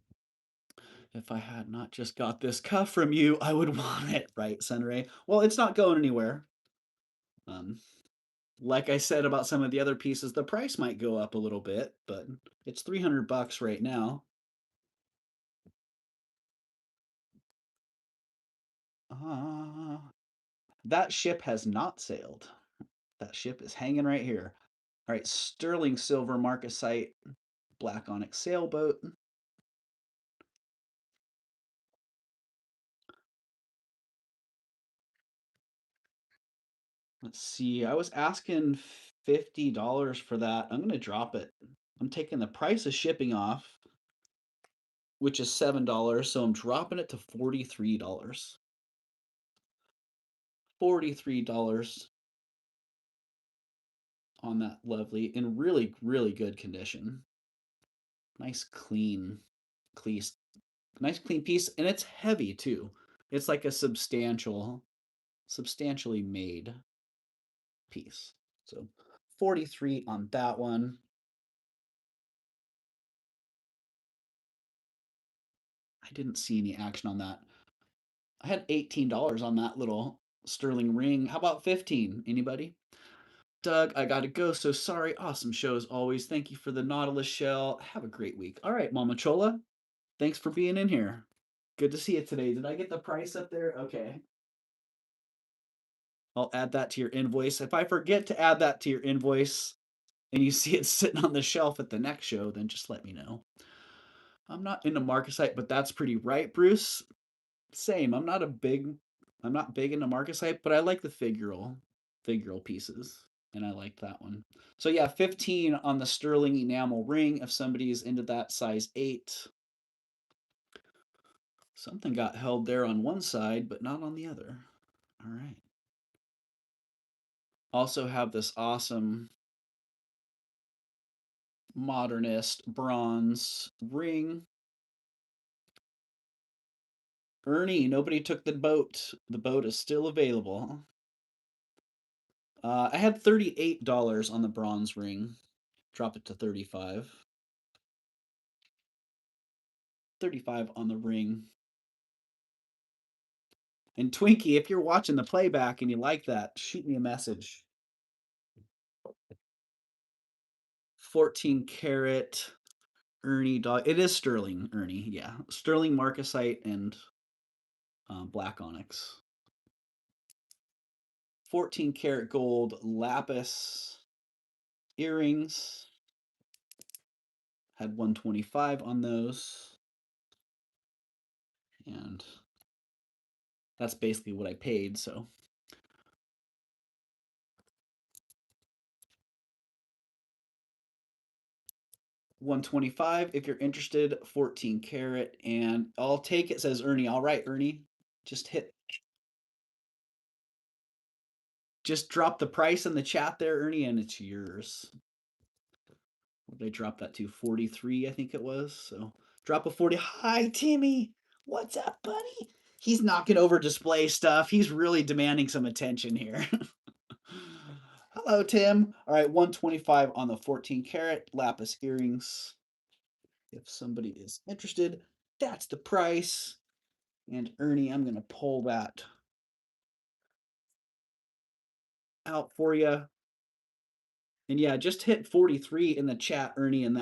If I had not just got this cuff from you, I would want it, right, Sunray? Well, it's not going anywhere. Um, like I said about some of the other pieces, the price might go up a little bit, but it's $300 right now. Uh, that ship has not sailed. That ship is hanging right here. All right, sterling silver marcasite, black onyx sailboat. Let's see. I was asking $50 for that. I'm gonna drop it. I'm taking the price of shipping off. which is $7. So I'm dropping it to $43. $43 on that lovely, in really, really good condition. Nice clean, nice clean piece, and it's heavy too. It's like a substantially made piece. So 43 on that one. I didn't see any action on that. I had $18 on that little sterling ring. How about 15? Anybody? Doug, I gotta go. So sorry. Awesome show as always. Thank you for the Nautilus shell. Have a great week. All right, Mama Chola. Thanks for being in here. Good to see you today. Did I get the price up there? Okay. I'll add that to your invoice. If I forget to add that to your invoice and you see it sitting on the shelf at the next show, then just let me know. I'm not into Marcasite, but that's pretty right, Bruce. Same. I'm not big into Marcasite, but I like the figural pieces, and I like that one. So yeah, 15 on the sterling enamel ring if somebody is into that size 8. Something got held there on one side, but not on the other. All right. Also have this awesome modernist bronze ring. Ernie, nobody took the boat. The boat is still available. I had $38 on the bronze ring. Drop it to 35. 35 on the ring. And Twinkie, if you're watching the playback and you like that, shoot me a message. 14 karat Ernie dog. It is sterling Ernie, yeah. Sterling marcasite and black onyx. 14 karat gold lapis earrings. Had 125 on those. And that's basically what I paid, so. $125 if you're interested, 14 karat, and I'll take it, says Ernie. All right, Ernie, just drop the price in the chat there, Ernie, and it's yours. What did I drop that to? 43, I think it was. So drop a 40. Hi, Timmy. What's up, buddy? He's knocking over display stuff. He's really demanding some attention here. Hello, Tim. All right, 125 on the 14 karat lapis earrings. If somebody is interested, that's the price. And Ernie, I'm going to pull that out for you. And yeah, just hit 43 in the chat, Ernie, and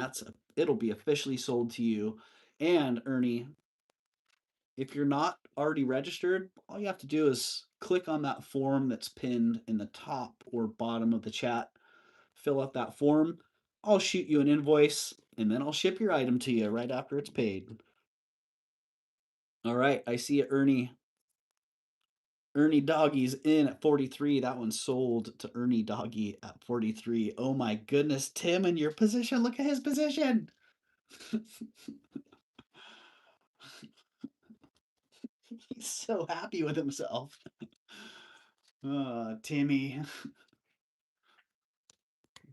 it'll be officially sold to you. And Ernie, if you're not already registered, all you have to do is click on that form that's pinned in the top or bottom of the chat. Fill out that form. I'll shoot you an invoice, and then I'll ship your item to you right after it's paid. All right, I see it, Ernie. Ernie Doggy's in at 43. That one sold to Ernie Doggy at 43. Oh my goodness, Tim, in your position. Look at his position. He's so happy with himself. Timmy.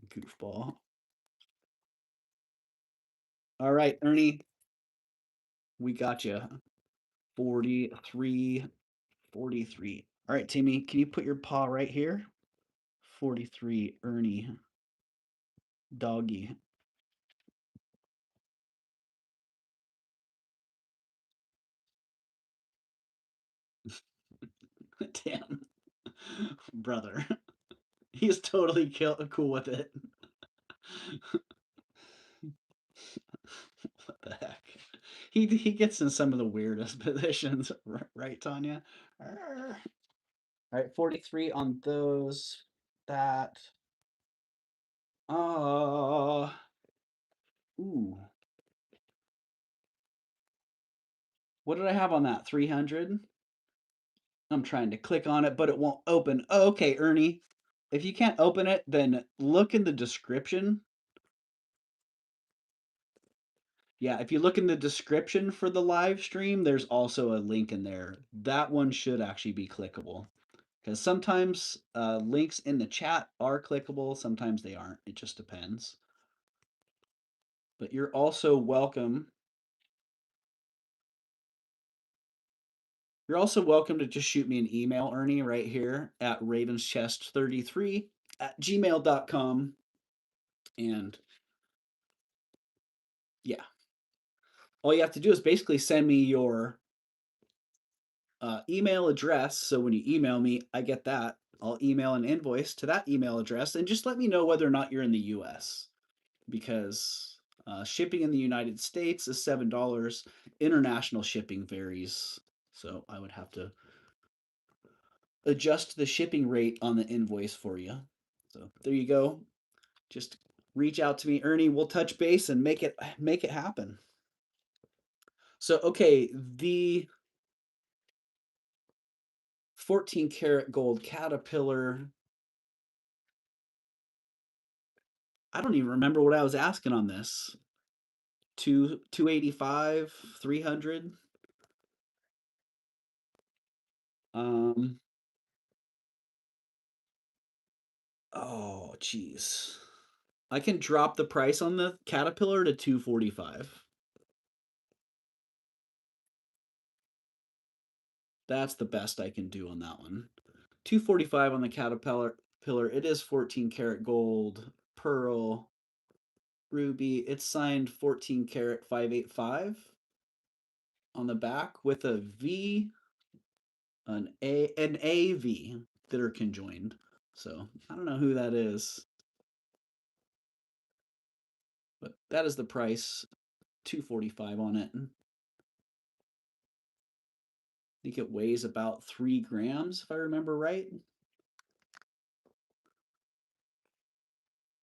Goofball. All right, Ernie. We got you. 43. 43. All right, Timmy, can you put your paw right here? 43, Ernie. Doggy. Damn. Brother. He's totally cool with it. What the heck? He gets in some of the weirdest positions, right, Tanya? All right, 43 on those. That. Ooh. What did I have on that? 300? I'm trying to click on it, but it won't open. Oh, okay, Ernie. If you can't open it, then look in the description. Yeah, if you look in the description for the live stream, there's also a link in there. That one should actually be clickable. Because sometimes links in the chat are clickable, sometimes they aren't. It just depends. But you're also welcome. You're also welcome to just shoot me an email, Ernie, right here at ravenschest33@gmail.com. And yeah, all you have to do is basically send me your email address. So when you email me, I get that. I'll email an invoice to that email address and just let me know whether or not you're in the US, because shipping in the United States is $7. International shipping varies. So I would have to adjust the shipping rate on the invoice for you. So there you go. Just reach out to me, Ernie. We'll touch base and make it happen. So okay, the 14 karat gold caterpillar. I don't even remember what I was asking on this. 285, 300. Um oh jeez. I can drop the price on the caterpillar to 245. That's the best I can do on that one. 245 on the caterpillar. It is 14 karat gold, pearl, ruby. It's signed 14 karat 585 on the back with a V, an AV that are conjoined. So I don't know who that is, but that is the price. 245 on it. I think it weighs about 3 grams if I remember right.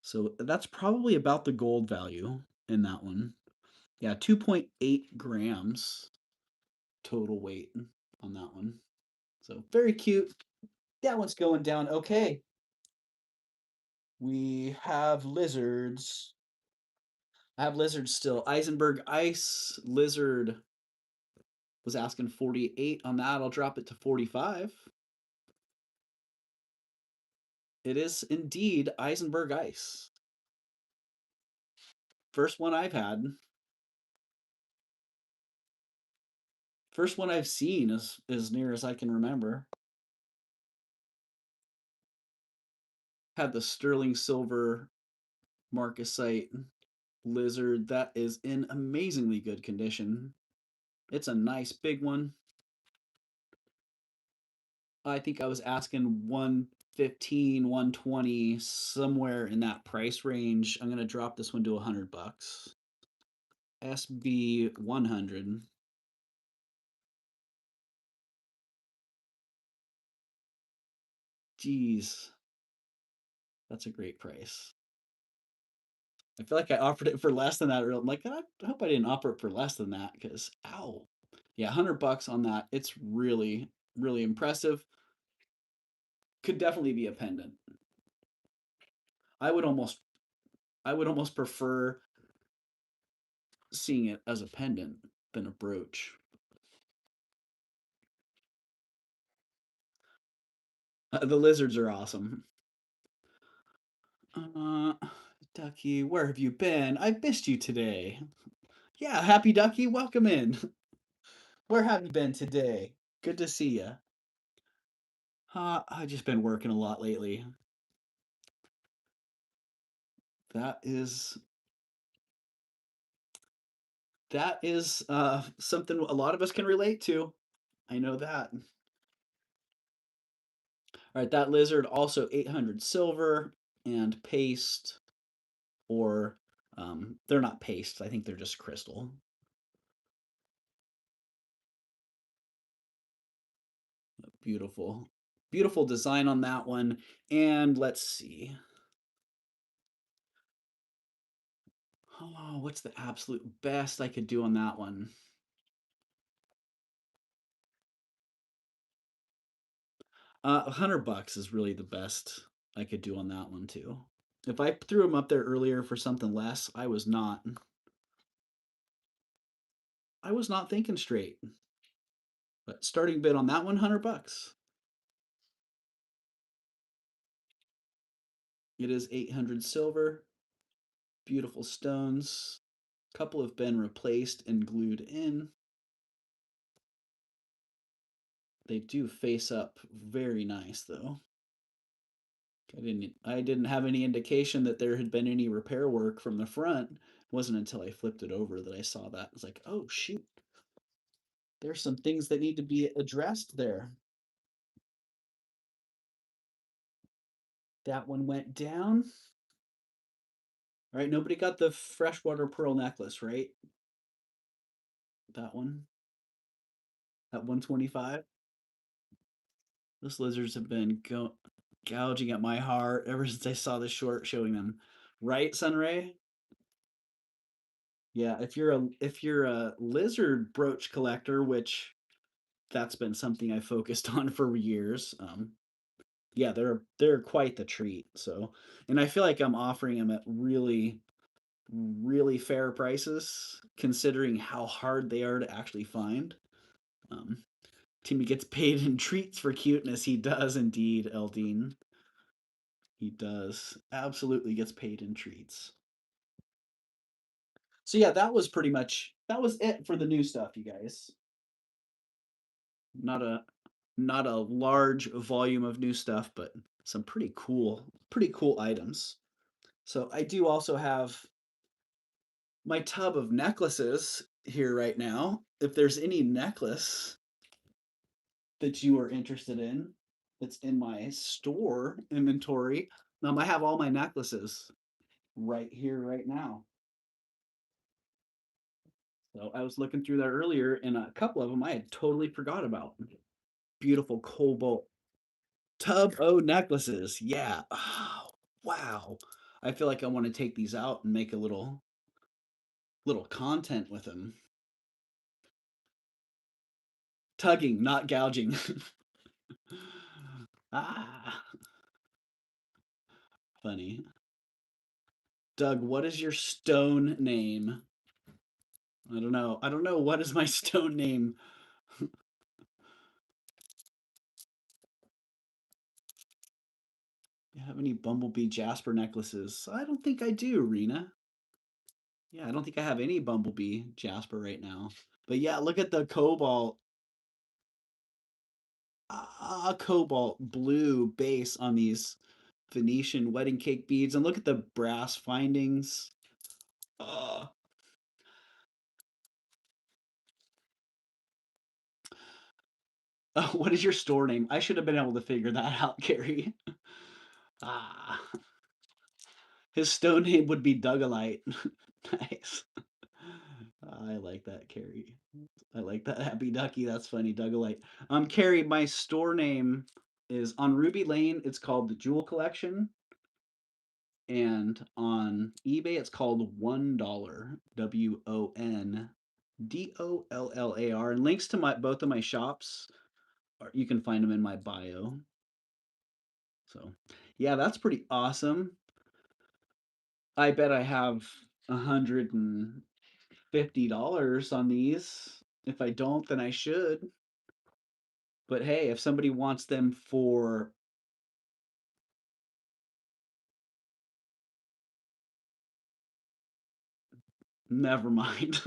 So that's probably about the gold value in that one. Yeah, 2.8 grams total weight on that one. So very cute. That one's going down okay. We have lizards. I have lizards still. Eisenberg Ice Lizard was asking 48 on that. I'll drop it to 45. It is indeed Eisenberg Ice. First one I've had. First one I've seen as near as I can remember. Had the sterling silver marcasite lizard that is in amazingly good condition. It's a nice big one. I think I was asking 115, 120, somewhere in that price range. I'm gonna drop this one to $100. SB 100. Geez, that's a great price. I feel like I offered it for less than that. I'm like, I hope I didn't offer it for less than that, because ow. Yeah, $100 on that. It's really, really impressive. Could definitely be a pendant. I would almost prefer seeing it as a pendant than a brooch. The lizards are awesome. Uh, Ducky, where have you been? I've missed you today. Yeah, Happy Ducky, welcome in. Where have you been today? Good to see you. I've just been working a lot lately. That is something a lot of us can relate to. I know that. All right, that lizard also 800 silver and paste, or they're not paste. I think they're just crystal. Beautiful, beautiful design on that one. And let's see. Oh, what's the absolute best I could do on that one? $100 is really the best I could do on that one too. If I threw them up there earlier for something less, I was not. I was not thinking straight. But starting bid on that one, $100. It is 800 silver, beautiful stones. A couple have been replaced and glued in. They do face up very nice though. I didn't have any indication that there had been any repair work from the front. It wasn't until I flipped it over that I saw that. It's like, oh shoot, there's some things that need to be addressed there. That one went down. All right, nobody got the freshwater pearl necklace, right? That one at 125. Those lizards have been gouging at my heart ever since I saw the short showing them. Right, Sunray? Yeah, if you're a lizard brooch collector, which that's been something I focused on for years. Yeah, they're quite the treat. So, and I feel like I'm offering them at really really fair prices considering how hard they are to actually find. Um, Timmy gets paid in treats for cuteness. He does indeed, Eldine. He does. Absolutely gets paid in treats. So yeah, that was it for the new stuff, you guys. Not a not a large volume of new stuff, but some pretty cool items. So I do also have my tub of necklaces here right now. If there's any necklace that you are interested in that's in my store inventory, I have all my necklaces right here right now. So I was looking through there earlier, and a couple of them I had totally forgot about. Beautiful cobalt tub o necklaces. Yeah. Oh, wow. I feel like I want to take these out and make a little content with them. Tugging, not gouging. Ah, funny. Doug, what is your stone name? I don't know. I don't know. What is my stone name? Do you have any bumblebee jasper necklaces? I don't think I do, Rena. Yeah, I don't think I have any bumblebee jasper right now. But yeah, look at the cobalt blue base on these Venetian wedding cake beads, and look at the brass findings. Uh, what is your store name? I should have been able to figure that out, Carrie. Ah, his stone name would be Dugalite. Nice. I like that, Carrie. I like that. Happy Ducky. That's funny. Dugalite. Carrie, my store name is on Ruby Lane. It's called the Jewel Collection, and on eBay it's called $1. WONDOLLAR. And links to my both of my shops, you can find them in my bio. So, yeah, that's pretty awesome. I bet I have $150 on these. If I don't, then I should. But hey, if somebody wants them for never mind.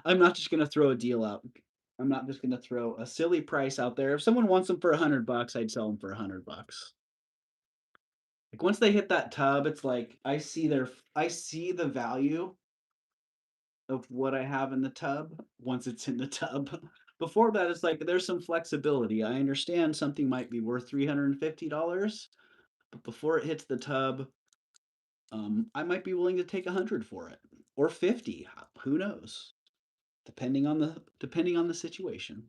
I'm not just gonna throw a deal out. I'm not just gonna throw a silly price out there. If someone wants them for $100, I'd sell them for $100. Like once they hit that tub, it's like I see the value of what I have in the tub once it's in the tub. Before that, it's like there's some flexibility. I understand something might be worth $350, but before it hits the tub, I might be willing to take 100 for it or 50. Who knows? Depending on the situation.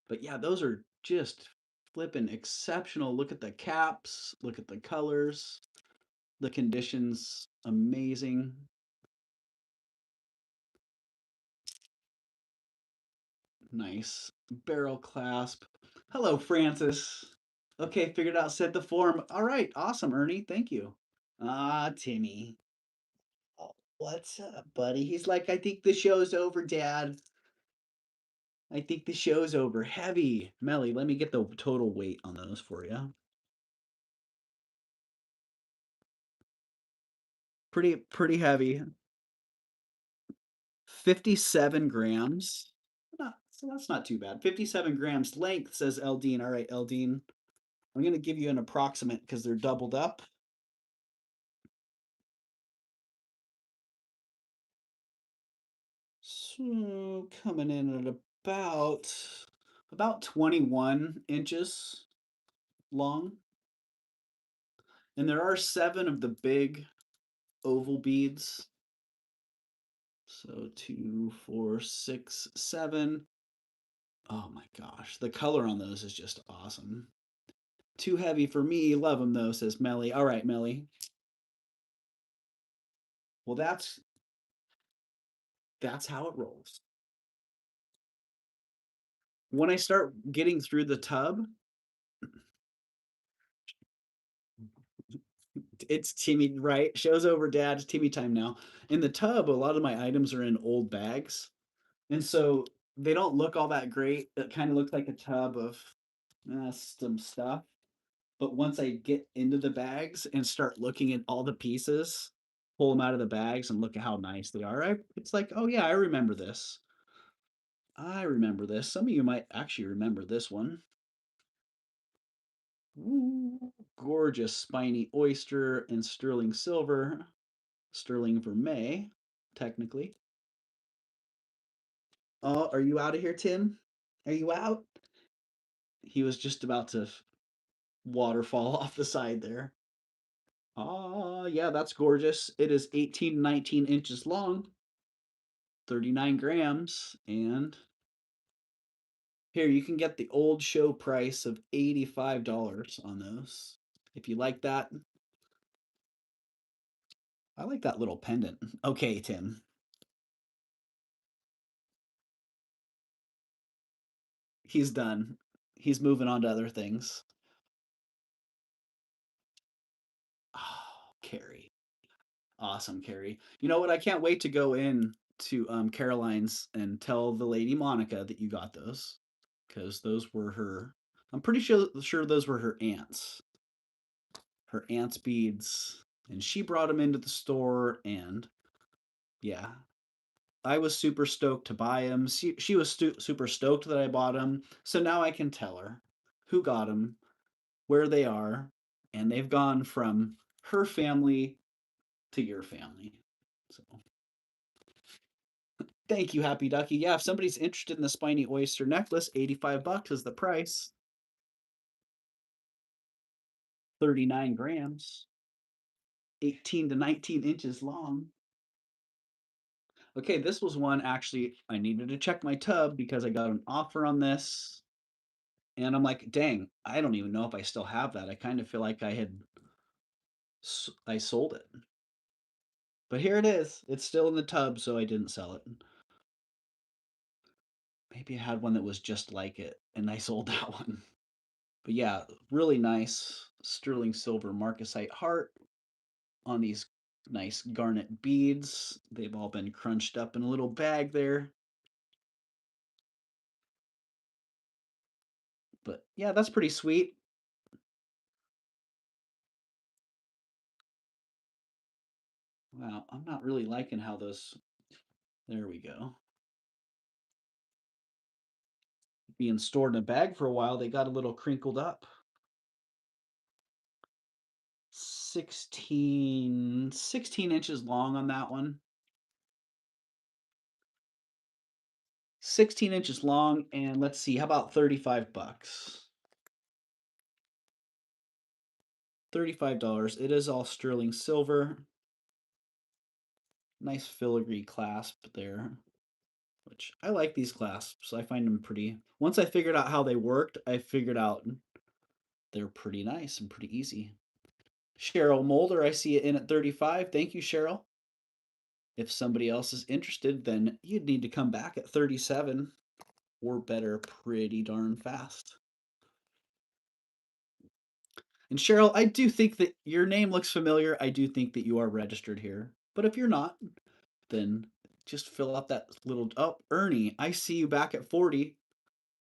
But yeah, those are just flipping exceptional. Look at the caps. Look at the colors. The conditions, amazing. Nice. Barrel clasp. Hello, Francis. Okay, figured out set the form. All right, awesome, Ernie. Thank you. Ah, Timmy. What's up, buddy? He's like, I think the show's over, Dad. I think the show's over. Heavy. Melly, let me get the total weight on those for you. Pretty heavy. 57 grams. So that's not too bad. 57 grams length, says Eldine. All right, Eldine. I'm going to give you an approximate because they're doubled up. So coming in at about 21 inches long. And there are 7 of the big oval beads. So 2, 4, 6, 7. Oh my gosh, the color on those is just awesome. Too heavy for me. Love them though, says Melly. All right, Melly. Well, that's how it rolls. When I start getting through the tub, it's Timmy, right? Show's over, Dad. It's Timmy time now. In the tub, a lot of my items are in old bags, and so they don't look all that great. It kind of looks like a tub of some stuff. But once I get into the bags and start looking at all the pieces, pull them out of the bags and look at how nice they are, it's like, oh yeah, I remember this. I remember this. Some of you might actually remember this one. Ooh, gorgeous spiny oyster and sterling silver, sterling vermeil, technically. Oh, are you out of here, Tim? Are you out? He was just about to waterfall off the side there. Ah, yeah, that's gorgeous. It is 18 to 19 inches long, 39 grams, and here you can get the old show price of $85 on those. If you like that, I like that little pendant. Okay, Tim. He's done. He's moving on to other things. Oh, Carrie. Awesome, Carrie. You know what? I can't wait to go in to Caroline's and tell the lady Monica that you got those because those were her. I'm pretty sure those were her aunts. Her aunt's beads, and she brought them into the store. And yeah, I was super stoked to buy them. She was super stoked that I bought them. So now I can tell her who got them, where they are, and they've gone from her family to your family. So thank you, Happy Ducky. Yeah, if somebody's interested in the spiny oyster necklace, 85 bucks is the price. 39 grams, 18 to 19 inches long. Okay, this was one actually I needed to check my tub because I got an offer on this. And I'm like, dang, I don't even know if I still have that. I kind of feel like I sold it. But here it is. It's still in the tub, so I didn't sell it. Maybe I had one that was just like it and I sold that one. But yeah, really nice sterling silver marcasite heart on these nice garnet beads. They've all been crunched up in a little bag there. But yeah, that's pretty sweet. Wow, I'm not really liking how those. There we go. Being stored in a bag for a while, they got a little crinkled up. 16 inches long on that one. 16 inches long, and let's see, how about 35 bucks? $35. It is all sterling silver. Nice filigree clasp there, which I like these clasps. I find them pretty. Once I figured out how they worked, I figured out they're pretty nice and pretty easy. Cheryl Molder, I see it in at 35. Thank you, Cheryl. If somebody else is interested, then you'd need to come back at 37 or better pretty darn fast. And Cheryl, I do think that your name looks familiar. I do think that you are registered here. But if you're not, then just fill out that little, oh, Ernie, I see you back at 40.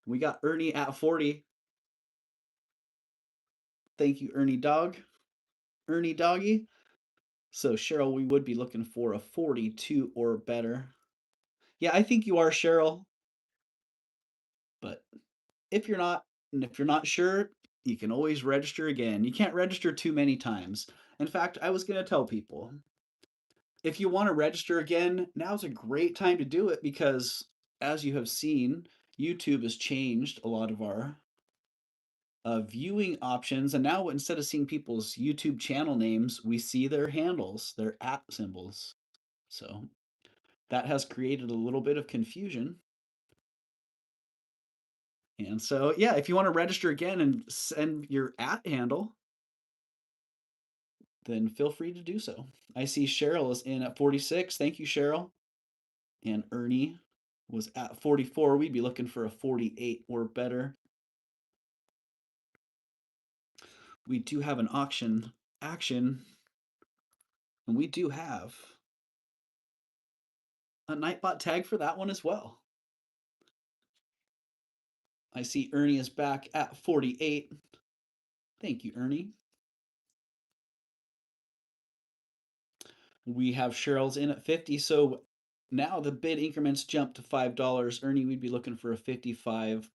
We got Ernie at 40. Thank you, Ernie Dog. Ernie Doggy. So Cheryl, we would be looking for a 42 or better. Yeah, I think you are, Cheryl. But if you're not, and if you're not sure, you can always register again. You can't register too many times. In fact, I was going to tell people, if you want to register again, now's a great time to do it because as you have seen, YouTube has changed a lot of our viewing options. And now instead of seeing people's YouTube channel names, we see their handles, their @ symbols. So that has created a little bit of confusion. And so, yeah, if you want to register again and send your @ handle, then feel free to do so. I see Cheryl is in at 46. Thank you, Cheryl. And Ernie was at 44. We'd be looking for a 48 or better. We do have an auction action, and we do have a Nightbot tag for that one as well. I see Ernie is back at 48. Thank you, Ernie. We have Cheryl's in at 50, so now the bid increments jump to $5. Ernie, we'd be looking for a 55.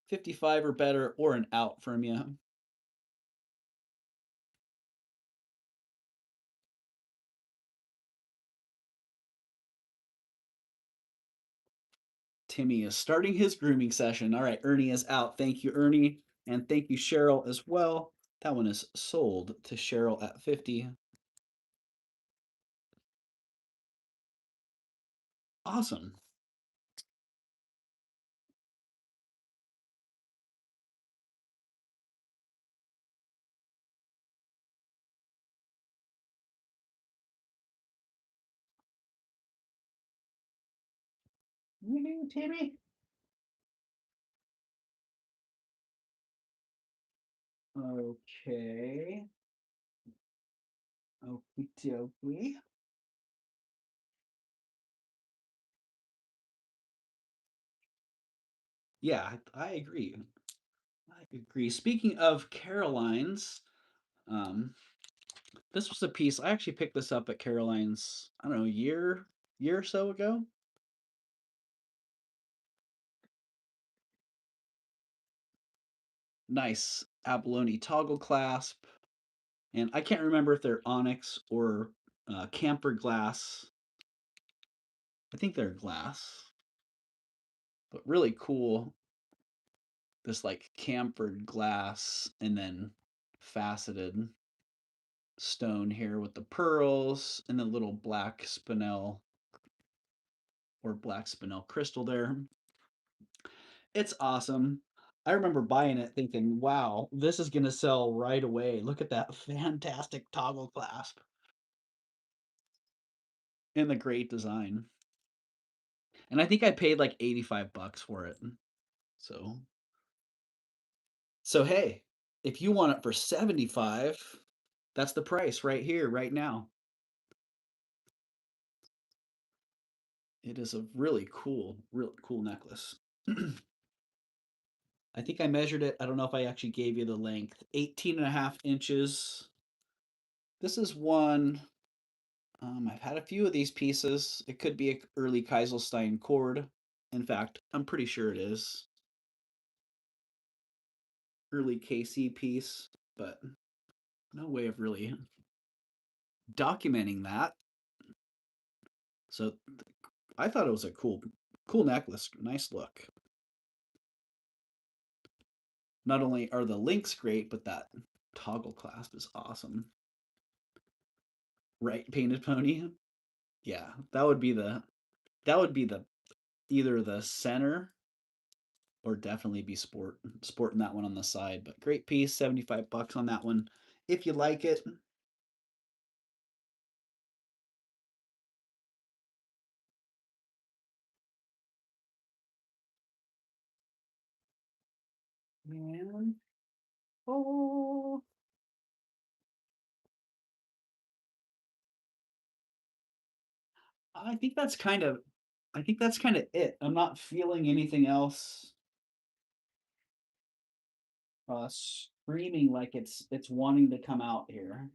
55 or better, or an out from you. Timmy is starting his grooming session. All right, Ernie is out. Thank you, Ernie. And thank you, Cheryl, as well. That one is sold to Cheryl at 50. Awesome. Woohoo, Timmy. Okay. Okie dokie. Yeah, I agree. I agree. Speaking of Caroline's, this was a piece I actually picked this up at Caroline's, I don't know, year or so ago. Nice abalone toggle clasp, and I can't remember if they're onyx or camper glass. I think they're glass, but really cool. This like camfered glass and then faceted stone here with the pearls and the little black spinel or black spinel crystal there. It's awesome. I remember buying it thinking, wow, this is going to sell right away. Look at that fantastic toggle clasp and the great design. And I think I paid like 85 bucks for it. So hey, if you want it for 75, that's the price right here right now. It is a really cool necklace. I think I measured it. I don't know if I actually gave you the length. 18.5 inches. This is one. I've had a few of these pieces. It could be an early Kieselstein cord. In fact, I'm pretty sure it is. Early KC piece, but no way of really documenting that. So I thought it was a cool necklace. Nice look. Not only are the links great, but that toggle clasp is awesome. Right, Painted Pony? Yeah, that would be the either the center or definitely be sporting that one on the side. But great piece, 75 bucks on that one. If you like it. Man. Oh. I think that's kind of it. I'm not feeling anything else screaming like it's wanting to come out here.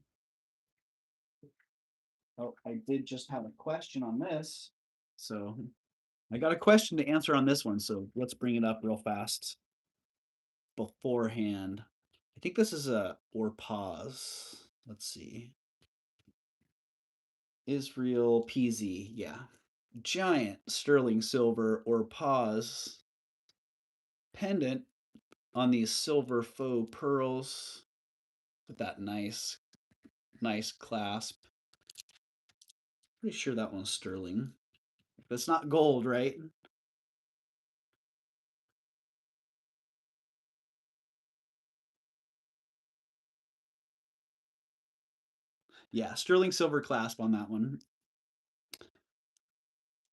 Oh, I did just have a question on this. So I got a question to answer on this one, so let's bring it up real fast beforehand. I think this is a or pause. Let's see. Israel PZ, yeah. Giant sterling silver or pause pendant on these silver faux pearls with that nice clasp. Pretty sure that one's sterling. But it's not gold, right? Yeah, sterling silver clasp on that one.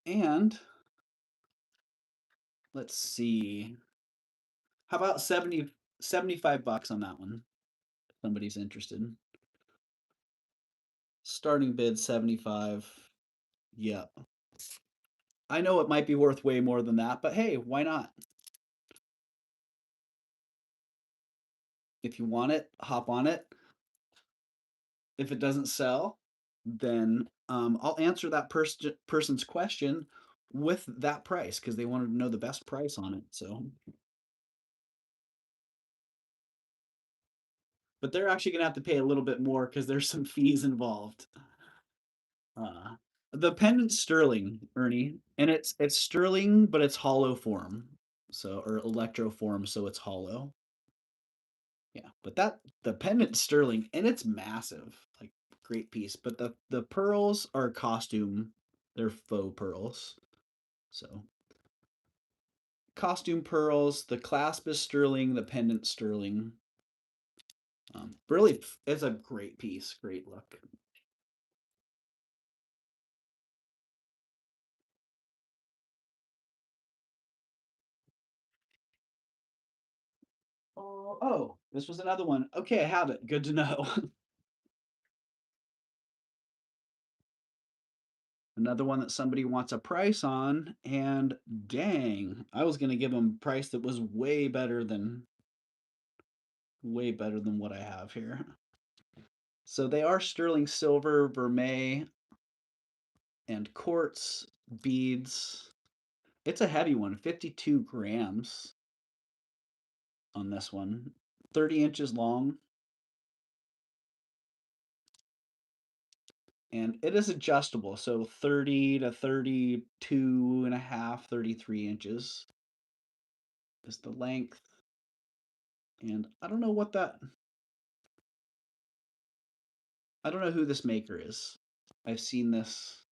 And let's see. How about 75 bucks on that one? If somebody's interested. Starting bid 75. Yep. I know it might be worth way more than that, but hey, why not? If you want it, hop on it. If it doesn't sell, then I'll answer that person's question with that price because they wanted to know the best price on it. So, but they're actually gonna have to pay a little bit more because there's some fees involved. Uh, the pendant's sterling, Ernie, and it's sterling, but it's hollow form, so or electro form, so it's hollow. Yeah, but the pendant's sterling and it's massive, like great piece. But the pearls are costume, they're faux pearls. So costume pearls, the clasp is sterling, the pendant sterling. Really, it's a great piece, great look. Oh, this was another one. Okay, I have it. Good to know. Another one that somebody wants a price on, and dang, I was gonna give them a price that was way better than what I have here. So they are sterling silver, vermeil, and quartz beads. It's a heavy one, 52 grams on this one, 30 inches long. And it is adjustable, so 30 to 32 and a half, 33 inches is the length. And I don't know I don't know who this maker is. I've seen this,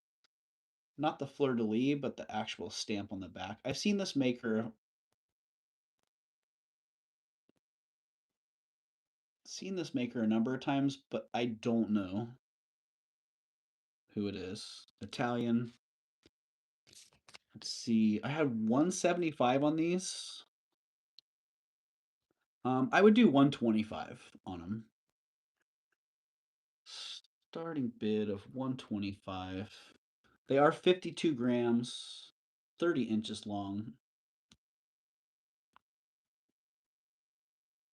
not the fleur de lis, but the actual stamp on the back. I've seen this maker a number of times, but I don't know who it is. Italian. Let's see. I had 175 on these. I would do 125 on them. Starting bid of 125. They are 52 grams, 30 inches long.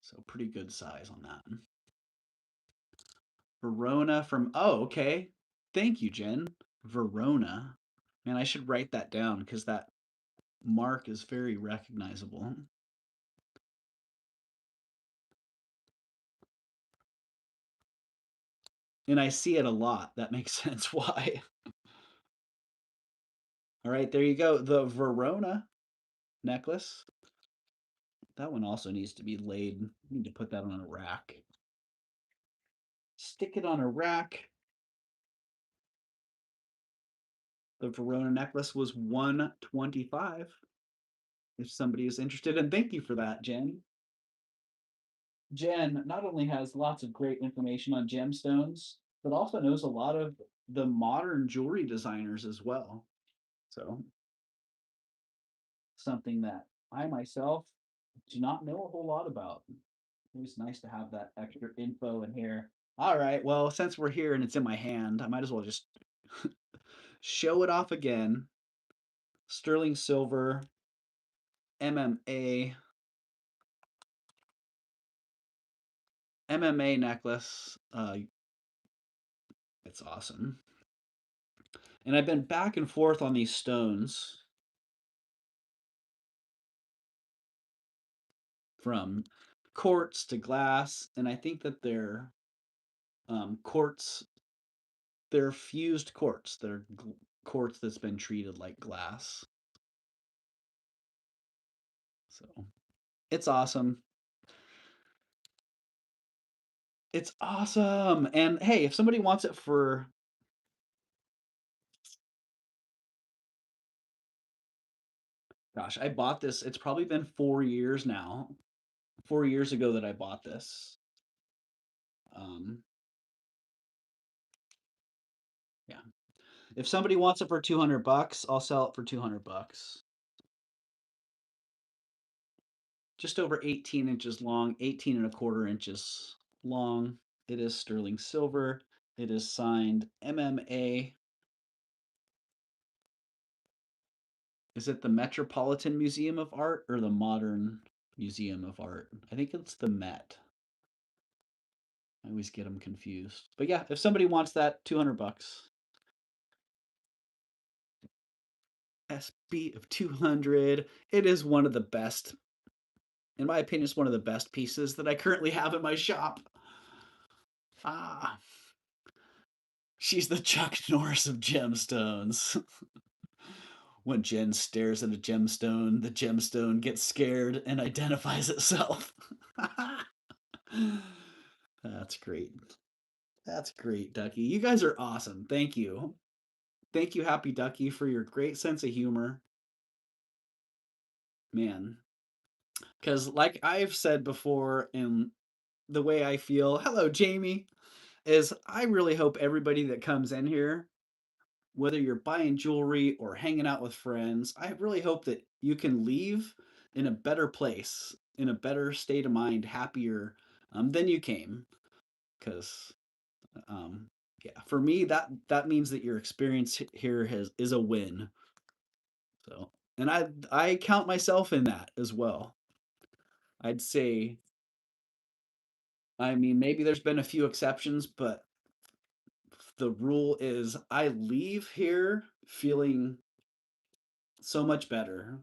So pretty good size on that. Verona from, oh, okay. Thank you, Jen. Verona. Man, I should write that down because that mark is very recognizable. And I see it a lot. That makes sense why. All right, there you go. The Verona necklace. That one also needs to be laid. I need to put that on a rack. Stick it on a rack. The Verona necklace was 125. If somebody is interested, and thank you for that, Jen. Jen not only has lots of great information on gemstones, but also knows a lot of the modern jewelry designers as well. So, something that I myself do not know a whole lot about. Always nice to have that extra info in here. All right, well, since we're here and it's in my hand, I might as well just Show it off again. Sterling silver, MMA, MMA necklace. It's awesome. And I've been back and forth on these stones from quartz to glass, and I think that they're quartz. They're fused quartz. They're quartz that's been treated like glass. So it's awesome. It's awesome. And hey, if somebody wants it for, gosh, I bought this. It's probably been 4 years now. 4 years ago that I bought this. Um, yeah. If somebody wants it for 200 bucks, I'll sell it for 200 bucks. Just over 18 inches long, 18 and a quarter inches long. It is sterling silver. It is signed MMA. Is it the Metropolitan Museum of Art or the Modern Museum of Art? I think it's the Met. I always get them confused. But yeah, if somebody wants that, 200 bucks. SB of 200. It is one of the best, in my opinion, it's one of the best pieces that I currently have in my shop. Ah, she's the Chuck Norris of gemstones. When Jen stares at a gemstone, the gemstone gets scared and identifies itself. That's great. That's great, Ducky. You guys are awesome. Thank you. Thank you, Happy Ducky, for your great sense of humor. Man. Because, like I've said before, in the way I feel, hello, Jamie, is I really hope everybody that comes in here, whether you're buying jewelry or hanging out with friends, I really hope that you can leave in a better place, in a better state of mind, happier than you came. Because yeah, for me, that means that your experience here is a win. So, and I count myself in that as well. I'd say, I mean, maybe there's been a few exceptions, but the rule is I leave here feeling so much better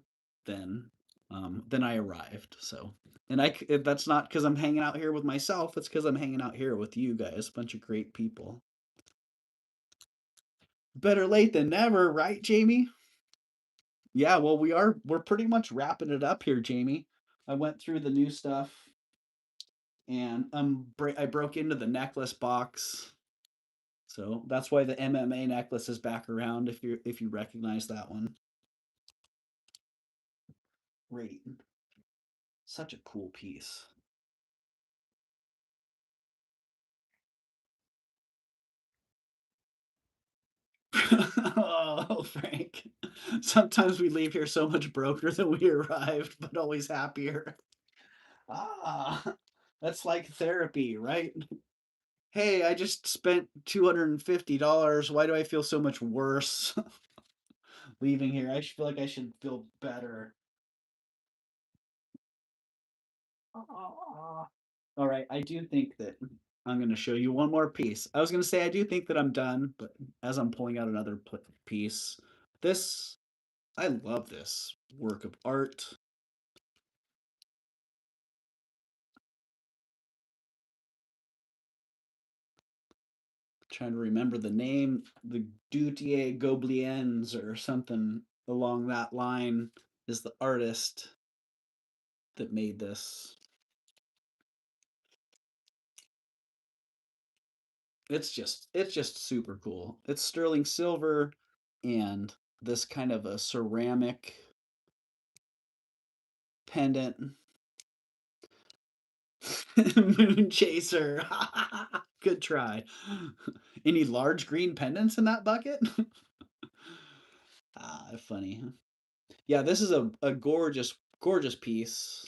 than I arrived. So, and that's not because I'm hanging out here with myself. It's because I'm hanging out here with you guys, a bunch of great people. Better late than never, right, Jamie? Yeah, well, we're pretty much wrapping it up here, Jamie. I went through the new stuff and I broke into the necklace box. So that's why the MMA necklace is back around if you recognize that one. Great. Such a cool piece. Oh, Frank. Sometimes we leave here so much broker than we arrived, but always happier. Ah, that's like therapy, right? Hey, I just spent $250. Why do I feel so much worse leaving here? I feel like I should feel better. Ah. All right, I do think that I'm going to show you one more piece. I was going to say I do think that I'm done, but as I'm pulling out another piece, this, I love this work of art. Trying to remember the name, the Dutier Gobliens or something along that line is the artist that made this. It's just super cool. It's sterling silver and this kind of a ceramic pendant. Moon chaser. Good try. Any large green pendants in that bucket? Funny. Yeah, this is a gorgeous, gorgeous piece.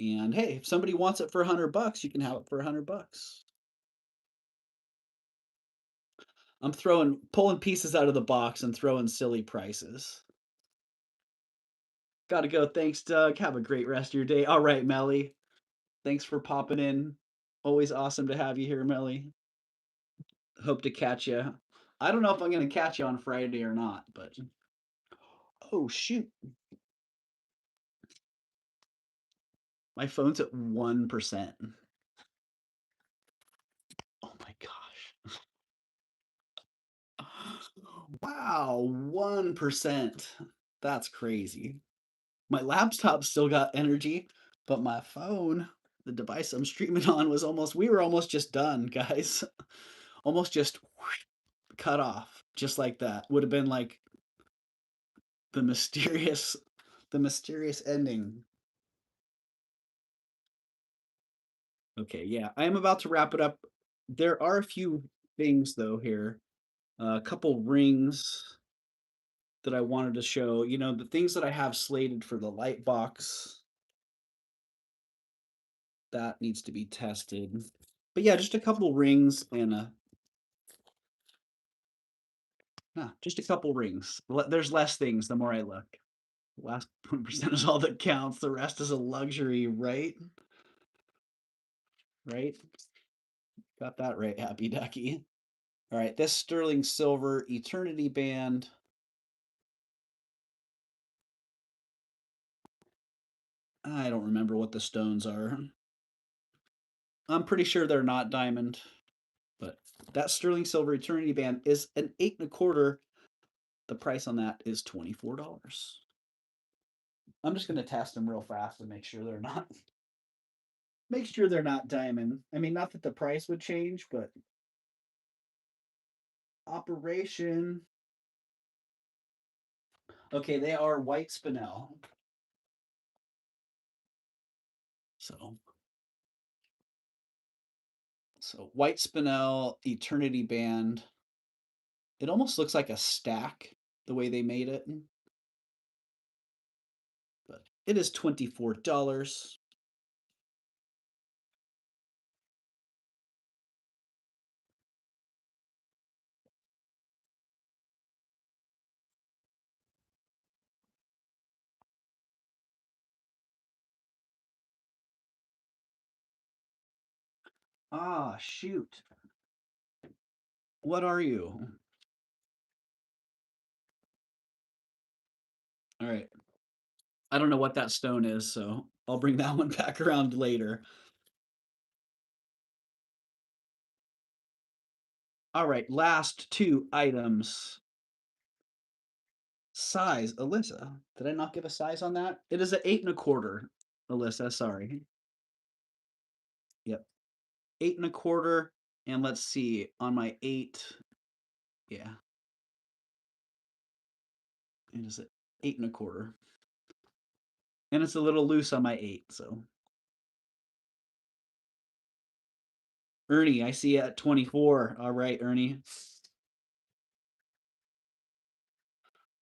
And hey, if somebody wants it for 100 bucks, you can have it for 100 bucks. I'm pulling pieces out of the box and throwing silly prices. Gotta go. Thanks, Doug. Have a great rest of your day. All right, Melly. Thanks for popping in. Always awesome to have you here, Melly. Hope to catch you. I don't know if I'm going to catch you on Friday or not, but oh shoot, my phone's at 1%. Oh my gosh. Wow, 1%. That's crazy. My laptop still got energy, but my phone, the device I'm streaming on, we were almost just done, guys. Almost just cut off, just like that. Would have been like the mysterious, the mysterious ending. Okay, yeah, I am about to wrap it up. There are a few things though here, a couple rings that I wanted to show. You know, the things that I have slated for the light box that needs to be tested. But yeah, just a couple rings and just a couple rings. There's less things the more I look. The last 1% is all that counts. The rest is a luxury, right? Right? Got that right, Happy Ducky. All right, this sterling silver eternity band. I don't remember what the stones are. I'm pretty sure they're not diamond, but that sterling silver eternity band is an 8 1/4. The price on that is $24. I'm just gonna test them real fast and make sure they're not diamond. I mean, not that the price would change, but operation. Okay, they are white spinel. So white spinel eternity band. It almost looks like a stack the way they made it. But it is $24. Ah, shoot. What are you? All right. I don't know what that stone is, so I'll bring that one back around later. All right, last two items. Size, Alyssa. Did I not give a size on that? It is an 8 1/4, Alyssa. Sorry. Yep, 8 1/4. And let's see, on my 8, yeah, it is an 8 1/4. And it's a little loose on my 8, so. Ernie, I see you at 24. All right, Ernie.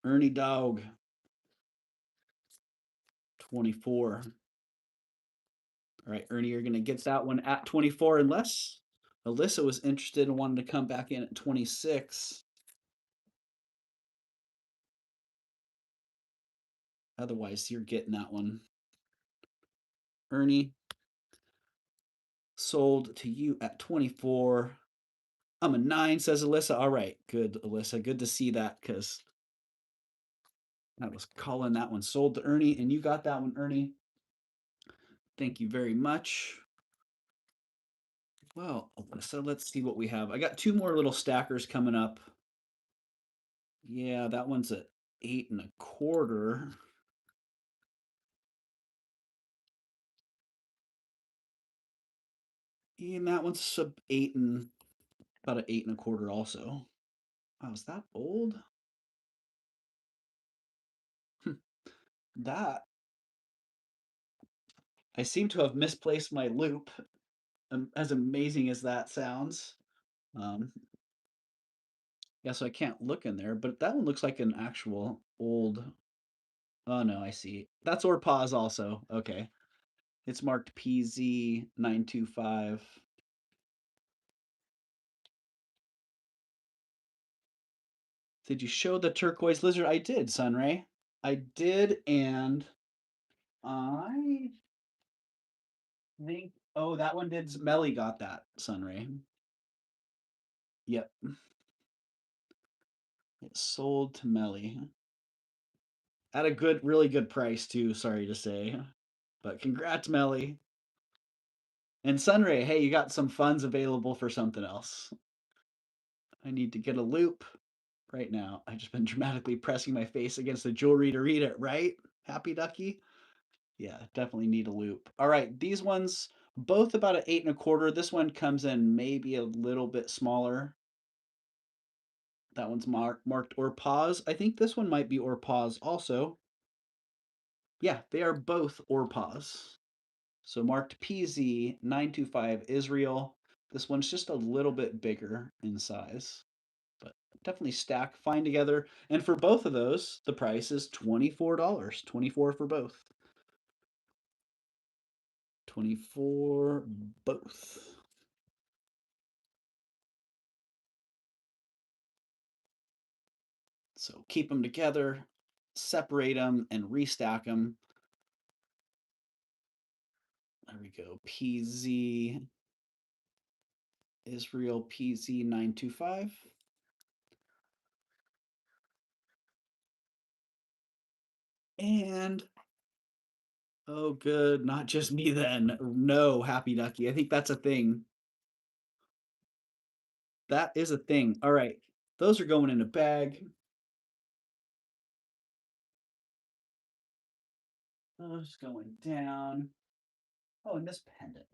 Ernie Dog. 24. All right, Ernie, you're going to get that one at 24 unless Alyssa was interested and wanted to come back in at 26. Otherwise, you're getting that one. Ernie, sold to you at 24. I'm a 9, says Alyssa. All right, good, Alyssa. Good to see that because I was calling that one sold to Ernie, and you got that one, Ernie. Thank you very much. Well, Alyssa, let's see what we have. I got 2 more little stackers coming up. Yeah, that one's at 8 1/4. And that one's sub 8 and about an 8 1/4 also. Wow, is that old? That I seem to have misplaced my loop. As amazing as that sounds. Um, yeah, so I can't look in there, but that one looks like an actual old. Oh no, I see. That's or pause also. Okay. It's marked PZ925. Did you show the turquoise lizard? I did, Sunray. I did, and I think, oh, that one did. Melly got that, Sunray. Yep. It sold to Melly. At a good, really good price, too, sorry to say. But congrats, Melly. And Sunray, hey, you got some funds available for something else. I need to get a loop right now. I've just been dramatically pressing my face against the jewelry to read it, right? Happy Ducky? Yeah, definitely need a loop. All right, these ones, both about an 8 1/4. This one comes in maybe a little bit smaller. That one's marked or pause. I think this one might be or pause also. Yeah, they are both or pause. So marked PZ 925 Israel. This one's just a little bit bigger in size, but definitely stack fine together. And for both of those, the price is $24. 24 for both. 24 both. So keep them together, separate them, and restack them. There we go. PZ Israel PZ 925. And oh, good. Not just me then. No, Happy Ducky. I think that's a thing. That is a thing. All right. Those are going in a bag. Those going down. Oh, and this pendant.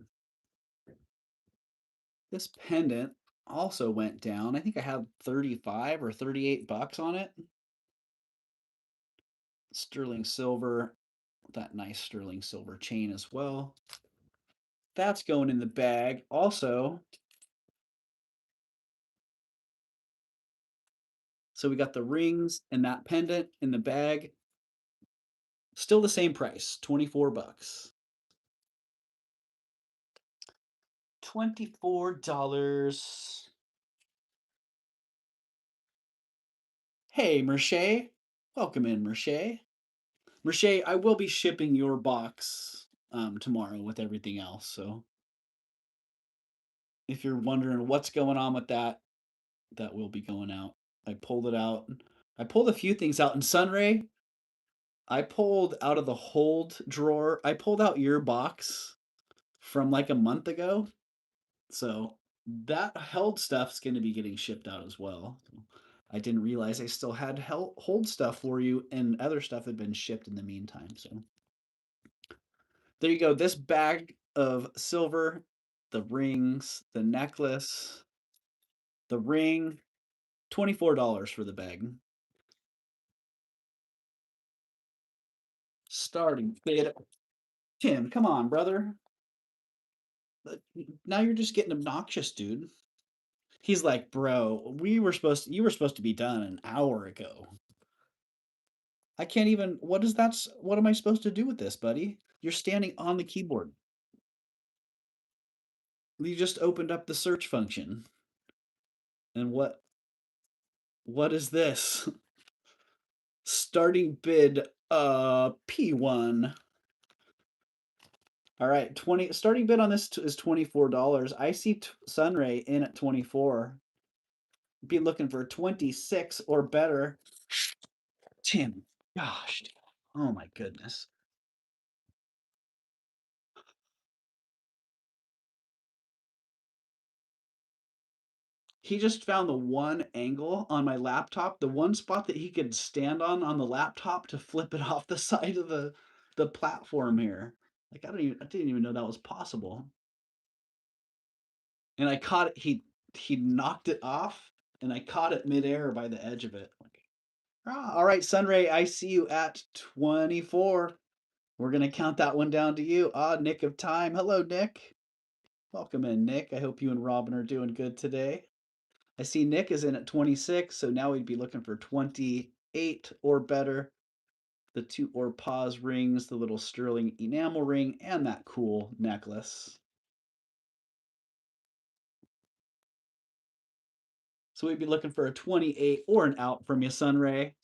This pendant also went down. I think I had 35 or 38 bucks on it. Sterling silver. That nice sterling silver chain as well. That's going in the bag. Also, so we got the rings and that pendant in the bag. Still the same price, 24 bucks. $24. Hey, Merche. Welcome in, Merche. Merche, I will be shipping your box tomorrow with everything else. So if you're wondering what's going on with that, that will be going out. I pulled it out. I pulled a few things out in Sunray. I pulled out of the hold drawer. I pulled out your box from like a month ago. So that held stuff's going to be getting shipped out as well. I didn't realize I still had hold stuff for you, and other stuff had been shipped in the meantime. So there you go. This bag of silver, the rings, the necklace, the ring, $24 for the bag. Starting bid. Tim, come on, brother. Now you're just getting obnoxious, dude. He's like, bro, you were supposed to be done an hour ago. I can't even, what am I supposed to do with this, buddy? You're standing on the keyboard. You just opened up the search function. And what is this? Starting bid P1. All right, starting bid on this is $24. I see Sunray in at 24. Be looking for 26 or better. Tim, gosh, oh my goodness. He just found the one angle on my laptop, the one spot that he could stand on the laptop to flip it off the side of the platform here. Like I didn't even know that was possible. And I caught it. He knocked it off, and I caught it midair by the edge of it. Like, all right, Sunray, I see you at 24. We're gonna count that one down to you. Nick of time. Hello, Nick. Welcome in, Nick. I hope you and Robin are doing good today. I see Nick is in at 26, so now we'd be looking for 28 or better. The 2 or pause rings, the little sterling enamel ring, and that cool necklace. So we'd be looking for a 28 or an out from you, Sunray.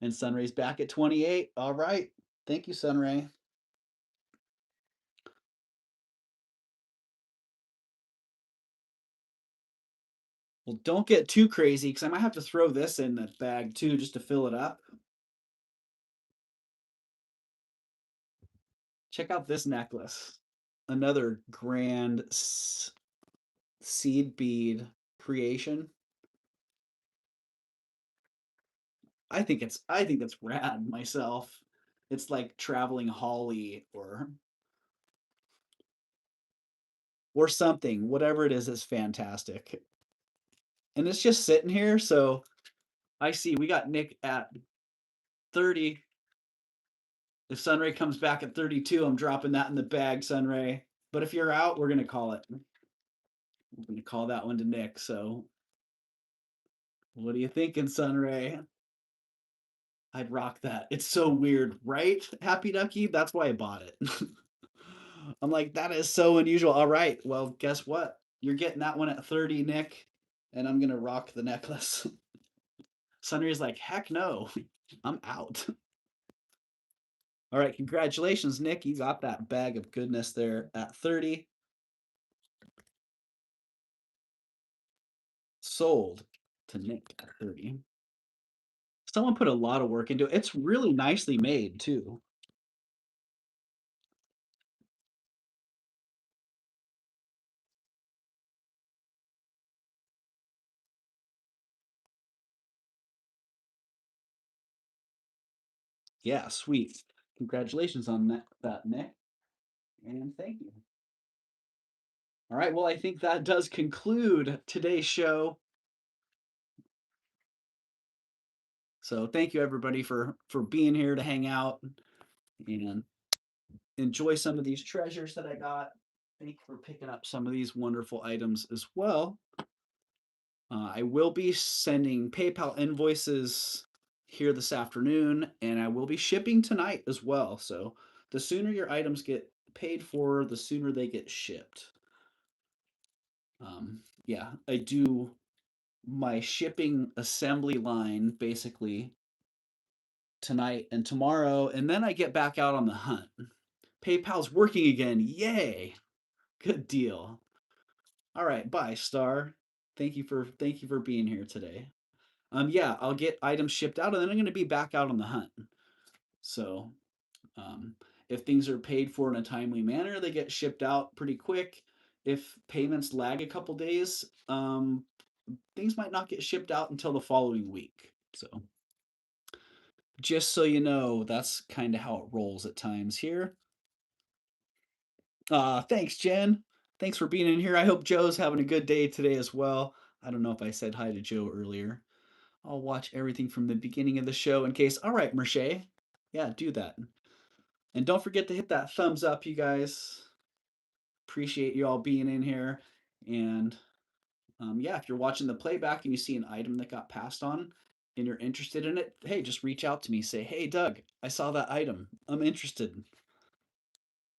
And Sunray's back at 28. All right. Thank you, Sunray. Well, don't get too crazy because I might have to throw this in the bag too just to fill it up. Check out this necklace. Another grand seed bead creation. I think that's rad myself. It's like traveling holly or something. Whatever it is fantastic. And it's just sitting here, so I see we got Nick at 30. If Sunray comes back at 32, I'm dropping that in the bag, Sunray. But if you're out, we're gonna call it. We're gonna call that one to Nick. So what are you thinking, Sunray? I'd rock that. It's so weird, right? Happy Ducky? That's why I bought it. I'm like, that is so unusual. All right. Well, guess what? You're getting that one at 30, Nick, and I'm gonna rock the necklace. Sunray's like, heck no. I'm out. All right, congratulations, Nick. You got that bag of goodness there at 30. Sold to Nick at 30. Someone put a lot of work into it. It's really nicely made too. Yeah, sweet. Congratulations on that, Nick. And thank you. All right, well, I think that does conclude today's show. So thank you everybody for being here to hang out and enjoy some of these treasures that I got. Thank you for picking up some of these wonderful items as well. I will be sending PayPal invoices here this afternoon, and I will be shipping tonight as well. So the sooner your items get paid for, the sooner they get shipped. Yeah, I do my shipping assembly line basically tonight and tomorrow, and then I get back out on the hunt. PayPal's working again. Yay. Good deal. All right, bye, Star. Thank you for being here today. Yeah, I'll get items shipped out and then I'm going to be back out on the hunt. So, um, if things are paid for in a timely manner, they get shipped out pretty quick. If payments lag a couple days, things might not get shipped out until the following week. So, just so you know, that's kind of how it rolls at times here. Thanks, Jen. Thanks for being in here. I hope Joe's having a good day today as well. I don't know if I said hi to Joe earlier. I'll watch everything from the beginning of the show in case. All right, Merche. Yeah, do that. And don't forget to hit that thumbs up, you guys. Appreciate you all being in here. And yeah, if you're watching the playback and you see an item that got passed on and you're interested in it, hey, just reach out to me. Say, hey, Doug, I saw that item. I'm interested.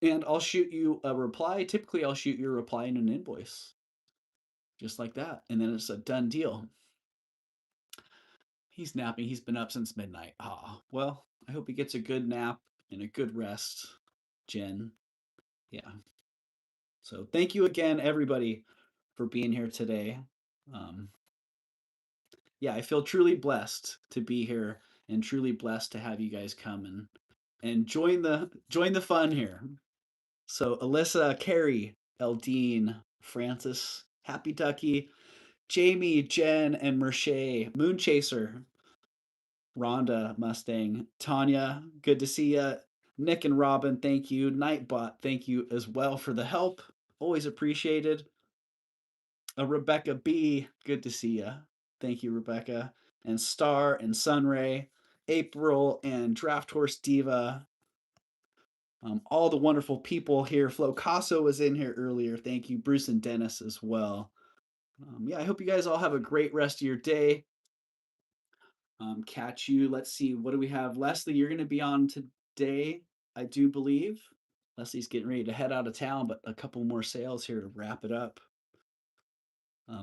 And I'll shoot you a reply. Typically, I'll shoot you a reply in an invoice. Just like that. And then it's a done deal. He's napping. He's been up since midnight. Ah, well, I hope he gets a good nap and a good rest, Jen. Yeah. So thank you again, everybody, for being here today. Um, yeah, I feel truly blessed to be here and truly blessed to have you guys come and join the fun here. So Alyssa, Carrie, Eldine, Francis, Happy Ducky, Jamie, Jen, and Merche, Moonchaser, Rhonda, Mustang, Tanya, good to see ya. Nick and Robin, thank you. Nightbot, thank you as well for the help. Always appreciated. Rebecca B, good to see ya. Thank you, Rebecca. And Star and Sunray, April and Draft Horse Diva. All the wonderful people here. Flo Casso was in here earlier. Thank you. Bruce and Dennis as well. Yeah, I hope you guys all have a great rest of your day. Catch you. Let's see. What do we have? Leslie, you're going to be on today, I do believe. Leslie's getting ready to head out of town, but a couple more sales here to wrap it up.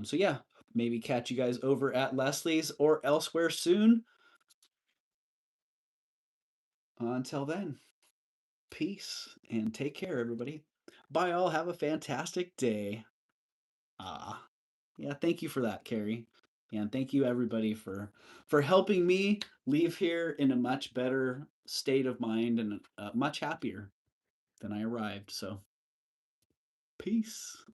So yeah, maybe catch you guys over at Leslie's or elsewhere soon. Until then, peace and take care, everybody. Bye, all. Have a fantastic day. Ah, yeah. Thank you for that, Carrie. Yeah, and thank you everybody for helping me leave here in a much better state of mind and much happier than I arrived. So, peace.